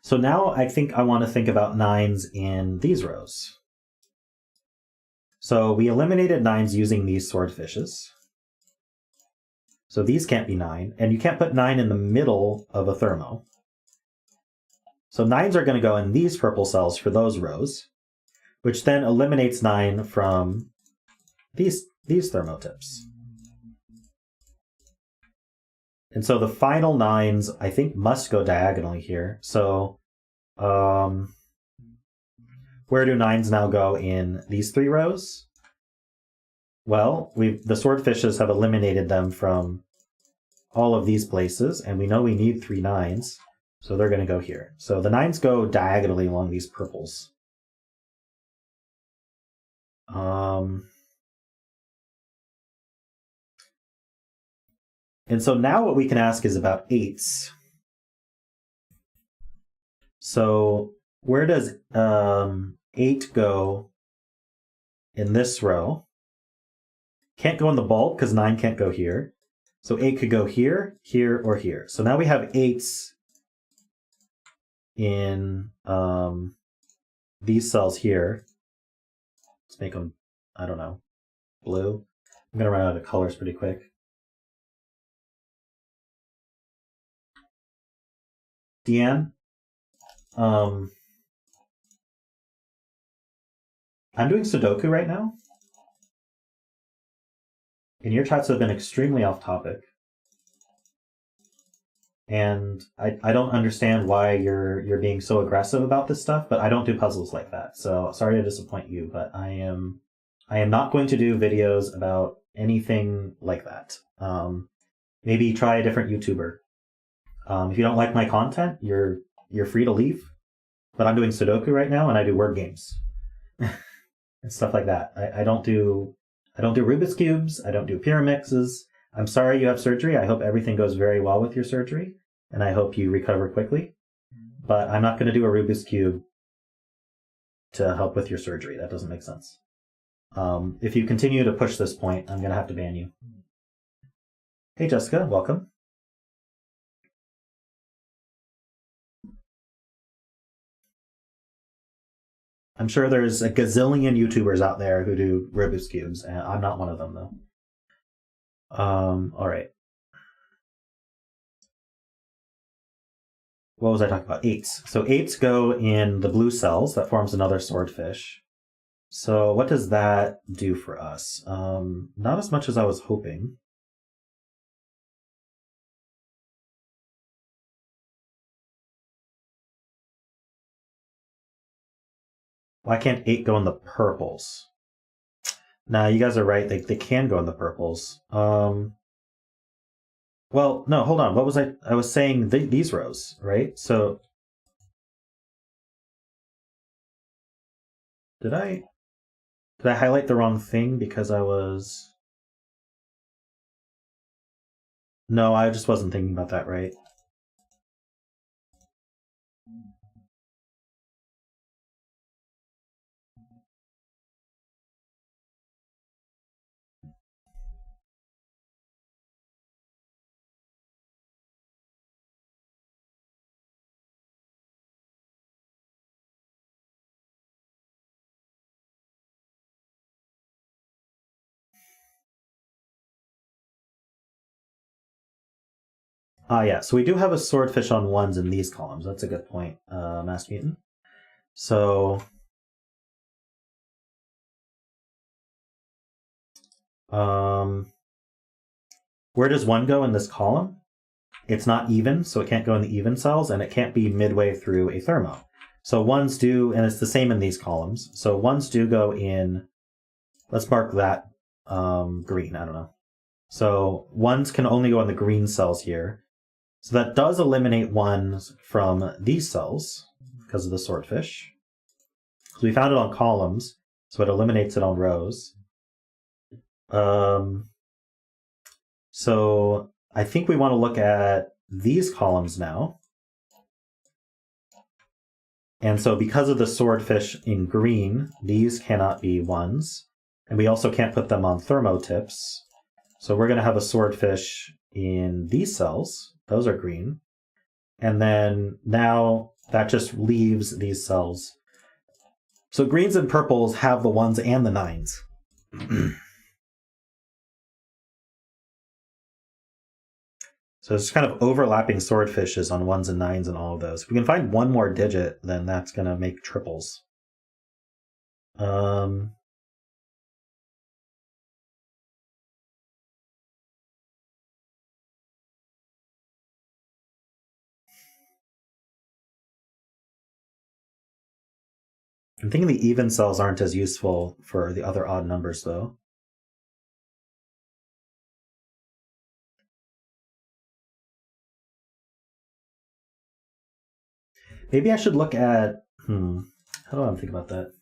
So now I think I want to think about 9s in these rows. So we eliminated 9s using these swordfishes. So these can't be 9, and you can't put 9 in the middle of a thermo. So 9s are going to go in these purple cells for those rows, which then eliminates 9 from these thermotips. And so the final 9s, I think, must go diagonally here. So where do 9s now go in these 3 rows? Well, the swordfishes have eliminated them from all of these places, and we know we need 3 9s, so they're going to go here. So the 9s go diagonally along these purples. And so now what we can ask is about 8s. So where does 8 go in this row? Can't go in the bulk because 9 can't go here. So 8 could go here, here, or here. So now we have 8s in these cells here. Let's make them, I don't know, blue. I'm going to run out of colors pretty quick. Deanne, I'm doing Sudoku right now. And your chats have been extremely off topic. And I don't understand why you're being so aggressive about this stuff, but I don't do puzzles like that. So sorry to disappoint you, but I am not going to do videos about anything like that. Maybe try a different YouTuber. If you don't like my content, you're free to leave. But I'm doing Sudoku right now, and I do word games and stuff like that. I don't do Rubik's cubes. I don't do pyramixes. I'm sorry you have surgery. I hope everything goes very well with your surgery, and I hope you recover quickly. But I'm not going to do a Rubik's cube to help with your surgery. That doesn't make sense. If you continue to push this point, I'm going to have to ban you. Hey, Jessica, welcome. I'm sure there's a gazillion YouTubers out there who do Rubik's cubes, and I'm not one of them, though. All right. What was I talking about? 8s. So 8s go in the blue cells. That forms another swordfish. So what does that do for us? Not as much as I was hoping. Why can't 8 go in the purples? Nah, you guys are right. They can go in the purples. Well, no, hold on. What was I? I was saying these rows, right? So did I highlight the wrong thing because I was? No, I just wasn't thinking about that right. Yeah, so we do have a swordfish on ones in these columns. That's a good point, Mass Mutant. So where does one go in this column? It's not even, so it can't go in the even cells, and it can't be midway through a thermo. So ones do, and it's the same in these columns. So ones do go in, let's mark that green, I don't know. So ones can only go in the green cells here. So that does eliminate ones from these cells because of the swordfish. So we found it on columns, so it eliminates it on rows. So I think we want to look at these columns now. And so because of the swordfish in green, these cannot be ones. And we also can't put them on thermo tips. So we're going to have a swordfish in these cells. Those are green. And then now that just leaves these cells. So greens and purples have the ones and the nines. So it's kind of overlapping swordfishes on ones and nines and all of those. If we can find one more digit, then that's going to make triples. I'm thinking the even cells aren't as useful for the other odd numbers, though. Maybe I should look at... how do I think about that?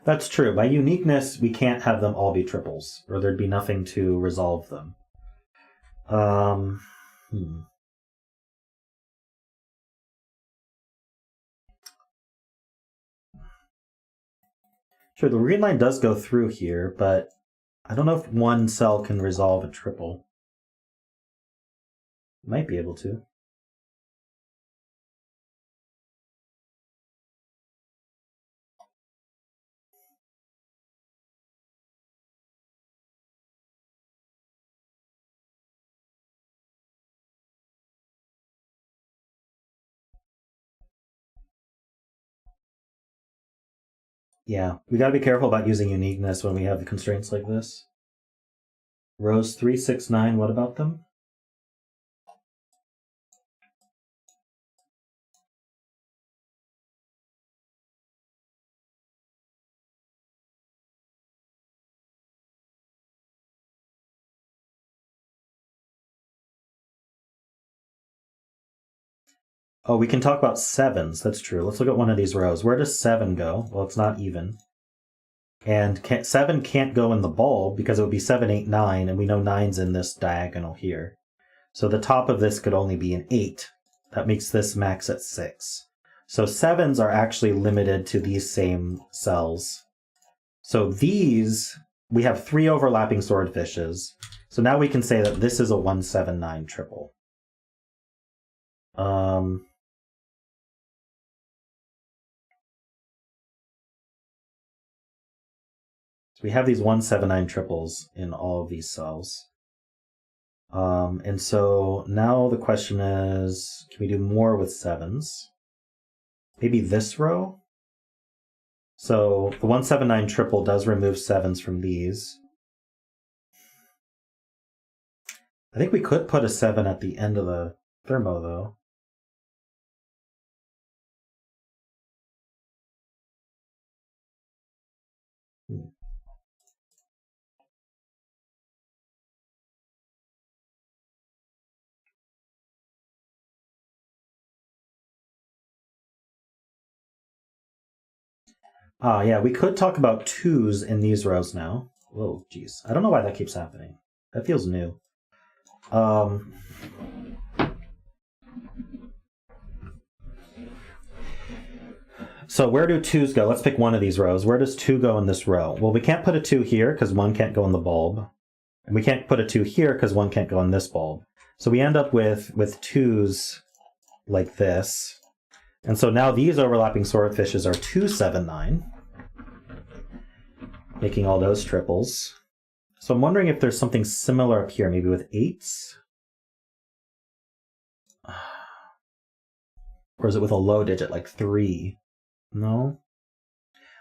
That's true. By uniqueness, we can't have them all be triples, or there'd be nothing to resolve them. Sure, the green line does go through here, but I don't know if one cell can resolve a triple. Might be able to. Yeah, we gotta be careful about using uniqueness when we have constraints like this. Rows 3, 6, 9, what about them? Oh, we can talk about sevens. That's true. Let's look at one of these rows. Where does 7 go? Well, it's not even. And 7 can't go in the bulb because it would be 7, 8, 9, and we know 9's in this diagonal here. So the top of this could only be an 8. That makes this max at 6. So 7s are actually limited to these same cells. So these, we have 3 overlapping swordfishes. So now we can say that this is a 179 triple. So we have these 179 triples in all of these cells. And so now the question is, can we do more with 7s? Maybe this row? So the 179 triple does remove 7s from these. I think we could put a 7 at the end of the thermo, though. Yeah, we could talk about 2s in these rows now. Whoa, geez. I don't know why that keeps happening. That feels new. So where do 2s go? Let's pick one of these rows. Where does 2 go in this row? Well, we can't put a 2 here because 1 can't go in the bulb. And we can't put a 2 here because 1 can't go in this bulb. So we end up with 2s like this. And so now these overlapping swordfishes are 2, 7, 9. making all those triples. So I'm wondering if there's something similar up here, maybe with 8s? Or is it with a low digit, like 3? No?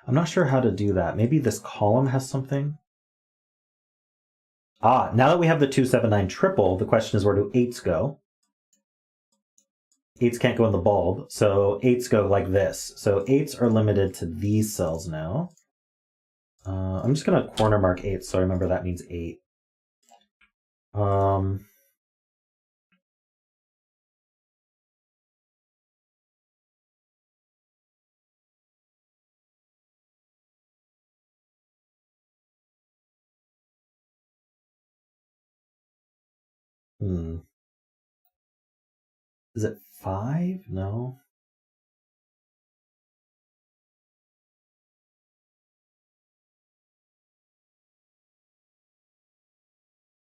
I'm not sure how to do that. Maybe this column has something? Ah, now that we have the 2, 7, 9 triple, the question is where do 8s go? 8s can't go in the bulb, so 8s go like this. So 8s are limited to these cells now. I'm just going to corner mark 8, so I remember that means 8. Is it 5? No.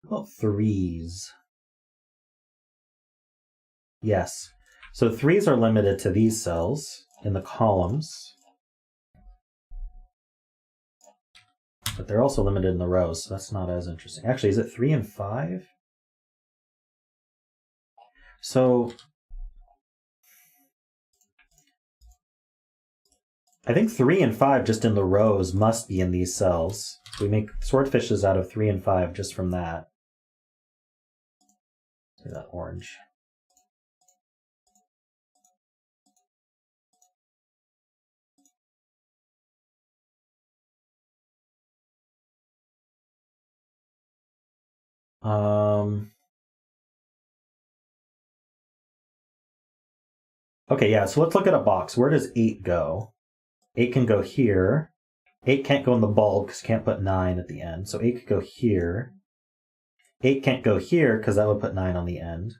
How about 3s? Yes. So 3s are limited to these cells in the columns. But they're also limited in the rows, so that's not as interesting. Actually, is it 3 and 5? So I think 3 and 5 just in the rows must be in these cells. We make swordfishes out of 3 and 5 just from that. See that orange. Okay, yeah, so let's look at a box. Where does 8 go? 8 can go here. 8 can't go in the bulb because you can't put 9 at the end. So 8 could go here. 8 can't go here because that would put 9 on the end.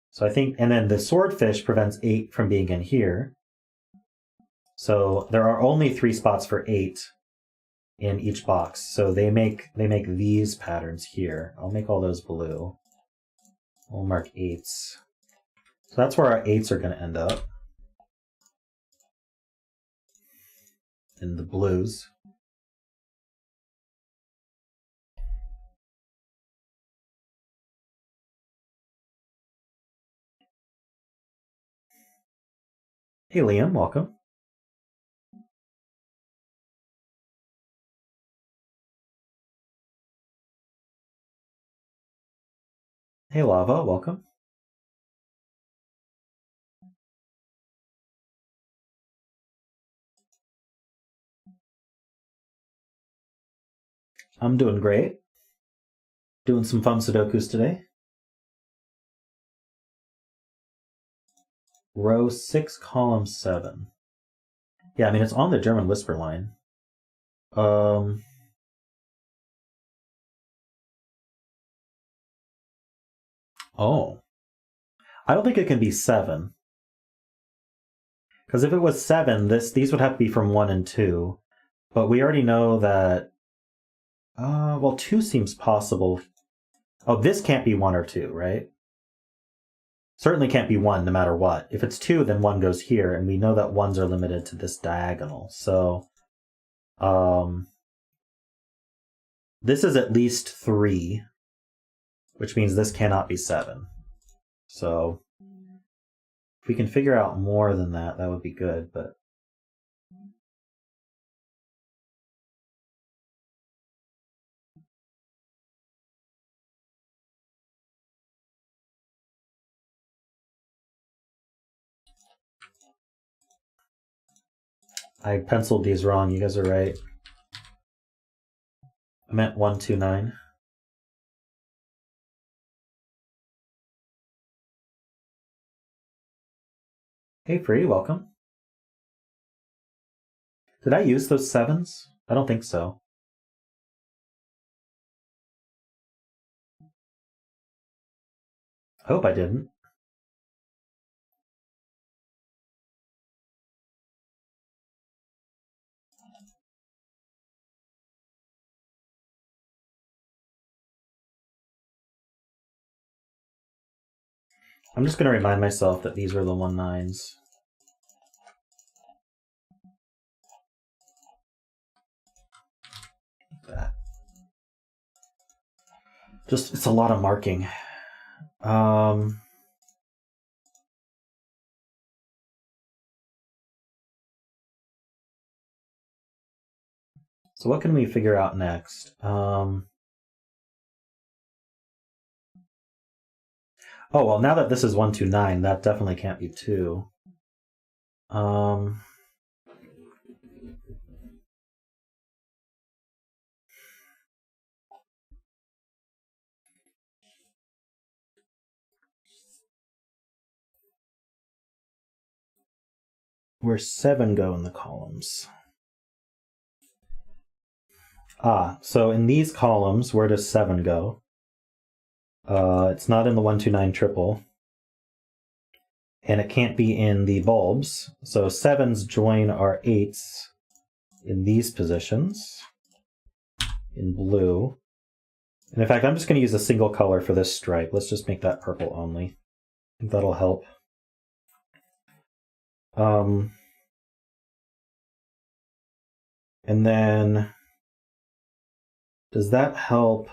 So I think, and then the swordfish prevents 8 from being in here. So there are only 3 spots for 8 in each box. So they make these patterns here. I'll make all those blue. We'll mark 8s. So that's where our 8s are going to end up. In the blues. Hey Liam, welcome. Hey Lava, welcome. I'm doing great. Doing some fun Sudokus today. Row 6, column 7. Yeah, I mean, it's on the German whisper line. Oh. I don't think it can be 7. Because if it was 7, these would have to be from 1 and 2. But we already know that... well, 2 seems possible. Oh, this can't be 1 or 2, right? Certainly can't be 1 no matter what. If it's 2, then 1 goes here, and we know that 1s are limited to this diagonal. So, this is at least 3, which means this cannot be 7. So, if we can figure out more than that, that would be good, but... I penciled these wrong, you guys are right. I meant 1, 2, 9. Hey Free, welcome. Did I use those 7s? I don't think so. I hope I didn't. I'm just going to remind myself that these are the 1, 9s. Just, it's a lot of marking. So what can we figure out next? Oh, well, now that this is 129, that definitely can't be 2. Where 7 go in the columns? So in these columns, where does 7 go? It's not in the 129 triple. And it can't be in the bulbs. So 7s join our 8s in these positions, in blue. And in fact, I'm just going to use a single color for this stripe. Let's just make that purple only. I think that'll help. And then, does that help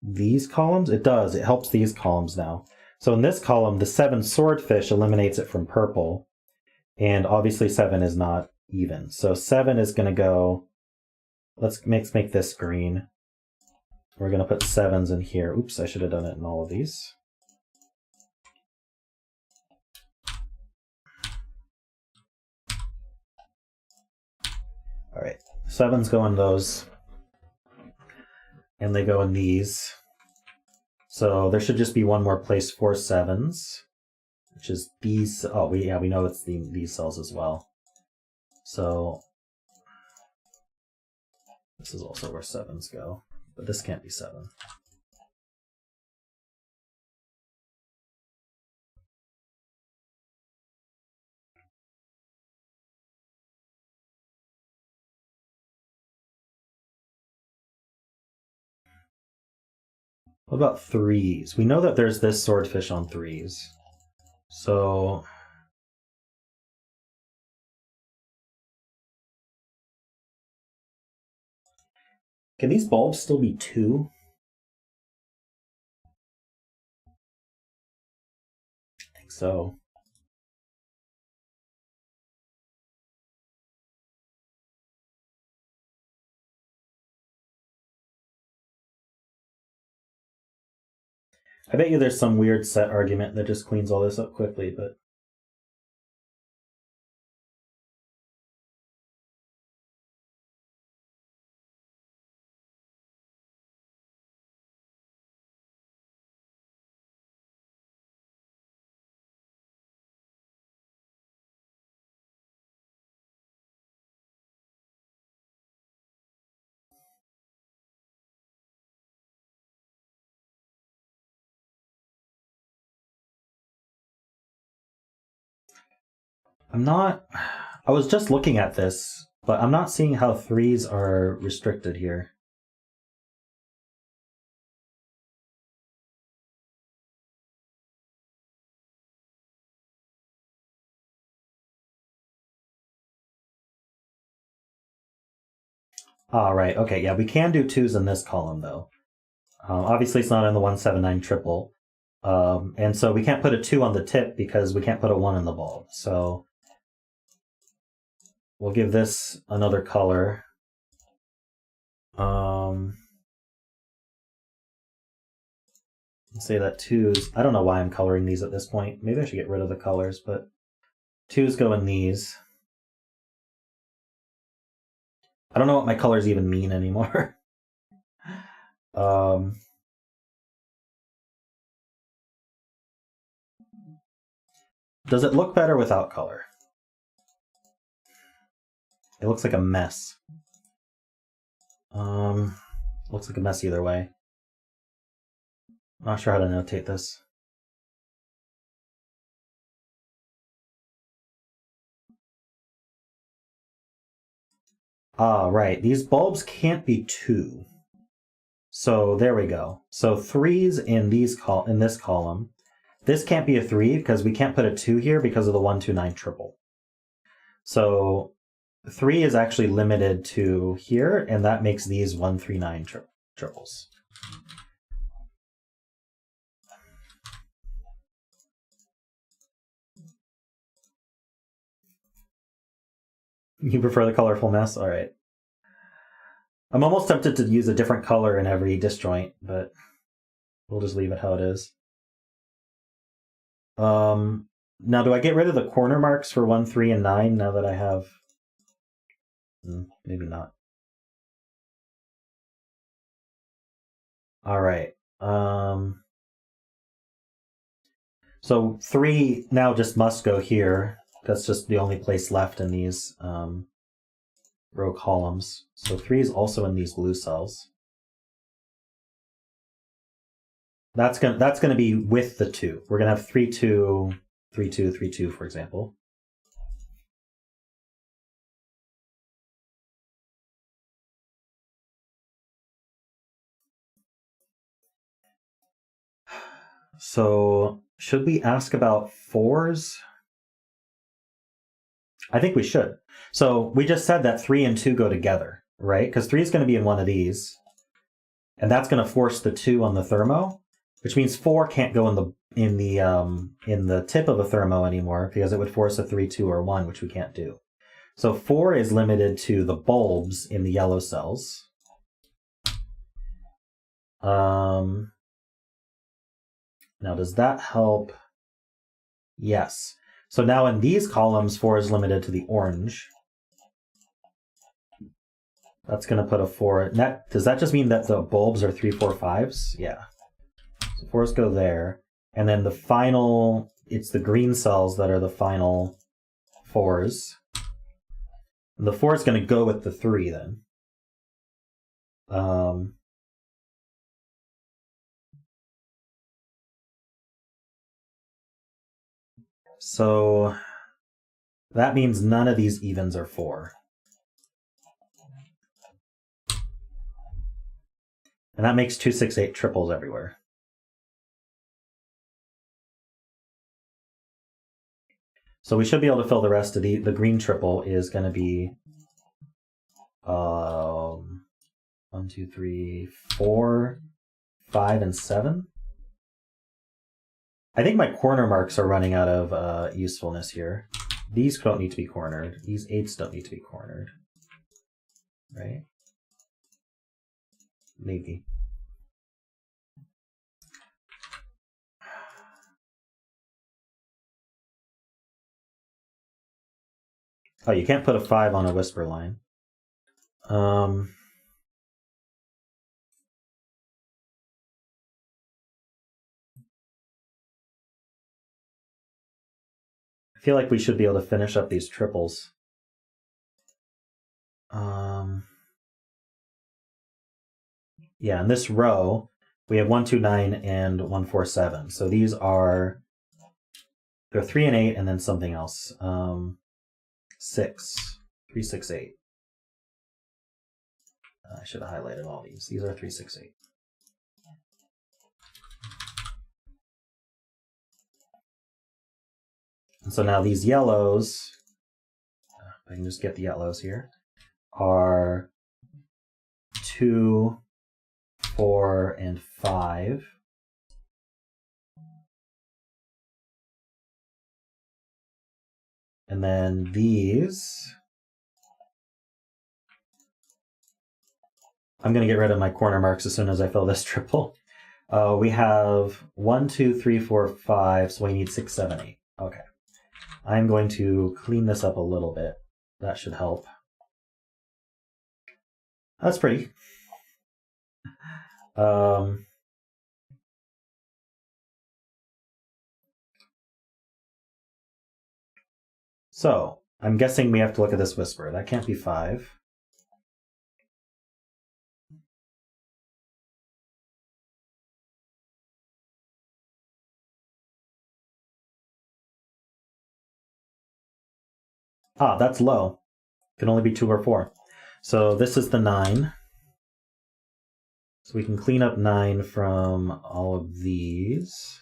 these columns? It does. It helps these columns now. So in this column, the 7 swordfish eliminates it from purple. And obviously 7 is not even. So 7 is going to go, let's make this green. We're going to put 7s in here. Oops, I should have done it in all of these. All right, 7s go in those. And they go in these. So there should just be one more place for 7s, which is these. Oh, we know it's these cells as well. So this is also where 7s go, but this can't be 7. What about 3s? We know that there's this swordfish on 3s. So can these bulbs still be 2? I think so. I bet you there's some weird set argument that just cleans all this up quickly, but I was just looking at this, but I'm not seeing how 3s are restricted here. Right, okay, yeah, we can do 2s in this column, though. Obviously, it's not in the 179 triple. And so we can't put a 2 on the tip because we can't put a 1 in the bulb. So we'll give this another color. Let's say that 2s, I don't know why I'm coloring these at this point. Maybe I should get rid of the colors, but 2s go in these. I don't know what my colors even mean anymore. Does it look better without color? It looks like a mess. Looks like a mess either way. Not sure how to notate this. Right. These bulbs can't be 2. So there we go. So 3s in this column. This can't be a 3 because we can't put a 2 here because of the 129 triple. So 3 is actually limited to here, and that makes these 139 triple. triples. You prefer the colorful mess? All right. I'm almost tempted to use a different color in every disjoint, but we'll just leave it how it is. Now, do I get rid of the corner marks for 1, 3, and 9 now that I have... maybe not. All right. So 3 now just must go here. That's just the only place left in these row columns. So 3 is also in these blue cells. That's gonna be with the 2. We're gonna have 3, 2, 3, 2, 3, 2, for example. So should we ask about 4s? I think we should. So we just said that 3 and 2 go together, right? Because 3 is going to be in one of these, and that's going to force the 2 on the thermo, which means 4 can't go in the tip of a thermo anymore because it would force a 3, 2, or 1, which we can't do. So 4 is limited to the bulbs in the yellow cells. Now, does that help? Yes. So now in these columns, 4 is limited to the orange. That's going to put a 4. Does that just mean that the bulbs are 3, 4, 5s? Yeah. So 4s go there. And then the final, it's the green cells that are the final 4s. And the 4 is going to go with the 3 then. So that means none of these evens are 4. And that makes 2, 6, 8 triples everywhere. So we should be able to fill the rest of the green triple is going to be 1, 2, 3, 4, 5, and 7. I think my corner marks are running out of usefulness here. These don't need to be cornered. These 8s don't need to be cornered. Right? Maybe. Oh, you can't put a 5 on a whisper line. I feel like we should be able to finish up these triples. Yeah, in this row, we have 1, 2, 9, and 1, 4, 7. So these are, they're 3 and 8, and then something else. 6, 3, 6, 8. I should have highlighted all these. These are 3, 6, 8. And so now these yellows, I can just get the yellows here, are 2, 4, and 5. And then these, I'm going to get rid of my corner marks as soon as I fill this triple. We have 1, 2, 3, 4, 5, so we need 6, 7, 8. Okay. I'm going to clean this up a little bit. That should help. That's pretty. So, I'm guessing we have to look at this whisper. That can't be 5. Ah, that's low. Can only be 2 or 4. So this is the 9. So we can clean up 9 from all of these.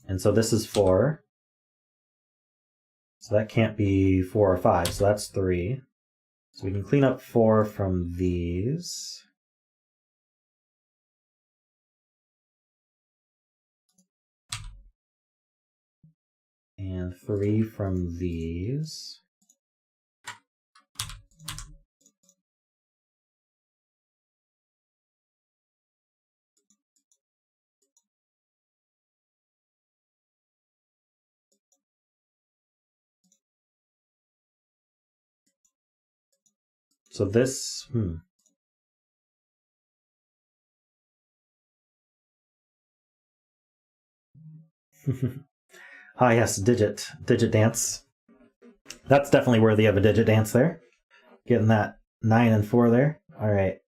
And so this is 4. So that can't be 4 or 5, so that's 3. So we can clean up 4 from these. And 3 from these. So this, Ah, yes, digit dance. That's definitely worthy of a digit dance there. Getting that 9 and 4 there. All right.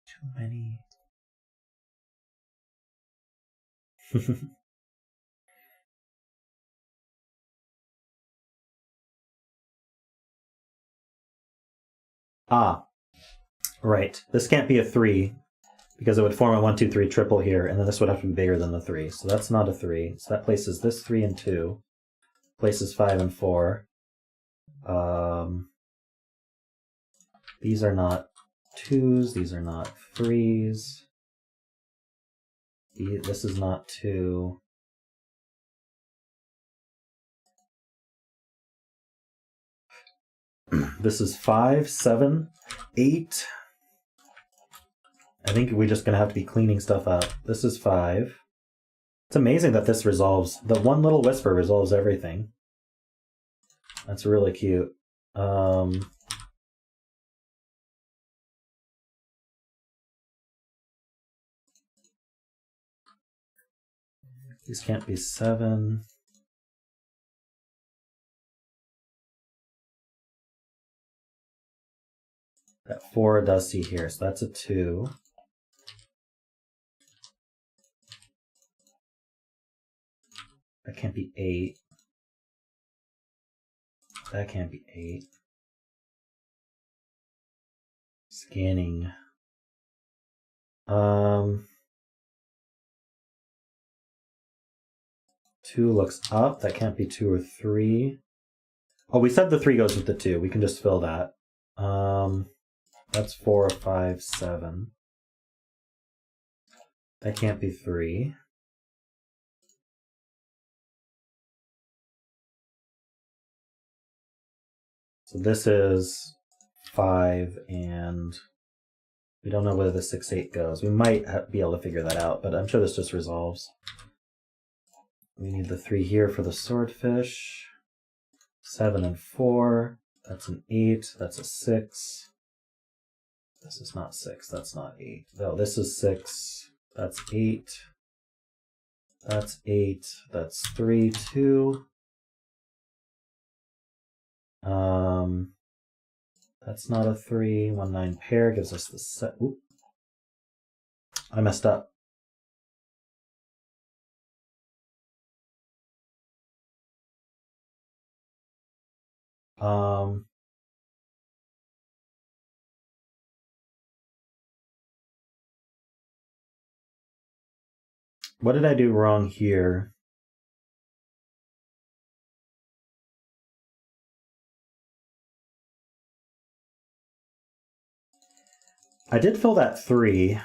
Too many. Ah, right. This can't be a 3 because it would form a 1, 2, 3 triple here, and then this would have to be bigger than the 3. So that's not a 3. So that places this 3 and 2. Places 5 and 4. These are not 2s. These are not 3s. This is not 2. This is 5, 7, 8. I think we're just going to have to be cleaning stuff up. This is 5. It's amazing that this resolves. The one little whisper resolves everything. That's really cute. These can't be 7. That 4 does see here, so that's a 2. That can't be 8. That can't be 8. Scanning. 2 looks up. That can't be 2 or 3. Oh, we said the 3 goes with the 2. We can just fill that. That's 4, 5, 7. That can't be 3. So this is 5, and we don't know whether the 6, 8 goes. We might be able to figure that out, but I'm sure this just resolves. We need the 3 here for the swordfish. 7 and 4. That's an 8. That's a 6. This is not 6. That's not 8. No, this is 6. That's 8. That's 8. That's 3, 2. That's not a 3. 1, 9 pair gives us the set. Oop. I messed up. What did I do wrong here? I did fill that 3.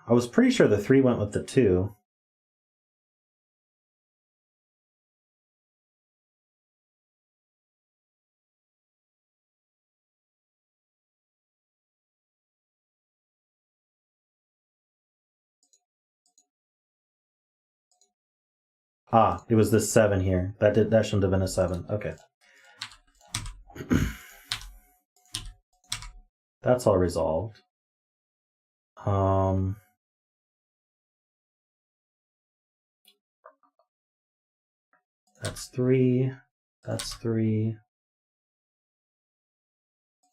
I was pretty sure the 3 went with the 2. Ah, it was this 7 here. That shouldn't have been a 7. Okay. That's all resolved. That's 3. That's 3.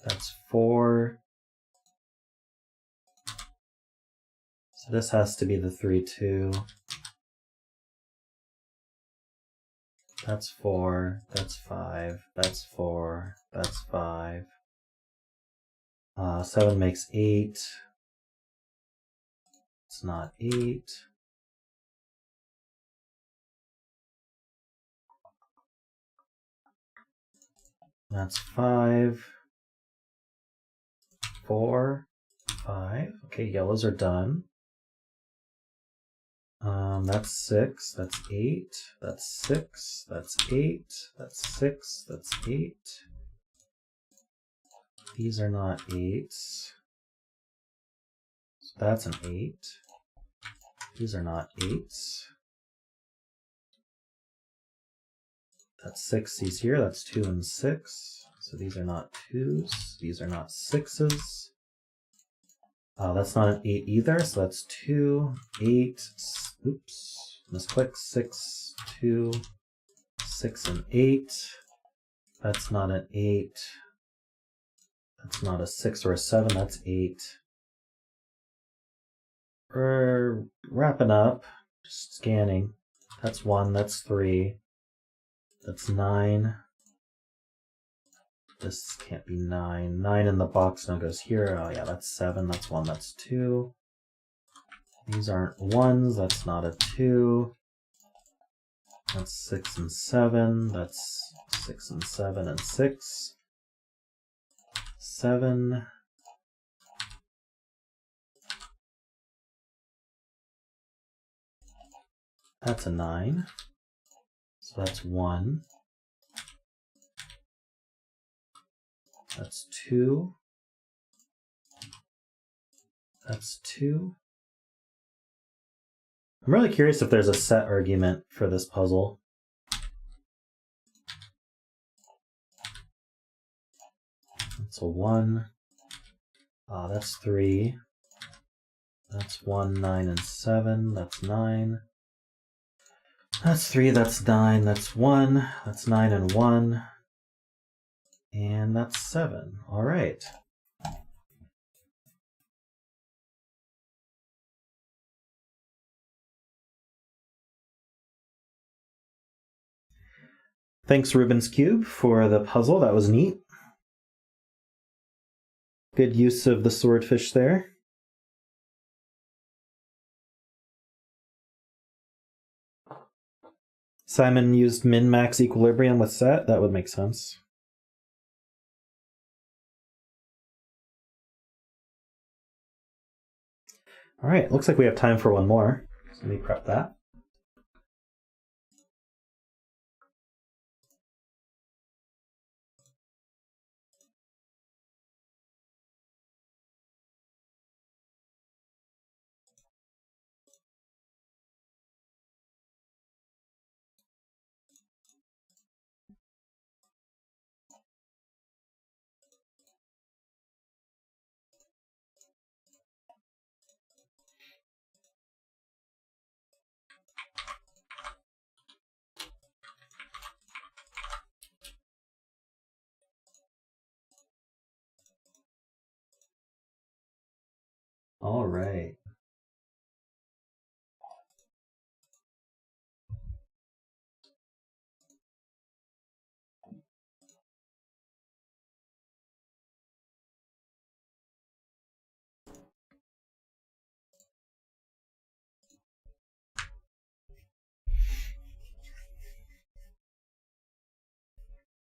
That's 4. So this has to be the 3, 2. That's 4. That's 5. That's 4. That's 5. 7 makes 8. It's not 8. That's 5. 4. 5. Okay, yellows are done. That's 6. That's 8. That's 6. That's 8. That's 6. That's 8. These are not 8s. So that's an 8. These are not 8s. That's 6. These here. That's 2 and 6. So these are not 2s. These are not 6s. That's not an 8 either. So that's 2, 8. Oops. Misclick. 6, 2, 6, and 8. That's not an 8. That's not a 6 or a 7. That's 8. We're wrapping up. Just scanning. That's 1. That's 3. That's 9. This can't be 9. 9 in the box now goes here. Oh yeah, that's 7. That's 1. That's 2. These aren't 1s. That's not a 2. That's 6 and 7. That's 6 and 7 and 6. 7. That's a 9. So that's 1. That's 2. That's 2. I'm really curious if there's a set argument for this puzzle. That's a 1. That's 3. That's 1, 9, and 7. That's 9. That's 3. That's 9. That's 1. That's 9 and 1. And that's 7. All right. Thanks, rubenscube, for the puzzle. That was neat. Good use of the swordfish there. Simon used min-max equilibrium with set. That would make sense. All right, looks like we have time for one more. So let me prep that. All right.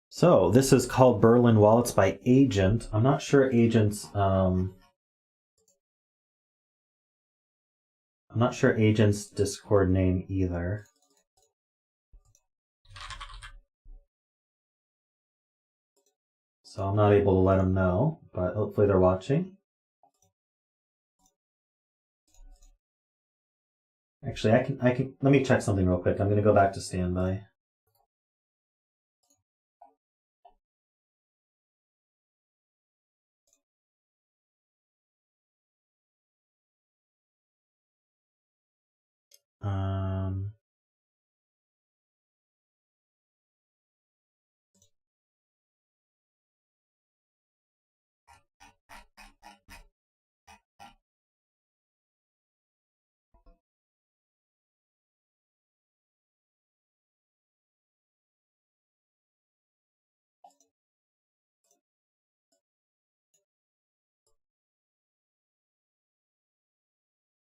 So this is called Berlin Wall. It's by Agent. I'm not sure Agent's Discord name either. So I'm not able to let them know, but hopefully they're watching. Actually, I can let me check something real quick. I'm going to go back to standby.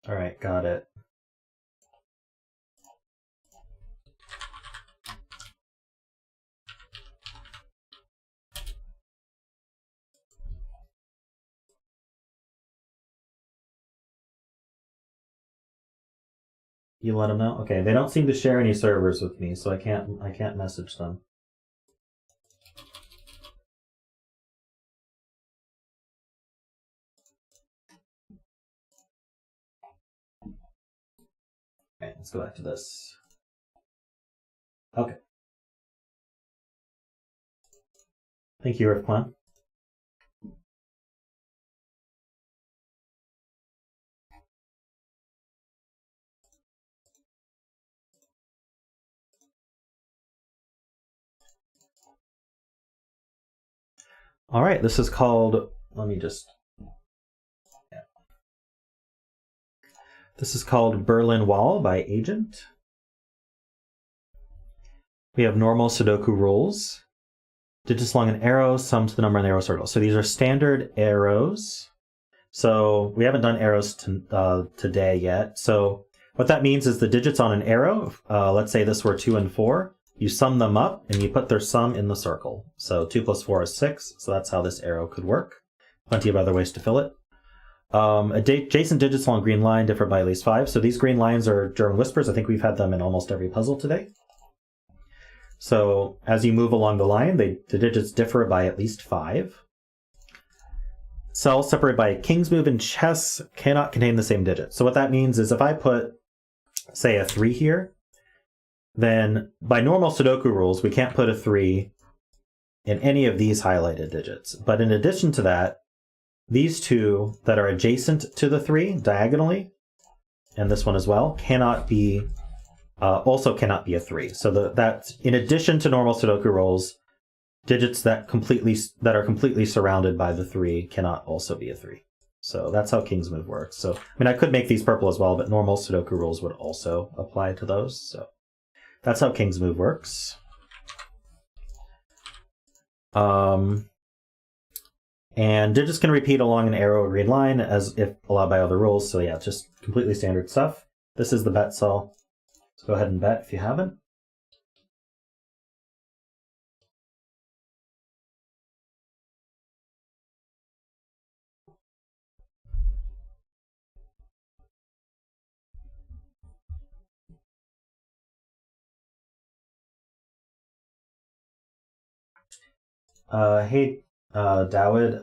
All right, got it. You let them know? Okay, they don't seem to share any servers with me, so I can't message them. Okay, let's go back to this. Okay. Thank you, riffclown. All right, this is called, let me just, yeah. This is called Berlin Wall by Agent. We have normal Sudoku rules. Digits along an arrow, sum to the number on the arrow circle. So these are standard arrows. So we haven't done arrows today yet. So what that means is the digits on an arrow, let's say this were 2 and 4, you sum them up and you put their sum in the circle. So 2 plus 4 is 6, so that's how this arrow could work. Plenty of other ways to fill it. Adjacent digits along green line differ by at least 5. So these green lines are German whispers. I think we've had them in almost every puzzle today. So as you move along the line, the digits differ by at least 5. Cells separated by a king's move in chess cannot contain the same digit. So what that means is if I put, say, a 3 here, then by normal Sudoku rules, we can't put a 3 in any of these highlighted digits. But in addition to that, these two that are adjacent to the 3 diagonally, and this one as well, cannot be also cannot be a 3. So that in addition to normal Sudoku rules, digits that are completely surrounded by the 3 cannot also be a 3. So that's how King's Move works. So I mean, I could make these purple as well, but normal Sudoku rules would also apply to those. So that's how King's Move works. And digits can repeat along an arrow or green line as if allowed by other rules. So yeah, just completely standard stuff. This is the bet cell. So go ahead and bet if you haven't. Hey, Dawid,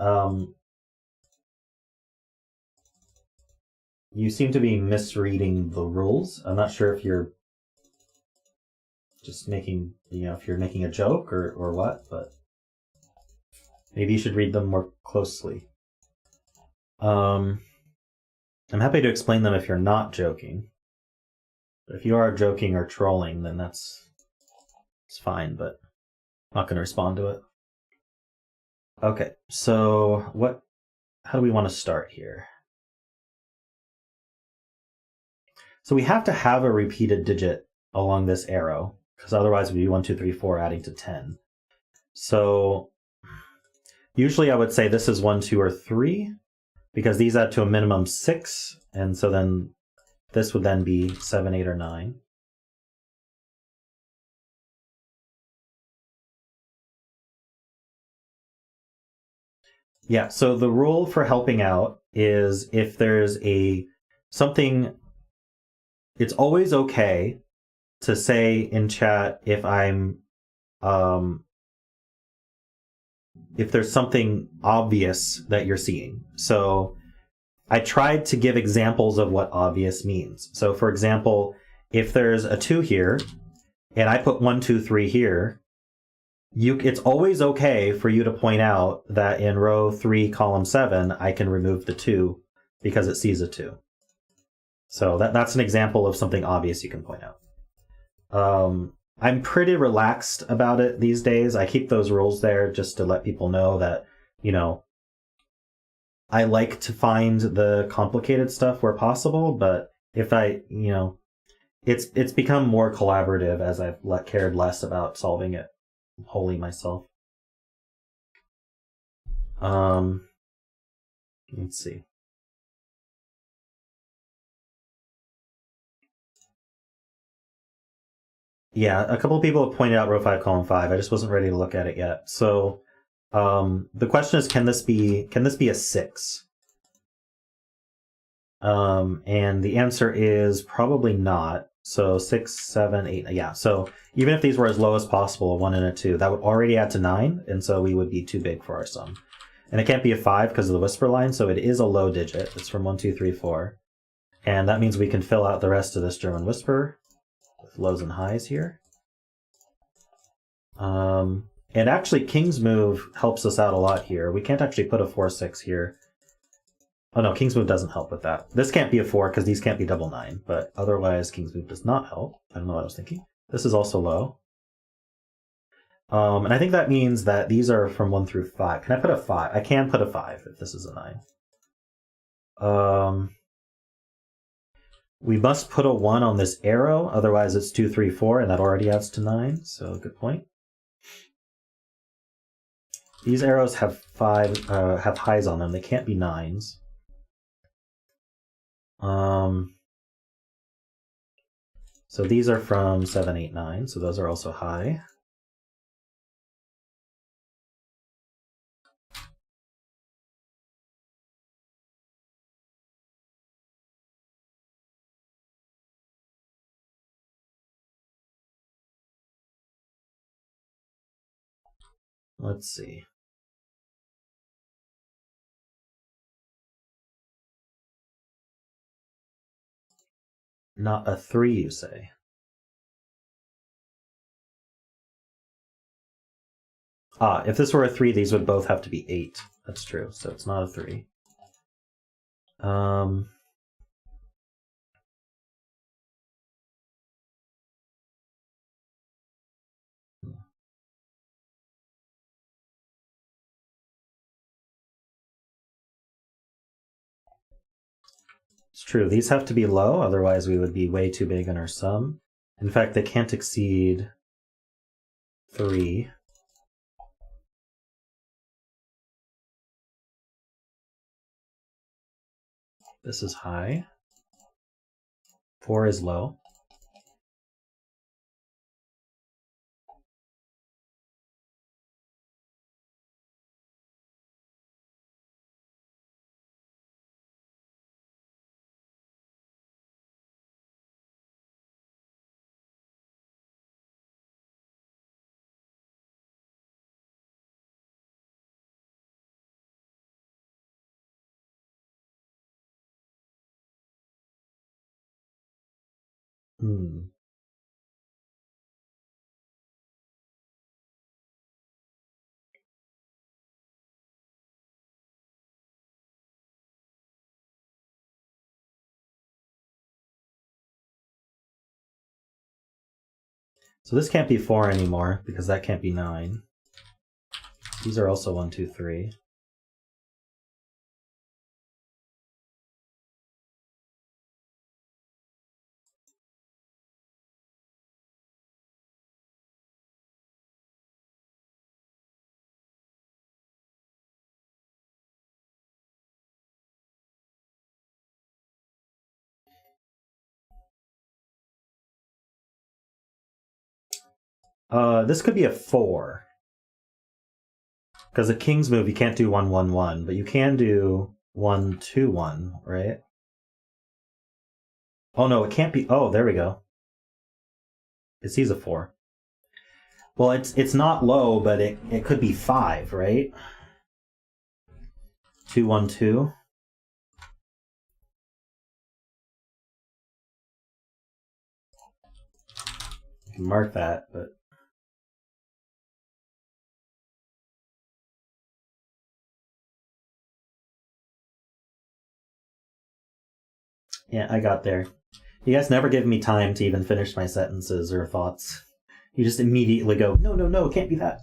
you seem to be misreading the rules. I'm not sure if you're just making, if you're making a joke or what, but maybe you should read them more closely. I'm happy to explain them if you're not joking. But if you are joking or trolling, then it's fine, but I'm not going to respond to it. Okay, so how do we want to start here? So we have to have a repeated digit along this arrow, because otherwise it would be 1, 2, 3, 4 adding to 10. So usually I would say this is 1, 2, or 3, because these add to a minimum 6, and so then this would then be 7, 8, or 9. Yeah, so the rule for helping out is if there's something, it's always okay to say in chat if if there's something obvious that you're seeing. So I tried to give examples of what obvious means. So for example, if there's a 2 here and I put 1, 2, 3 here, it's always okay for you to point out that in row 3, column 7, I can remove the 2 because it sees a 2. So that's an example of something obvious you can point out. I'm pretty relaxed about it these days. I keep those rules there just to let people know that, I like to find the complicated stuff where possible, but if it's become more collaborative as I've cared less about solving it wholly myself. Let's see. Yeah, a couple of people have pointed out row 5, column 5. I just wasn't ready to look at it yet. So the question is, can this be a 6? And the answer is probably not. So 6, 7, 8. Yeah. So even if these were as low as possible, a 1 and a 2, that would already add to 9, and so we would be too big for our sum. And it can't be a 5 because of the whisper line, so it is a low digit. It's from 1, 2, 3, 4. And that means we can fill out the rest of this German whisper with lows and highs here. And actually, King's Move helps us out a lot here. We can't actually put a 4, 6 here. Oh no, King's Move doesn't help with that. This can't be a 4 because these can't be double 9, but otherwise King's Move does not help. I don't know what I was thinking. This is also low. And I think that means that these are from 1 through 5. Can I put a 5? I can put a 5 if this is a 9. We must put a 1 on this arrow, otherwise it's 2, 3, 4, and that already adds to 9, so good point. These arrows have highs on them. They can't be 9s. So these are from 7, 8, 9, so those are also high. Let's see. Not a 3, you say? Ah, if this were a 3, these would both have to be 8. That's true, so it's not a 3. It's true, these have to be low, otherwise we would be way too big in our sum. In fact, they can't exceed 3. This is high. 4 is low. So this can't be 4 anymore, because that can't be 9. These are also 1, 2, 3. This could be a 4. Because a King's Move, you can't do 1, 1, 1, but you can do 1, 2, 1, right? Oh no, it can't be. Oh, there we go. It sees a 4. Well, it's not low, but it could be 5, right? 2, 1, 2. You can mark that, but yeah, I got there. You guys never give me time to even finish my sentences or thoughts. You just immediately go, no, no, no, it can't be that.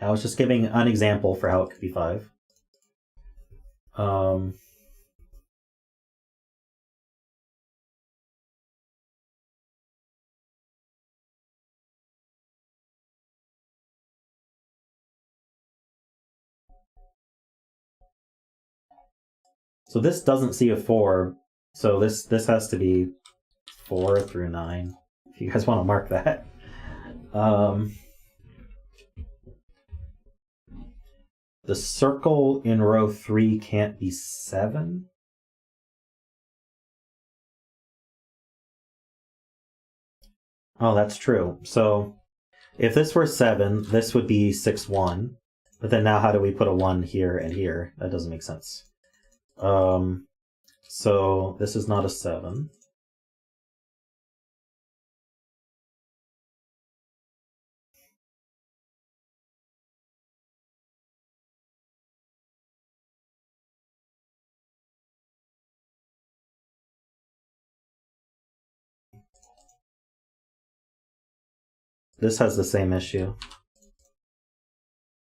I was just giving an example for how it could be 5. So this doesn't see a 4, so this has to be 4 through 9, if you guys want to mark that. The circle in row 3 can't be 7. Oh, that's true. So if this were 7, this would be 6, 1. But then now how do we put a 1 here and here? That doesn't make sense. So this is not a 7. This has the same issue.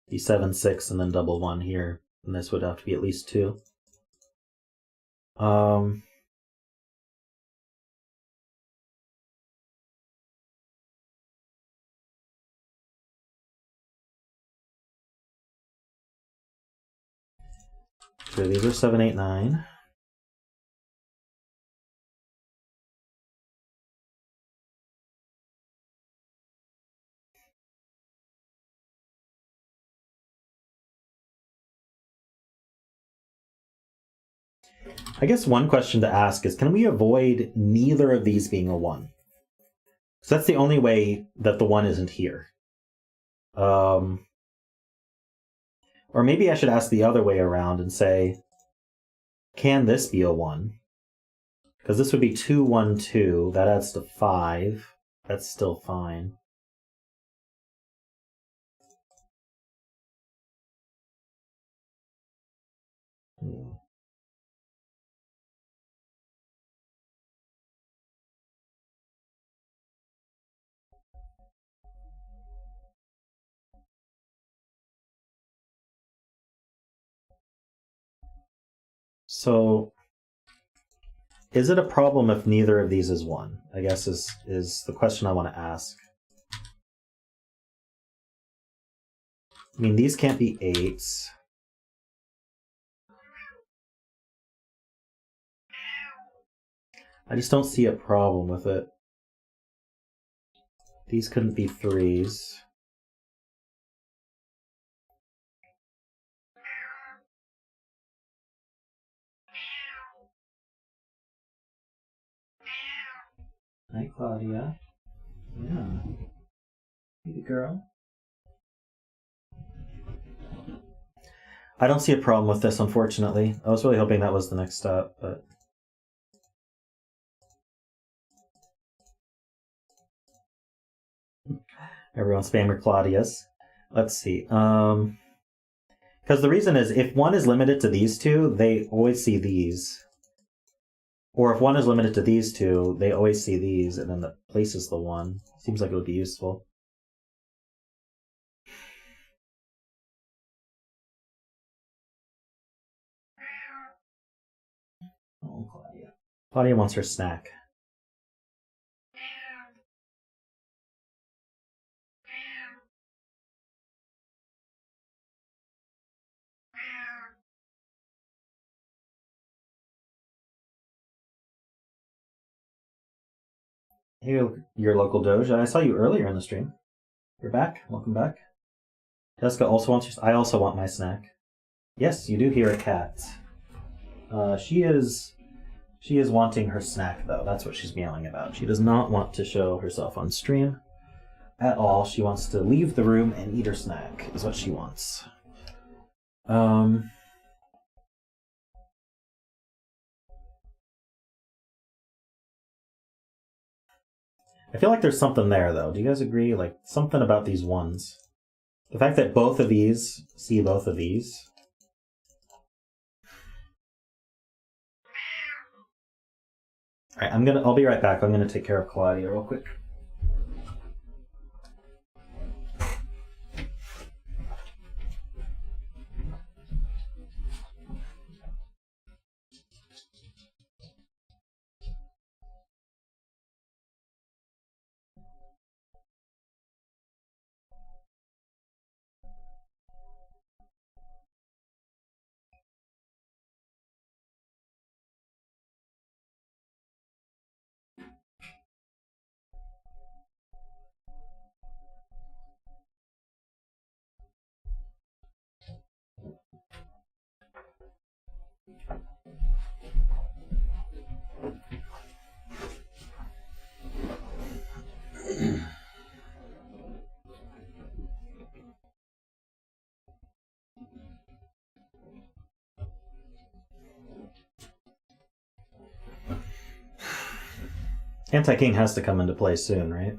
Be 7, 6, and then double 1 here. And this would have to be at least 2. So these are 7, 8, 9. I guess one question to ask is, can we avoid neither of these being a 1? So that's the only way that the 1 isn't here. Or maybe I should ask the other way around and say, can this be a 1? Because this would be 2, 1, 2. That adds to 5. That's still fine. So, is it a problem if neither of these is 1? I guess is the question I want to ask. I mean, these can't be 8s. I just don't see a problem with it. These couldn't be 3s. Hi, Claudia. Yeah. Hey, girl. I don't see a problem with this, unfortunately. I was really hoping that was the next step, but... Everyone spammer Claudia's. Let's see. Because the reason is, if 1 is limited to these two, they always see these. Or if 1 is limited to these two, they always see these, and then that places the 1. Seems like it would be useful. Oh, Claudia. Claudia wants her snack. Hey, your local Doge. I saw you earlier in the stream. You're back. Welcome back. Jessica also wants your... I also want my snack. Yes, you do hear a cat. She is wanting her snack, though. That's what she's meowing about. She does not want to show herself on stream at all. She wants to leave the room and eat her snack, is what she wants. I feel like there's something there, though. Do you guys agree? Like, something about these ones. The fact that both of these see both of these. Alright, I'll be right back. I'm gonna take care of Claudia real quick. Anti-king has to come into play soon, right?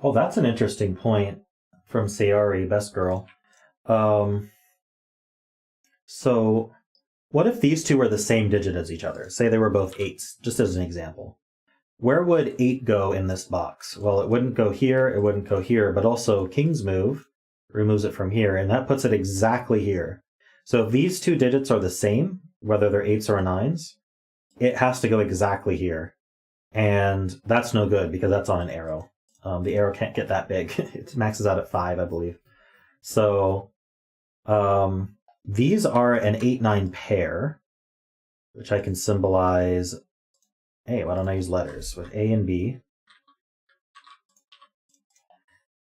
Oh, that's an interesting point from Sayari, best girl. So what if these two were the same digit as each other? Say they were both 8s, just as an example. Where would 8 go in this box? Well, it wouldn't go here, it wouldn't go here, but also King's move removes it from here, and that puts it exactly here. So if these two digits are the same, whether they're 8s or 9s, it has to go exactly here. And that's no good because that's on an arrow. The arrow can't get that big. It maxes out at 5, I believe. So these are an 8-9 pair, which I can symbolize. Hey, why don't I use letters with A and B?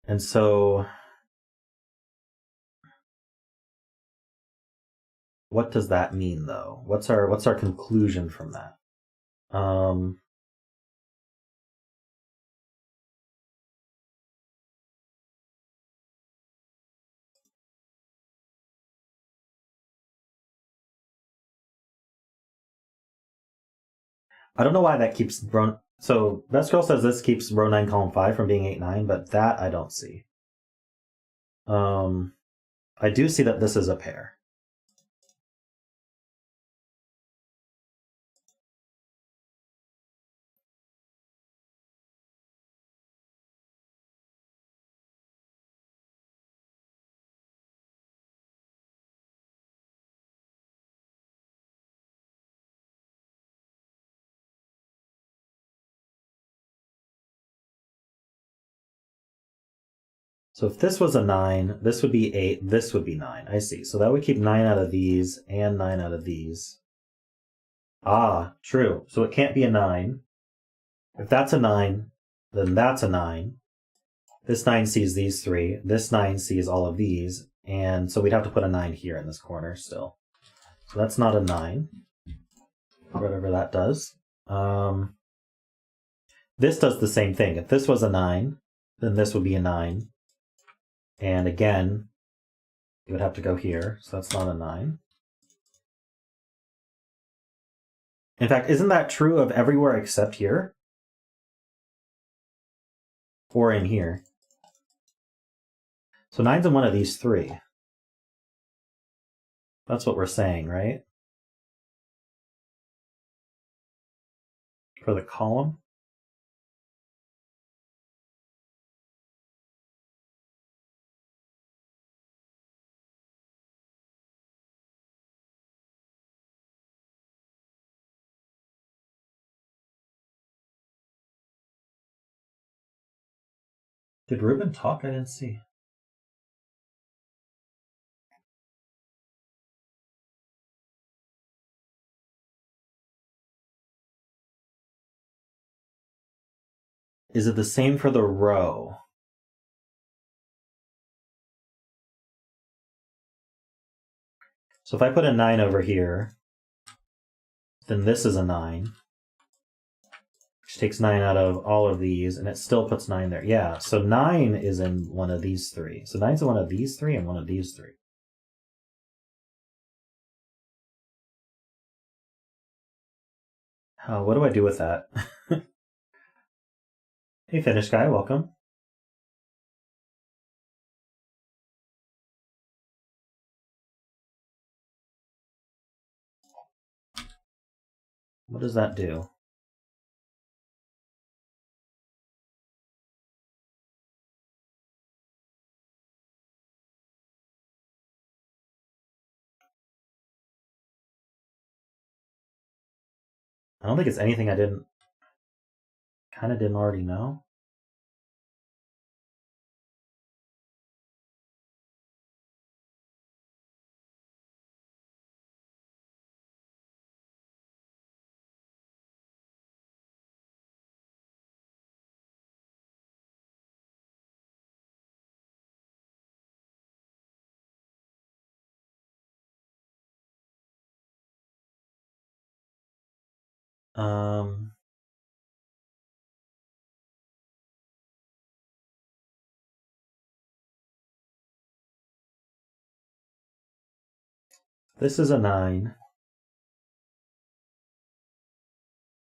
And so what does that mean, though? What's our conclusion from that? I don't know why that keeps row. So Best Girl says this keeps row 9, column 5 from being 8-9, but that I don't see. I do see that this is a pair. So if this was a 9, this would be 8, this would be 9. I see. So that would keep 9 out of these and 9 out of these. Ah, true. So it can't be a 9. If that's a 9, then that's a 9. This 9 sees these 3. This 9 sees all of these. And so we'd have to put a 9 here in this corner still. So that's not a 9. Whatever that does. This does the same thing. If this was a 9, then this would be a 9. And again, you would have to go here. So that's not a 9. In fact, isn't that true of everywhere except here? Or in here? So 9's in one of these 3. That's what we're saying, right? For the column. Did Ruben talk? I didn't see. Is it the same for the row? So if I put a 9 over here, then this is a 9. Which takes 9 out of all of these, and it still puts 9 there. Yeah, so 9 is in one of these 3. So 9's in one of these 3 and one of these 3. What do I do with that? Hey, Finnish guy, welcome. What does that do? I don't think it's anything I didn't already know. This is a 9.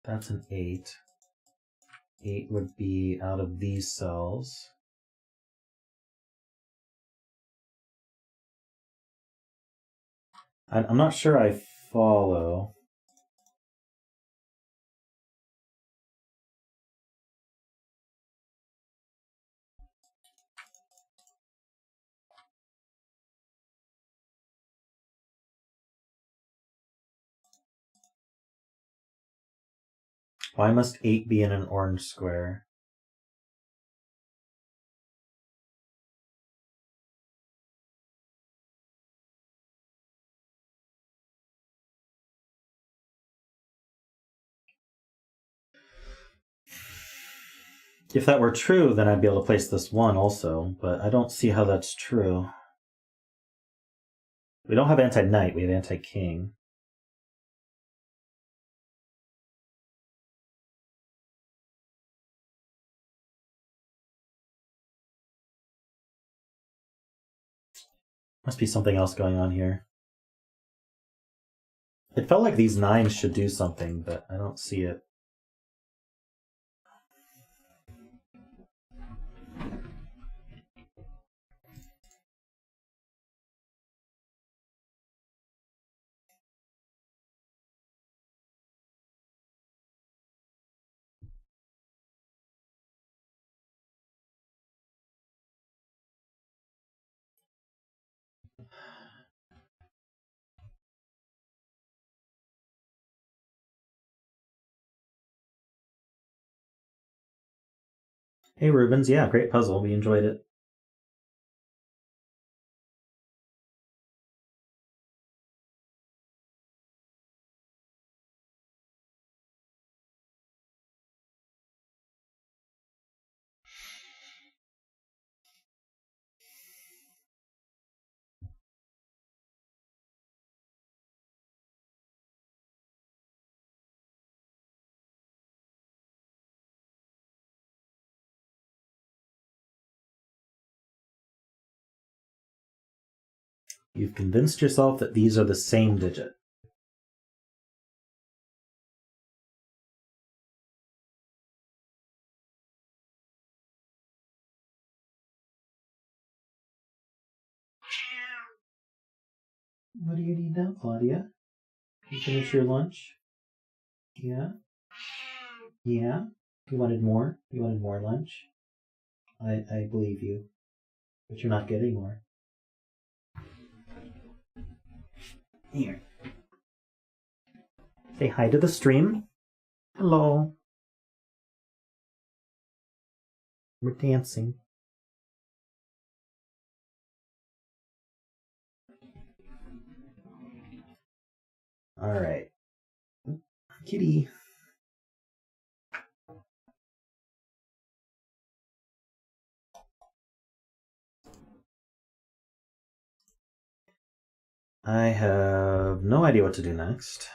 That's an 8. 8 would be out of these cells. I'm not sure I follow. Why must 8 be in an orange square? If that were true, then I'd be able to place this 1 also, but I don't see how that's true. We don't have anti-knight, we have anti-king. Must be something else going on here. It felt like these 9s should do something, but I don't see it. Hey Rubens, yeah, great puzzle. We enjoyed it. You've convinced yourself that these are the same digit. What do you need now, Claudia? You finish your lunch? Yeah? Yeah? You wanted more? You wanted more lunch? I believe you. But you're not getting more. Here. Say hi to the stream. Hello. We're dancing. Alright. Kitty. I have no idea what to do next.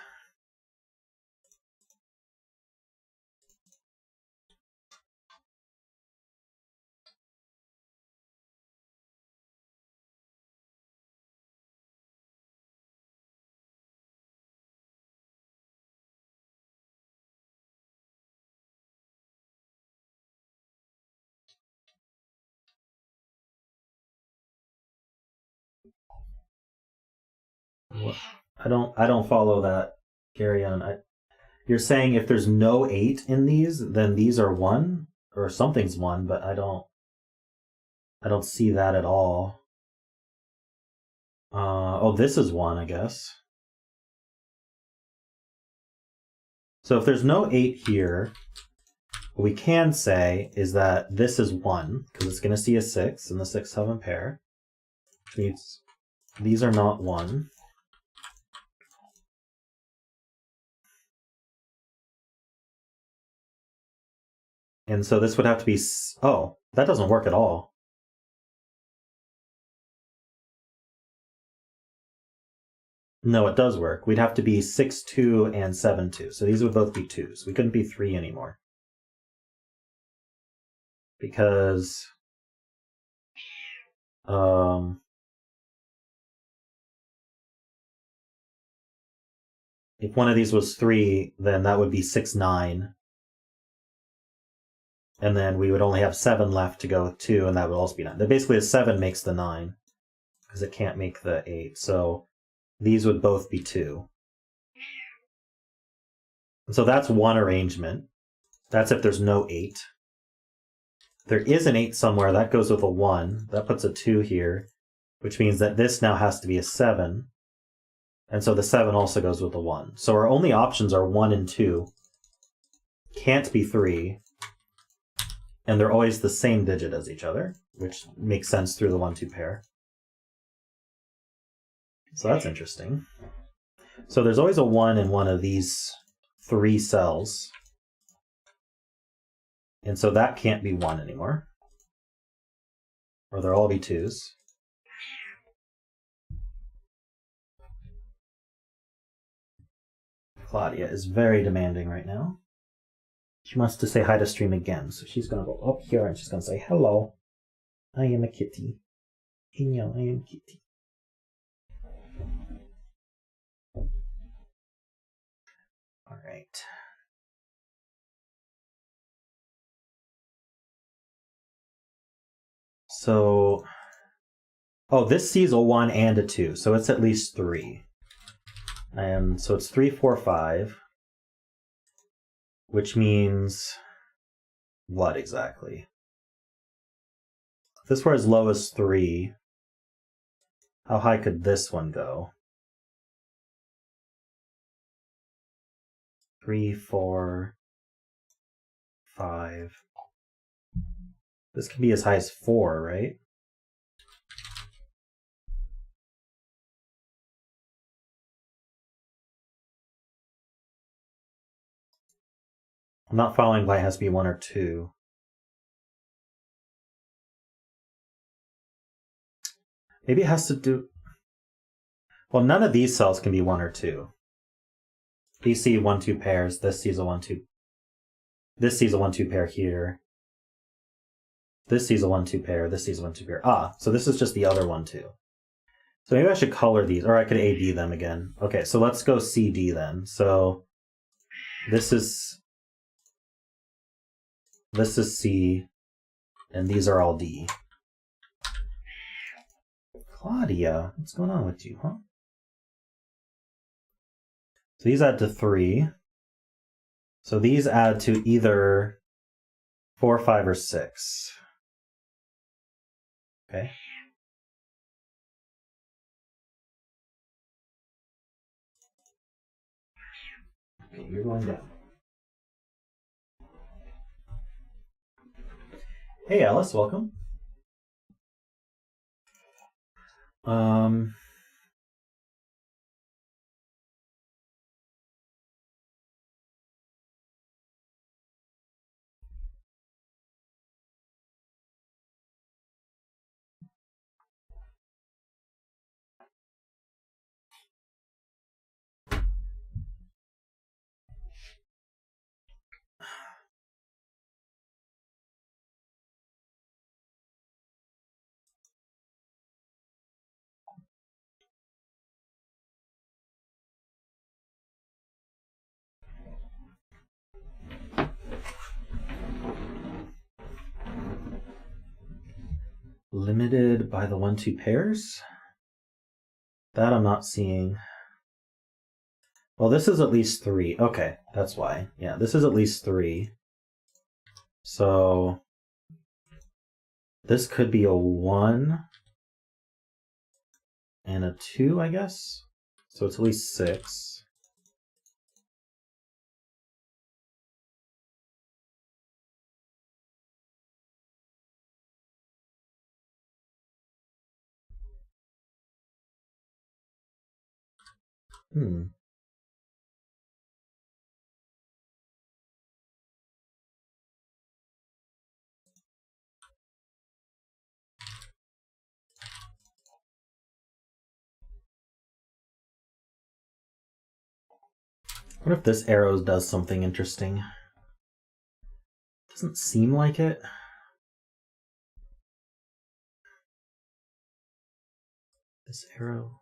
I don't follow that. Carry on. You're saying if there's no 8 in these, then these are 1 or something's 1, but I don't see that at all. Oh, this is 1, I guess. So if there's no 8 here, what we can say is that this is 1 because it's going to see a 6 and the 6 have a pair. These are not 1. And so this would have to be... Oh, that doesn't work at all. No, it does work. We'd have to be 6-2 and 7-2. So these would both be 2s. We couldn't be 3 anymore. Because if one of these was 3, then that would be 6-9. And then we would only have 7 left to go with 2, and that would also be 9. But basically, a 7 makes the 9, because it can't make the 8. So these would both be 2. And so that's one arrangement. That's if there's no 8. There is an 8 somewhere. That goes with a 1. That puts a 2 here, which means that this now has to be a 7. And so the 7 also goes with a 1. So our only options are 1 and 2. Can't be 3. And they're always the same digit as each other, which makes sense through the 1-2 pair. So that's interesting. So there's always a 1 in one of these 3 cells. And so that can't be 1 anymore. Or they'll all be 2s. Claudia is very demanding right now. She wants to say hi to stream again, so she's going to go up here and she's going to say, hello, I am a kitty. Hello, I am kitty. All right. So, oh, this sees a 1 and a 2, so it's at least 3. And so it's 3, 4, 5, which means what exactly? If this were as low as 3, how high could this one go? 3, 4, 5. This can be as high as 4, right? I'm not following why it has to be 1 or 2. Maybe it has to do... Well, none of these cells can be 1 or 2. These see 1-2 pairs. This sees a 1-2. This sees a 1-2 pair here. This sees a 1-2 pair. This sees a 1-2 pair. Ah, so this is just the other 1-2. So maybe I should color these, or I could A-B them again. Okay, so let's go C-D then. So this is C, and these are all D. Claudia, what's going on with you, huh? So these add to 3. So these add to either 4, 5, or 6. Okay. Okay, you're going down. Hey Alice, welcome. Limited by the 1-2 pairs? That I'm not seeing. Well, this is at least 3. Okay, that's why. Yeah, this is at least 3. So this could be a 1 and a 2, I guess. So it's at least 6. wonder if this arrow does something interesting. Doesn't seem like it. This arrow.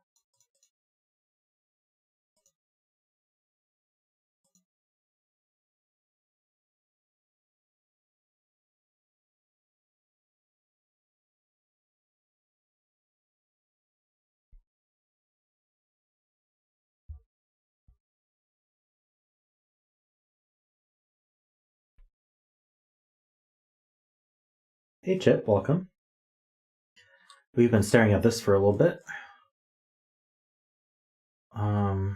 Hey Chip, welcome. We've been staring at this for a little bit. I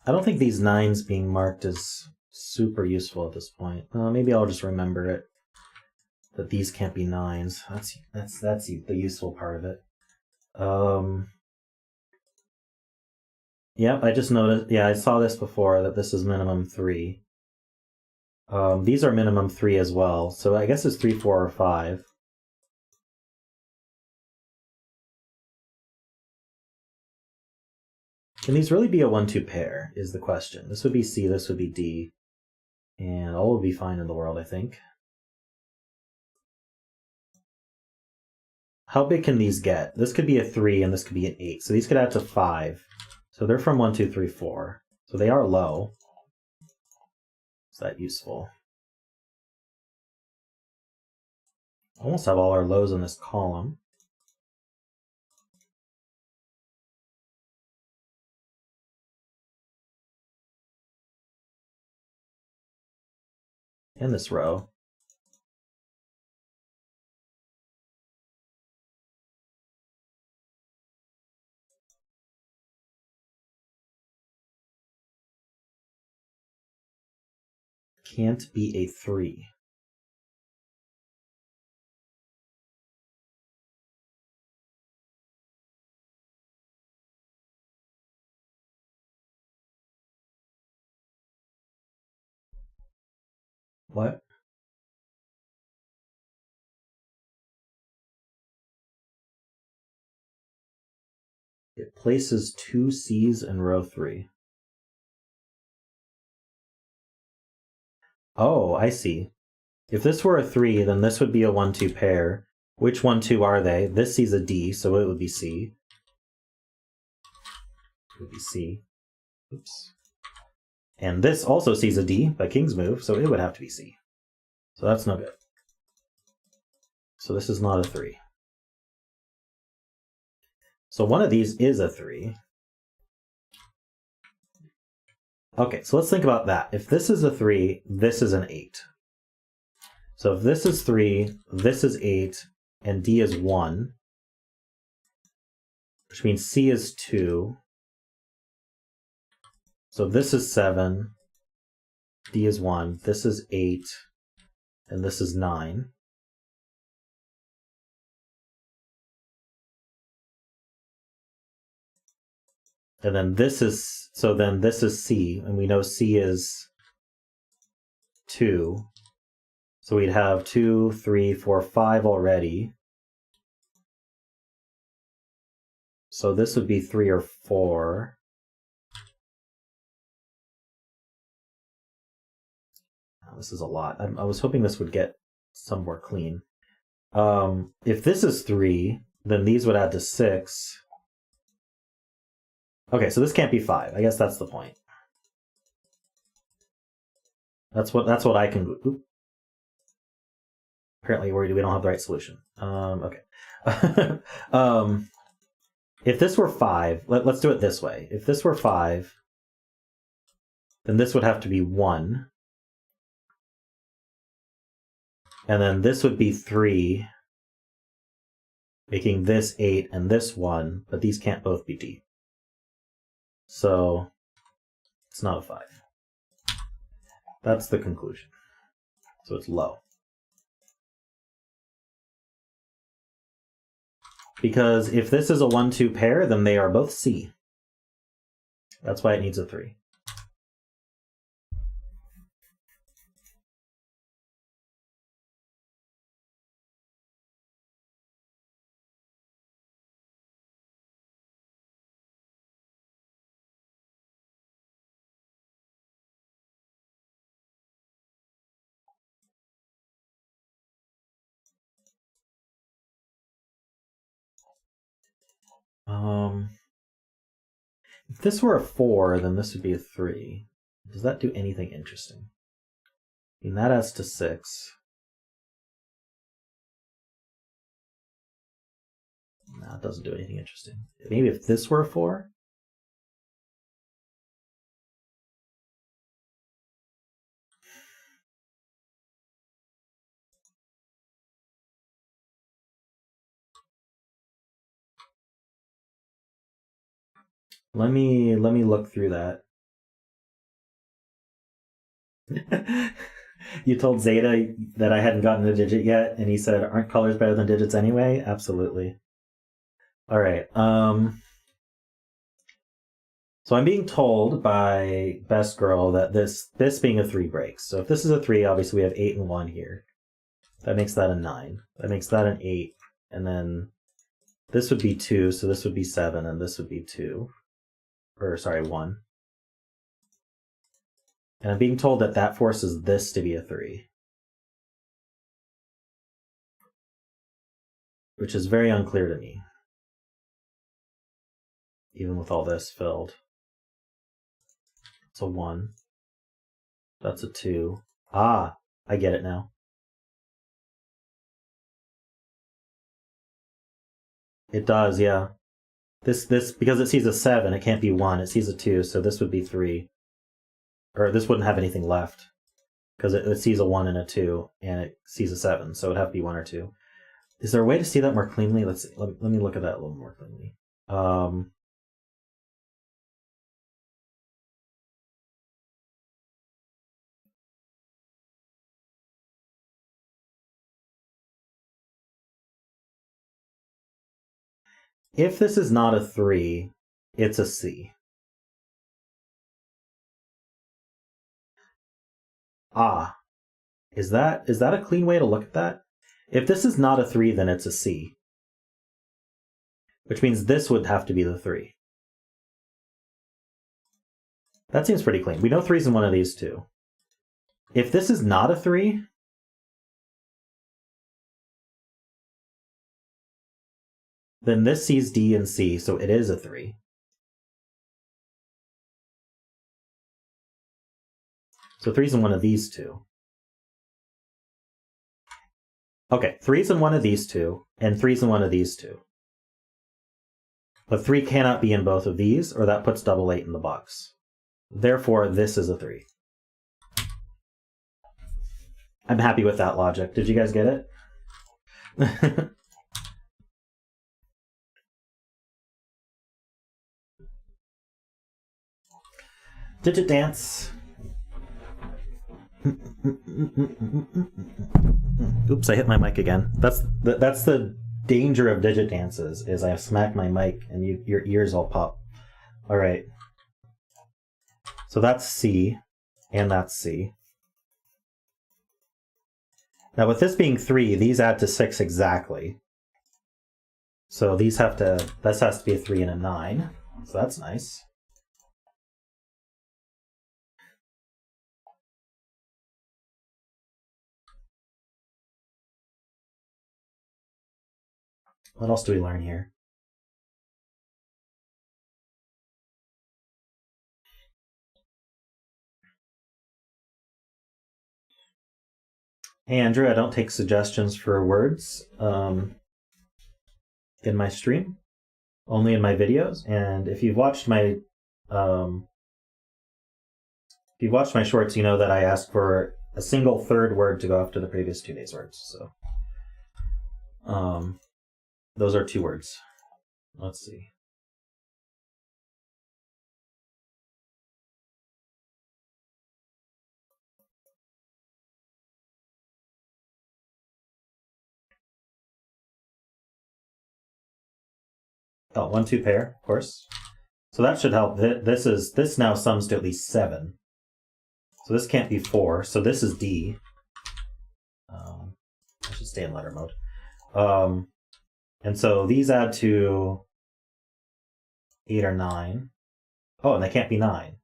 don't think these 9s being marked is super useful at this point. Maybe I'll just remember it, that these can't be 9s. That's the useful part of it. Yep, I just noticed. Yeah, I saw this before, that this is minimum 3. These are minimum 3 as well, so I guess it's 3, 4, or 5. Can these really be a 1-2 pair, is the question. This would be C, this would be D, and all would be fine in the world, I think. How big can these get? This could be a 3 and this could be an 8, so these could add to 5. So they're from 1, 2, 3, 4. So they are low. Is that useful? Almost have all our lows in this column. And this row. Can't be a 3. What? It places 2 C's in row 3. Oh, I see. If this were a 3, then this would be a 1, 2 pair. Which 1, 2 are they? This C's a D, so it would be C. It would be C. Oops. And this also sees a D by King's move, so it would have to be C. So that's no good. So this is not a 3. So one of these is a 3. Okay, so let's think about that. If this is a 3, this is an 8. So if this is 3, this is 8, and D is 1, which means C is 2. So this is 7, D is 1, this is 8, and this is 9. And then this is, so then this is C, and we know C is 2. So we'd have 2, 3, 4, 5 already. So this would be 3 or 4. Oh, this is a lot. I was hoping this would get some more clean. If this is 3, then these would add to 6. Okay, so this can't be 5. I guess that's the point. That's what I can. Oop. Apparently we don't have the right solution. Okay. If this were 5, let's do it this way. If this were 5, then this would have to be 1. And then this would be 3, making this 8 and this 1, but these can't both be D. So it's not a 5. That's the conclusion. So it's low. Because if this is a 1, 2 pair, then they are both C. That's why it needs a 3. If this were a 4, then this would be a 3. Does that do anything interesting? I mean, that adds to 6. No, it doesn't do anything interesting. Maybe if this were a 4? Let me look through that. You told Zeta that I hadn't gotten a digit yet, and he said, aren't colors better than digits anyway? Absolutely. All right. So I'm being told by Best Girl that this being a 3 breaks. So if this is a 3, obviously we have 8 and 1 here. That makes that a 9. That makes that an 8. And then this would be 2, so this would be 7, and this would be 2. Or, sorry, 1. And I'm being told that that forces this to be a 3. Which is very unclear to me. Even with all this filled. It's a 1. That's a 2. Ah, I get it now. It does, yeah. This because it sees a 7, it can't be 1. It sees a 2, so this would be 3. Or this wouldn't have anything left. Because it sees a 1 and a 2, and it sees a 7, so it'd have to be 1 or 2. Is there a way to see that more cleanly? Let's see. Let me look at that a little more cleanly. If this is not a 3, it's a C. Ah. Is that a clean way to look at that? If this is not a 3, then it's a C. Which means this would have to be the 3. That seems pretty clean. We know 3's in one of these two. If this is not a 3, then this sees D and C, so it is a 3. So 3's in one of these two. Okay, 3's in one of these two, and 3's in one of these two. But 3 cannot be in both of these, or that puts double 8 in the box. Therefore, this is a 3. I'm happy with that logic. Did you guys get it? Digit dance. Oops, I hit my mic again. That's the danger of digit dances, is I smack my mic and your ears all pop. All right. So that's C, and that's C. Now with this being 3, these add to 6 exactly. So this has to be a 3 and a 9. So that's nice. What else do we learn here? Hey Andrew, I don't take suggestions for words in my stream, only in my videos. And if you've watched my shorts, you know that I ask for a single third word to go after the previous 2 days' words. So those are 2 words. Let's see. Oh, 1-2 pair, of course. So that should help. This now sums to at least 7. So this can't be 4. So this is D. I should stay in letter mode. And so these add to 8 or 9. Oh, and they can't be 9.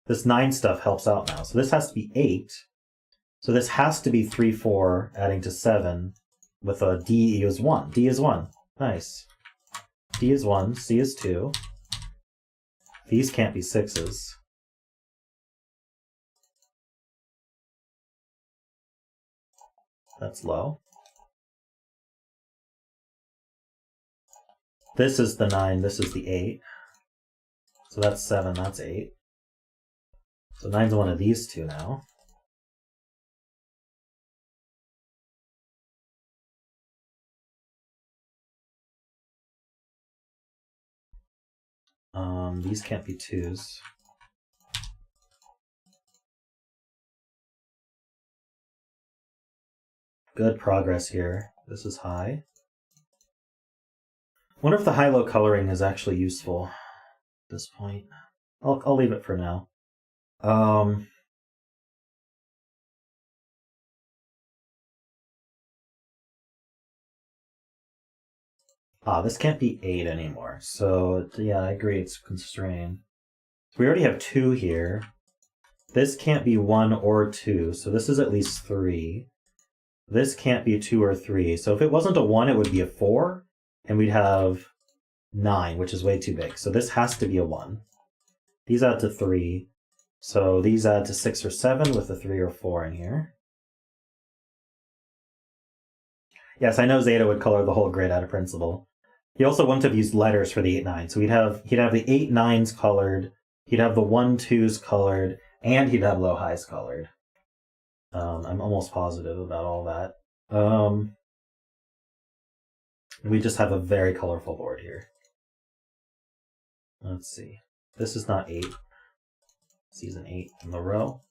This 9 stuff helps out now. So this has to be 8. So this has to be 3, 4, adding to 7 with a D is 1. D is 1. Nice. D is 1, C is 2. These can't be 6s. That's low. This is the 9, this is the 8. So that's 7, that's 8. So 9's one of these two now. These can't be 2s. Good progress here. This is high. Wonder if the high-low coloring is actually useful at this point. I'll leave it for now. This can't be 8 anymore. So, yeah, I agree, it's constrained. So we already have 2 here. This can't be 1 or 2, so this is at least 3. This can't be 2 or 3. So if it wasn't a 1, it would be a 4, and we'd have 9, which is way too big. So this has to be a 1. These add to 3. So these add to 6 or 7 with a 3 or 4 in here. Yes, I know Zeta would color the whole grid out of principle. He also wouldn't have used letters for the 8, 9. So he'd have the 8, 9s colored, he'd have the 1, 2s colored, and he'd have low highs colored. I'm almost positive about all that. We just have a very colorful board here. Let's see. This is not 8. Season 8 in the row.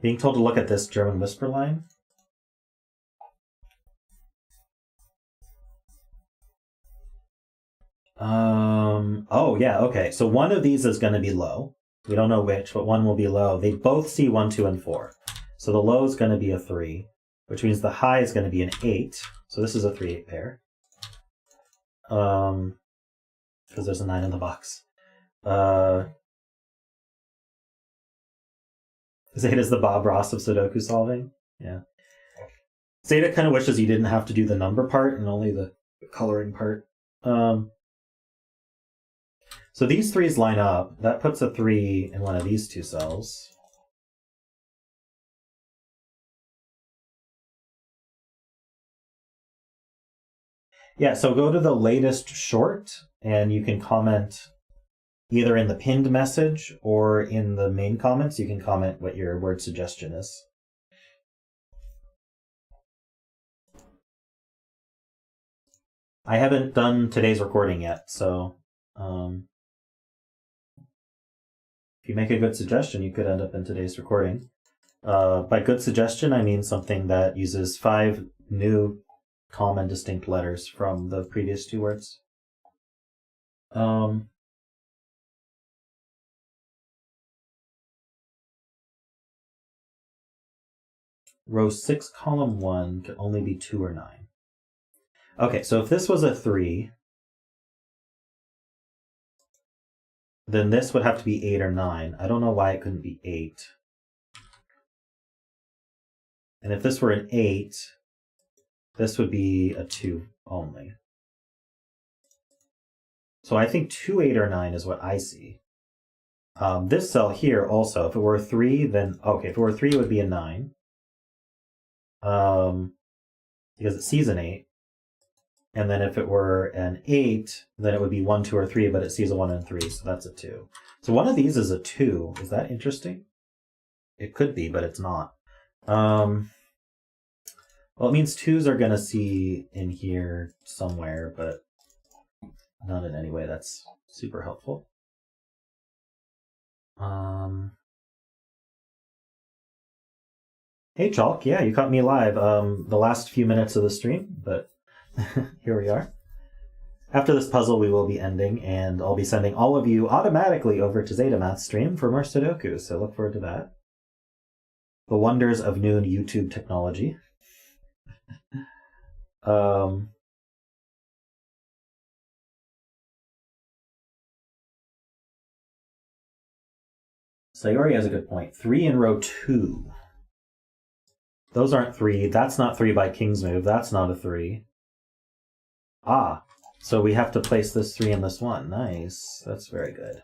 Being told to look at this German whisper line. Oh, yeah, okay. So one of these is going to be low. We don't know which, but one will be low. They both see 1, 2, and 4. So the low is going to be a 3, which means the high is going to be an 8. So this is a 3-8 pair. Because there's a 9 in the box. Zeta's the Bob Ross of Sudoku solving. Yeah. Zeta kind of wishes he didn't have to do the number part and only the coloring part. So these 3s line up. That puts a 3 in one of these 2 cells. Yeah, so go to the latest short, and you can comment either in the pinned message or in the main comments. You can comment what your word suggestion is. I haven't done today's recording yet, so if you make a good suggestion, you could end up in today's recording. By good suggestion, I mean something that uses 5 new common distinct letters from the previous 2 words. Row 6, column 1 can only be 2 or 9. Okay, so if this was a 3, then this would have to be 8 or 9. I don't know why it couldn't be 8. And if this were an 8, this would be a 2 only. So I think 2, 8, or 9 is what I see. This cell here also, if it were a 3, then... Okay, if it were a 3, it would be a 9. Because it sees an 8. And then if it were an 8, then it would be 1, 2, or 3, but it sees a 1 and 3, so that's a 2. So one of these is a 2. Is that interesting? It could be, but it's not. Well, it means 2s are going to see in here somewhere, but not in any way that's super helpful. Hey, Chalk. Yeah, you caught me live the last few minutes of the stream, but here we are. After this puzzle, we will be ending, and I'll be sending all of you automatically over to ZetaMath's stream for more Sudoku, so look forward to that. The wonders of new YouTube technology. Sayori has a good point. 3 in row 2. Those aren't 3. That's not 3 by King's move. That's not a 3. Ah, so we have to place this 3 in this 1. Nice. That's very good.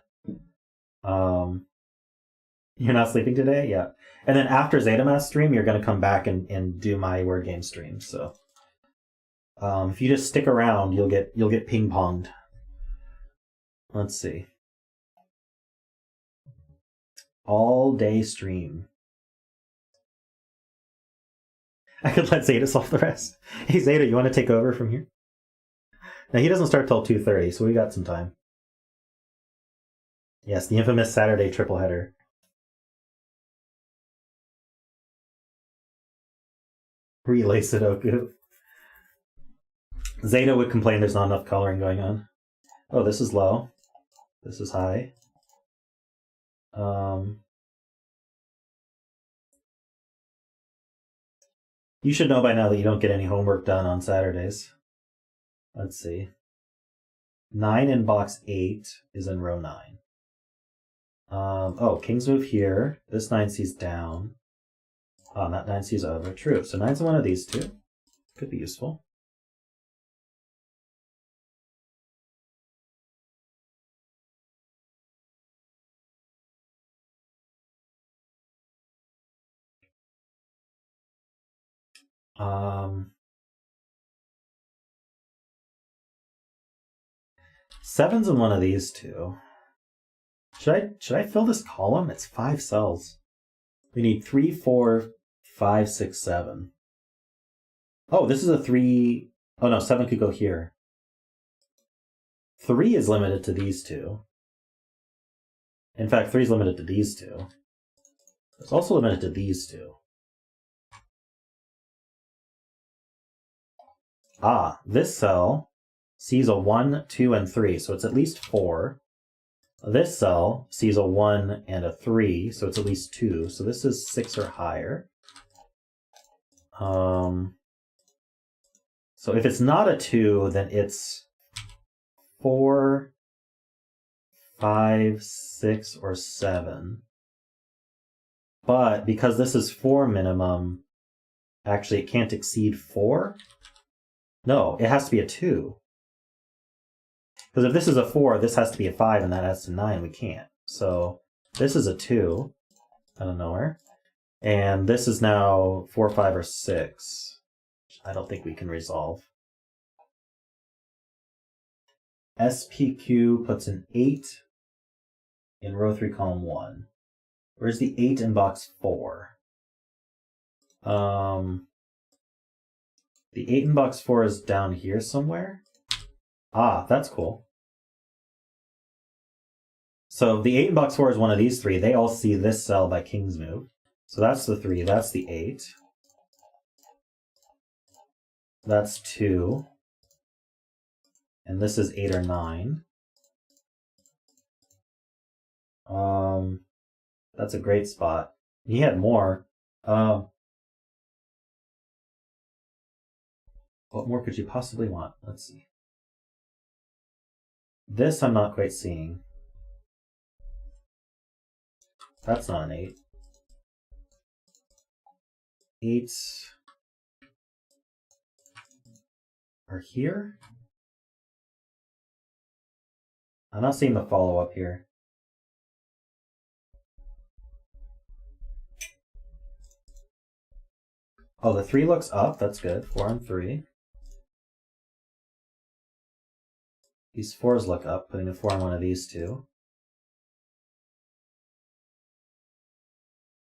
You're not sleeping today? Yeah. And then after Zetamas stream, you're going to come back and do my word game stream. So if you just stick around, you'll get ping-ponged. Let's see. All-day stream. I could let Zeta solve the rest. Hey, Zeta, you want to take over from here? Now, he doesn't start till 2:30, so we got some time. Yes, the infamous Saturday triple header. Relay Sudoku. Zeta would complain there's not enough coloring going on. Oh, this is low. This is high. You should know by now that you don't get any homework done on Saturdays. Let's see. 9 in box 8 is in row 9. Oh, King's move here. This 9 sees down. Oh, that 9 sees over. True. So 9's in one of these two. Could be useful. Seven's in one of these two. Should I fill this column? It's 5 cells. We need 3, 4, 5, 6, 7. Oh, this is a 3. Oh no, 7 could go here. 3 is limited to these two. In fact, 3 is limited to these two. It's also limited to these two. Ah, this cell sees a 1, 2, and 3, so it's at least 4. This cell sees a 1 and a 3, so it's at least 2. So this is 6 or higher. So if it's not a 2, then it's 4, 5, 6, or 7. But because this is 4 minimum, actually it can't exceed 4. No, it has to be a 2. Because if this is a 4, this has to be a 5, and that has to 9. We can't. So this is a 2 out of nowhere. And this is now 4, 5, or 6. I don't think we can resolve. SPQ puts an 8 in row 3, column 1. Where's the 8 in box 4? The 8 in box 4 is down here somewhere. Ah, that's cool. So the 8 in box 4 is one of these 3. They all see this cell by King's move. So that's the 3. That's the 8. That's 2. And this is 8 or 9. That's a great spot. He had more. What more could you possibly want? Let's see. This I'm not quite seeing. That's not an 8. 8s are here. I'm not seeing the follow-up here. Oh, the 3 looks up. That's good. 4 and 3. These 4s look up, putting a 4 on one of these two.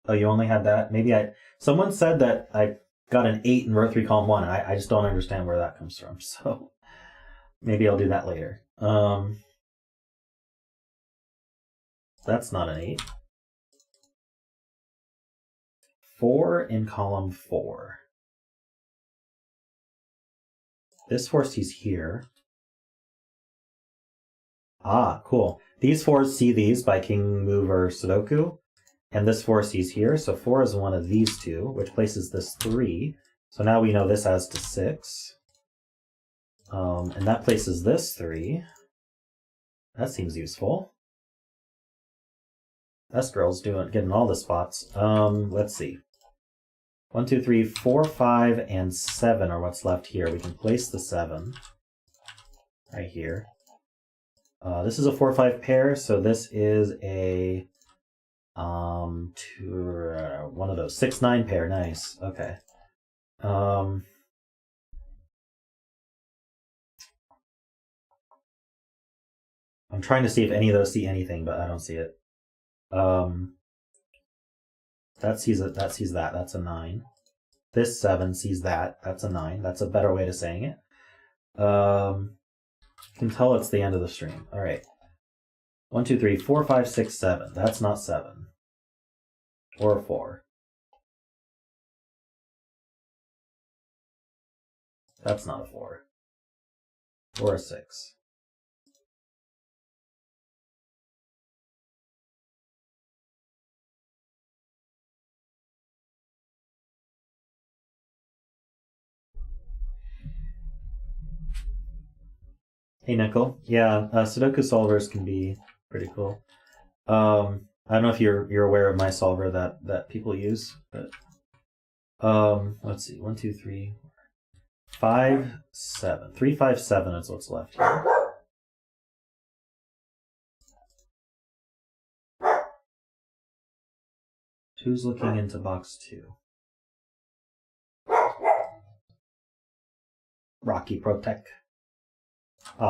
Oh, you only had that? Maybe someone said that I got an 8 in row 3, column 1, and I just don't understand where that comes from. So maybe I'll do that later. That's not an 8. 4 in column 4. This 4 sees here. Ah, cool. These 4s see these by King Move or Sudoku. And this 4 sees here. So 4 is one of these two, which places this 3. So now we know this adds to 6. And that places this 3. That seems useful. That girl's getting all the spots. Let's see. 1, 2, 3, 4, 5, and 7 are what's left here. We can place the 7 right here. This is a 4-5 pair, so this is a one of those 6-9 pair. Nice. Okay. I'm trying to see if any of those see anything, but I don't see it. That sees it. That sees that. That's a 9. This 7 sees that. That's a 9. That's a better way to saying it. You can tell it's the end of the stream. All right. 1, 2, 3, 4, 5, 6, 7. That's not 7. Or 4. That's not a 4. Or a 6. Hey, Nickel. Yeah, Sudoku solvers can be pretty cool. I don't know if you're aware of my solver that people use, but let's see. 1, 2, 3, 5, 7. 3, 5, 7 is what's left here. Who's looking into box 2? Rocky Protect.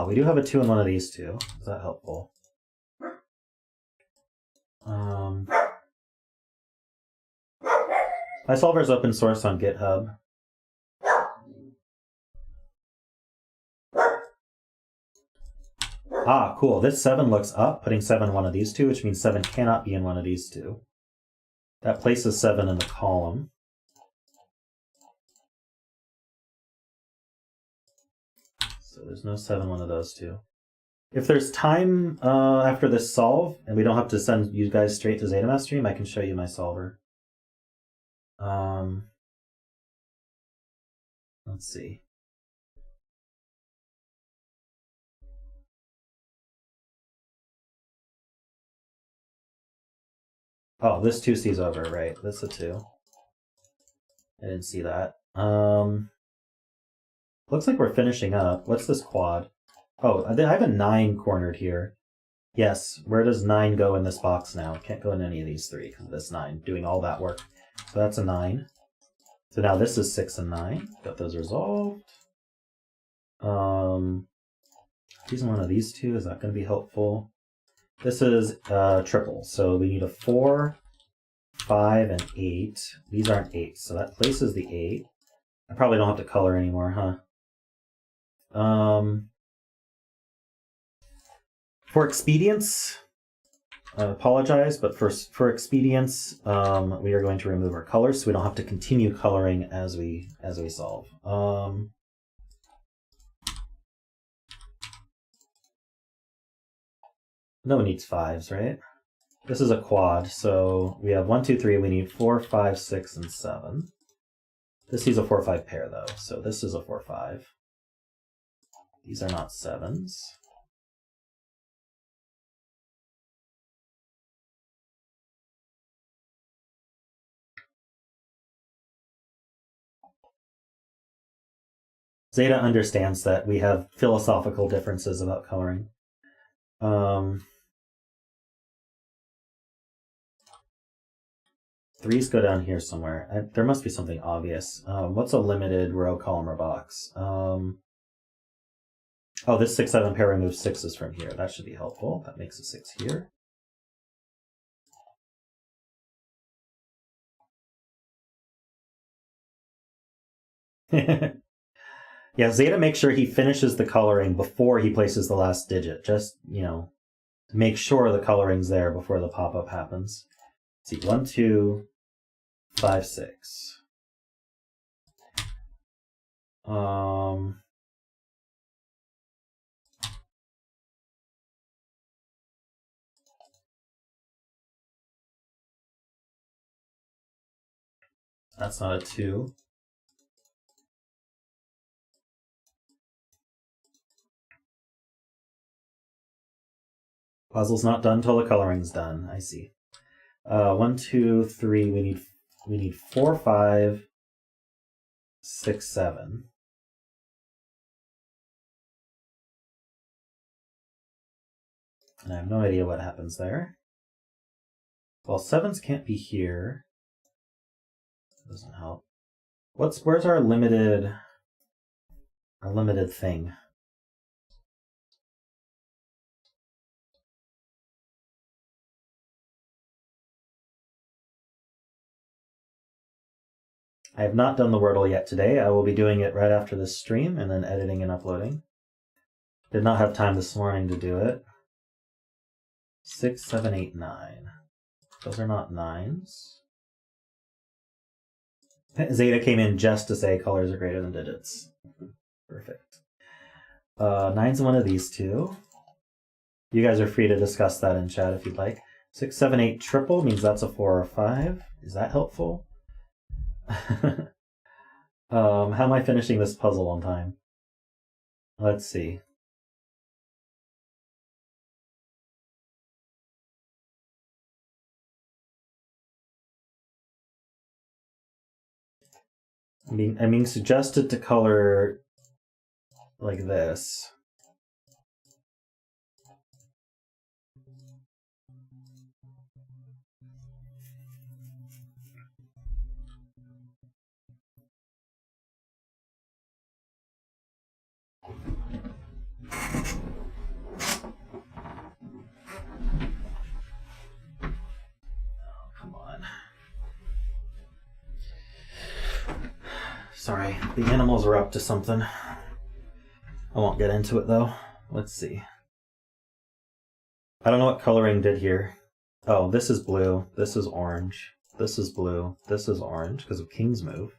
We do have a 2 in one of these two. Is that helpful? My solver is open source on GitHub. Cool. This 7 looks up, putting 7 in one of these two, which means 7 cannot be in one of these two. That places 7 in the column. So there's no 7 one of those two. If there's time after this solve, and we don't have to send you guys straight to ZetaMath stream, I can show you my solver. Let's see. Oh, this 2 sees over, right? This is a 2. I didn't see that. Looks like we're finishing up. What's this quad? Oh, I have a 9 cornered here. Yes, where does 9 go in this box now? It can't go in any of these 3 because of this 9 doing all that work. So that's a 9. So now this is 6 and 9. Got those resolved. Using one of these 2, is that going to be helpful? This is triple, so we need a 4, 5, and 8. These aren't 8, so that places the 8. I probably don't have to color anymore, huh? For expedience, I apologize, but for expedience, we are going to remove our colors so we don't have to continue coloring as we solve. No one needs 5s, right? This is a quad, so we have 1, 2, 3. We need 4, 5, 6, and 7. This is a 4, 5 pair, though, so this is a 4, 5. These are not 7s. Zeta understands that we have philosophical differences about coloring. Threes go down here somewhere. There must be something obvious. What's a limited row, column, or box? Oh, this 6, 7 pair removes 6s from here. That should be helpful. That makes a 6 here. Yeah, Zeta makes sure he finishes the coloring before he places the last digit. Just, to make sure the coloring's there before the pop-up happens. Let's see, 1, 2, 5, 6. That's not a 2. Puzzle's not done till the coloring's done. I see. 1, 2, 3. We need 4, 5, 6, 7. And I have no idea what happens there. Well, 7s can't be here. Doesn't help. Where's our limited thing? I have not done the Wordle yet today. I will be doing it right after this stream and then editing and uploading. Did not have time this morning to do it. 6, 7, 8, 9. Those are not 9s. Zeta came in just to say colors are greater than digits. Perfect. 9's one of these two. You guys are free to discuss that in chat if you'd like. 6, 7, 8 triple means that's a 4 or 5. Is that helpful? How am I finishing this puzzle on time? Let's see. I'm being suggested to color like this. Sorry, the animals are up to something. I won't get into it though. Let's see. I don't know what coloring did here. Oh, this is blue, this is orange, this is blue, this is orange because of King's move.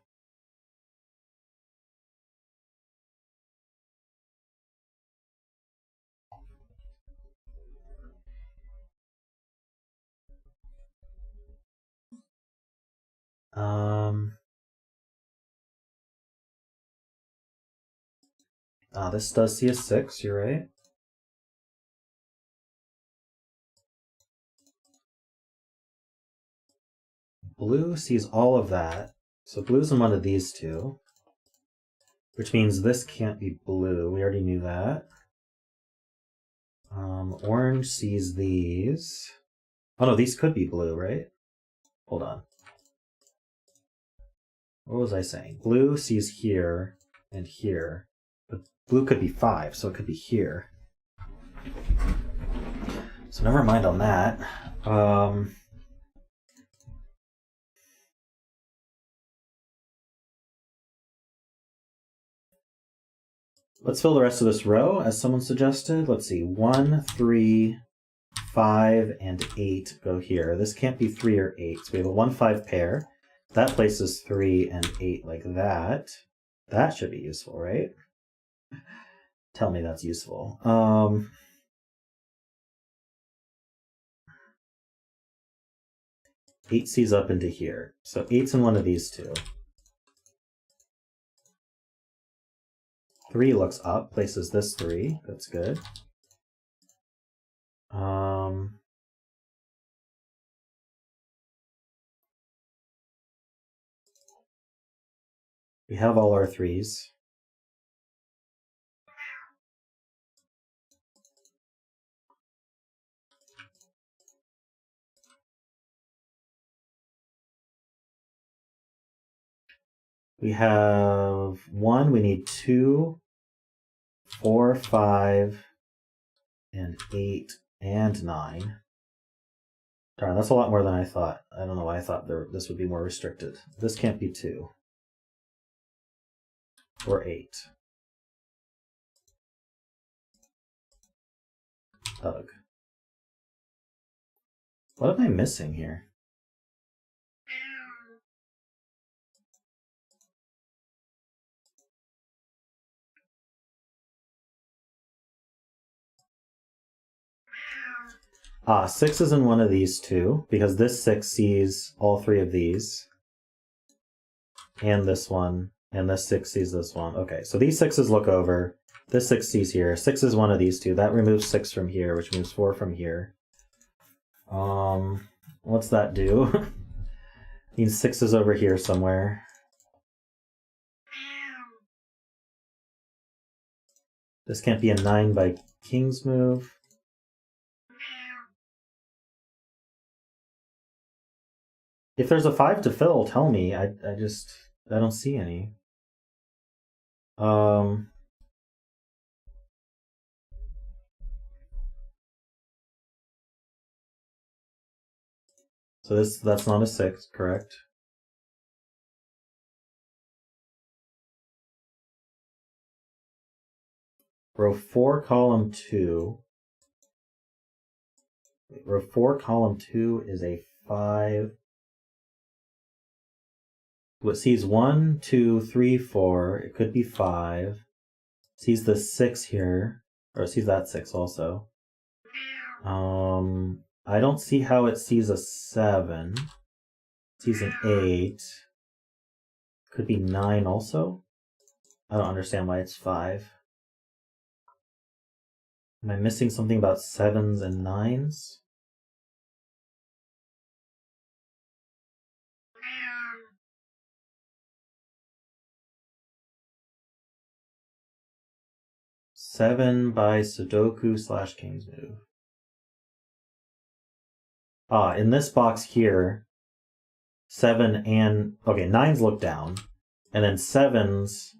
This does see a 6, you're right. Blue sees all of that, so blue's in one of these two, which means this can't be blue. We already knew that. Orange sees these. Oh no, these could be blue, right? Hold on. What was I saying? Blue sees here and here, but blue could be 5, so it could be here. So never mind on that. Let's fill the rest of this row, as someone suggested. Let's see, 1, 3, 5, and 8 go here. This can't be 3 or 8, so we have a 1, 5 pair. That places 3 and 8 like that. That should be useful, right? Tell me that's useful. 8 sees up into here. So 8's in one of these two. 3 looks up, places this 3. That's good. We have all our 3s. We have 1, we need 2, 4, 5, and 8, and 9. Darn, that's a lot more than I thought. I don't know why I thought this would be more restricted. This can't be 2. Or 8. Ugh. What am I missing here? Ah, 6 is in one of these two, because this 6 sees all 3 of these. And this one, and this 6 sees this one. Okay, so these 6s look over. This 6 sees here. 6 is one of these two. That removes 6 from here, which moves 4 from here. What's that do? Means 6 is over here somewhere. This can't be a 9 by king's move. If there's a 5 to fill, tell me. I don't see any. So that's not a 6, correct? Row 4, column 2. Row 4, column 2 is a 5. What sees 1, 2, 3, 4. It could be 5. Sees the 6 here, or it sees that 6 also. I don't see how it sees a 7. It sees an 8. Could be 9 also. I don't understand why it's 5. Am I missing something about 7s and 9s? Seven by Sudoku / King's Move. In this box here, 7 and... Okay, 9s look down, and then 7s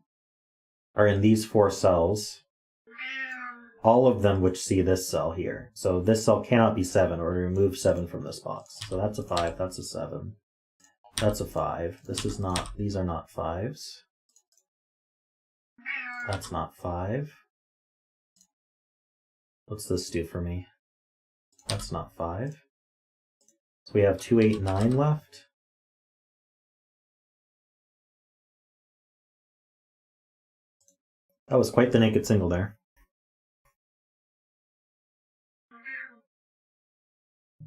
are in these 4 cells. All of them which see this cell here. So this cell cannot be 7, or remove 7 from this box. So that's a 5, that's a 7. That's a 5. This is not... These are not 5s. That's not 5. What's this do for me? That's not 5. So we have 2, 8, 9 left. That was quite the naked single there.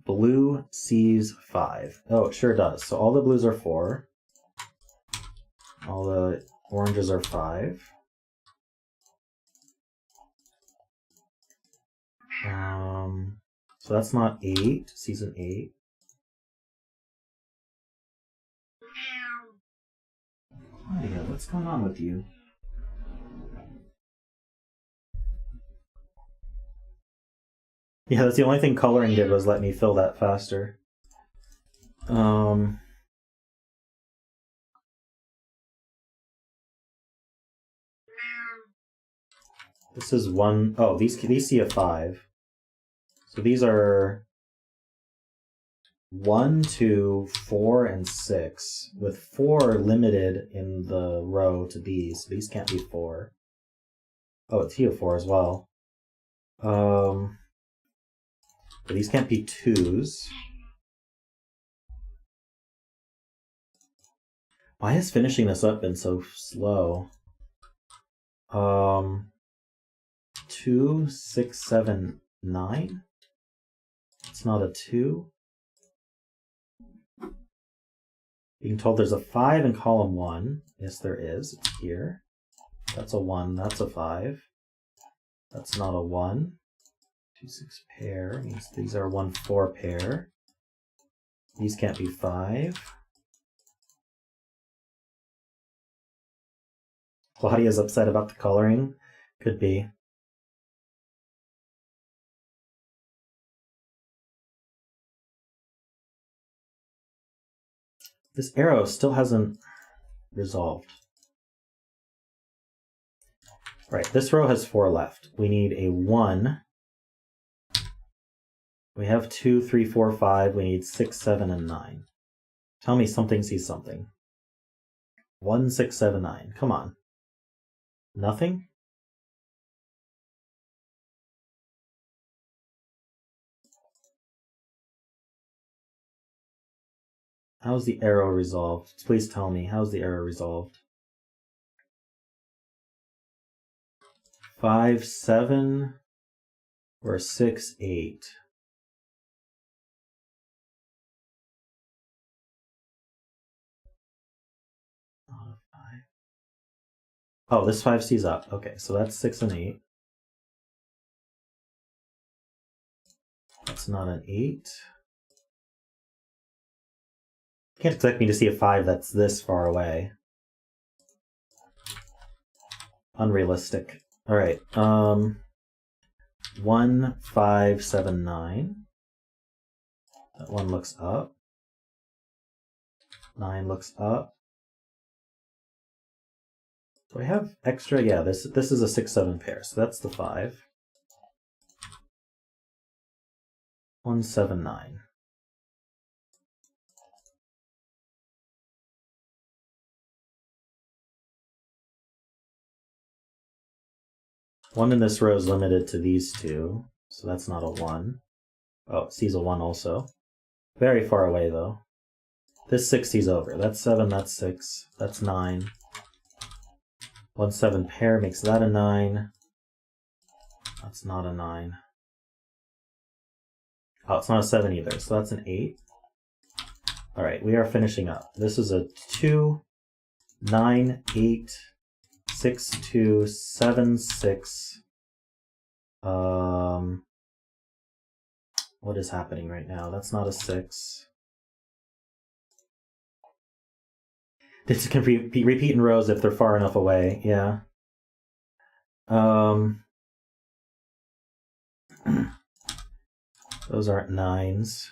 Blue sees 5. Oh, it sure does. So all the blues are 4. All the oranges are 5. So that's not 8. Sees an 8. Claudia, what's going on with you? Yeah, that's the only thing coloring did, was let me fill that faster. This is 1. Oh, these see a 5. So these are 1, 2, 4, and 6, with 4 limited in the row to these. So these can't be 4. Oh, it's here 4 as well. But these can't be 2s. Why has finishing this up been so slow? 2, 6, 7, 9? It's not a 2. Being told there's a 5 in column 1. Yes, there is. It's here. That's a 1. That's a 5. That's not a 1. 2, 6 pair means these are 1, 4 pair. These can't be 5. Claudia's upset about the coloring. Could be. This arrow still hasn't resolved. Right, this row has 4 left. We need a 1. We have 2, 3, 4, 5. We need 6, 7, and 9. Tell me something sees something. 1, 6, 7, 9. Come on. Nothing? How's the arrow resolved? Please tell me. How's the arrow resolved? 5, 7, or 6, 8? Oh, this 5 sees up. Okay, so that's 6 and 8. That's not an 8. You can't expect me to see a 5 that's this far away. Unrealistic. All right. 1, 5, 7, 9. That one looks up. 9 looks up. Do I have extra? Yeah, this is a 6, 7 pair, so that's the 5. 1, 7, 9. One in this row is limited to these two, so that's not a 1. Oh, it sees a 1 also. Very far away, though. This 6 sees over. That's 7, that's 6, that's 9. 1, 7 pair makes that a 9. That's not a 9. Oh, it's not a 7 either, so that's an 8. All right, we are finishing up. This is a 2, 9, 8, 6, 2, 7, 6. What is happening right now? That's not a 6. This can repeat in rows if they're far enough away, yeah. Those aren't 9s.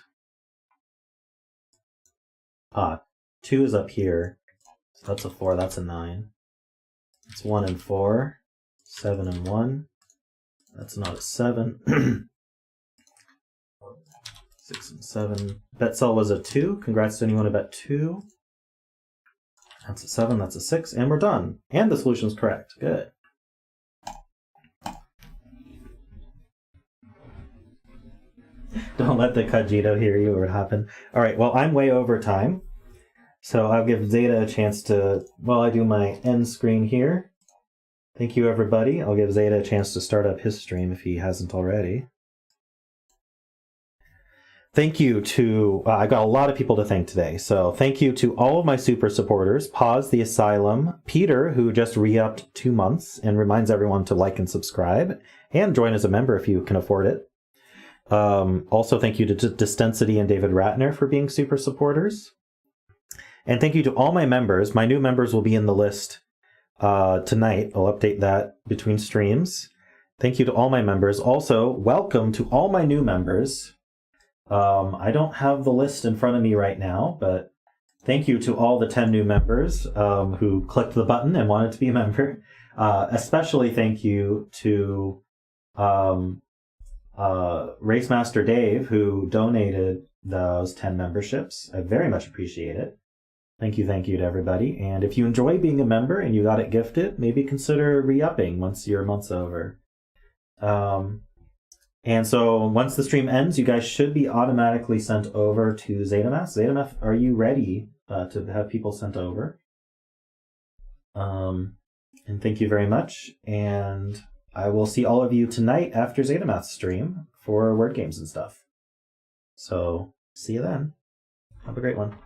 2 is up here. So that's a 4, that's a 9. It's 1 and 4. 7 and 1. That's not a 7. 6 and 7. Bet cell was a 2. Congrats to anyone who bet 2. That's a 7, that's a 6, and we're done. And the solution's correct. Good. Don't let the Kajito hear you or what happened. All right, well, I'm way over time. So I'll give Zeta a chance to, while I do my end screen here. Thank you, everybody. I'll give Zeta a chance to start up his stream if he hasn't already. Thank you to, I got a lot of people to thank today. So thank you to all of my super supporters, Pause the Asylum, Peter, who just re-upped 2 months and reminds everyone to like and subscribe and join as a member if you can afford it. Also, thank you to Distensity and David Ratner for being super supporters. And thank you to all my members. My new members will be in the list tonight. I'll update that between streams. Thank you to all my members. Also, welcome to all my new members. I don't have the list in front of me right now, but thank you to all the 10 new members who clicked the button and wanted to be a member. Especially thank you to Racemaster Dave, who donated those 10 memberships. I very much appreciate it. Thank you to everybody. And if you enjoy being a member and you got it gifted, maybe consider re-upping once your month's over. And so once the stream ends, you guys should be automatically sent over to ZetaMath. ZetaMath, are you ready to have people sent over? And thank you very much. And I will see all of you tonight after ZetaMath's stream for word games and stuff. So see you then. Have a great one.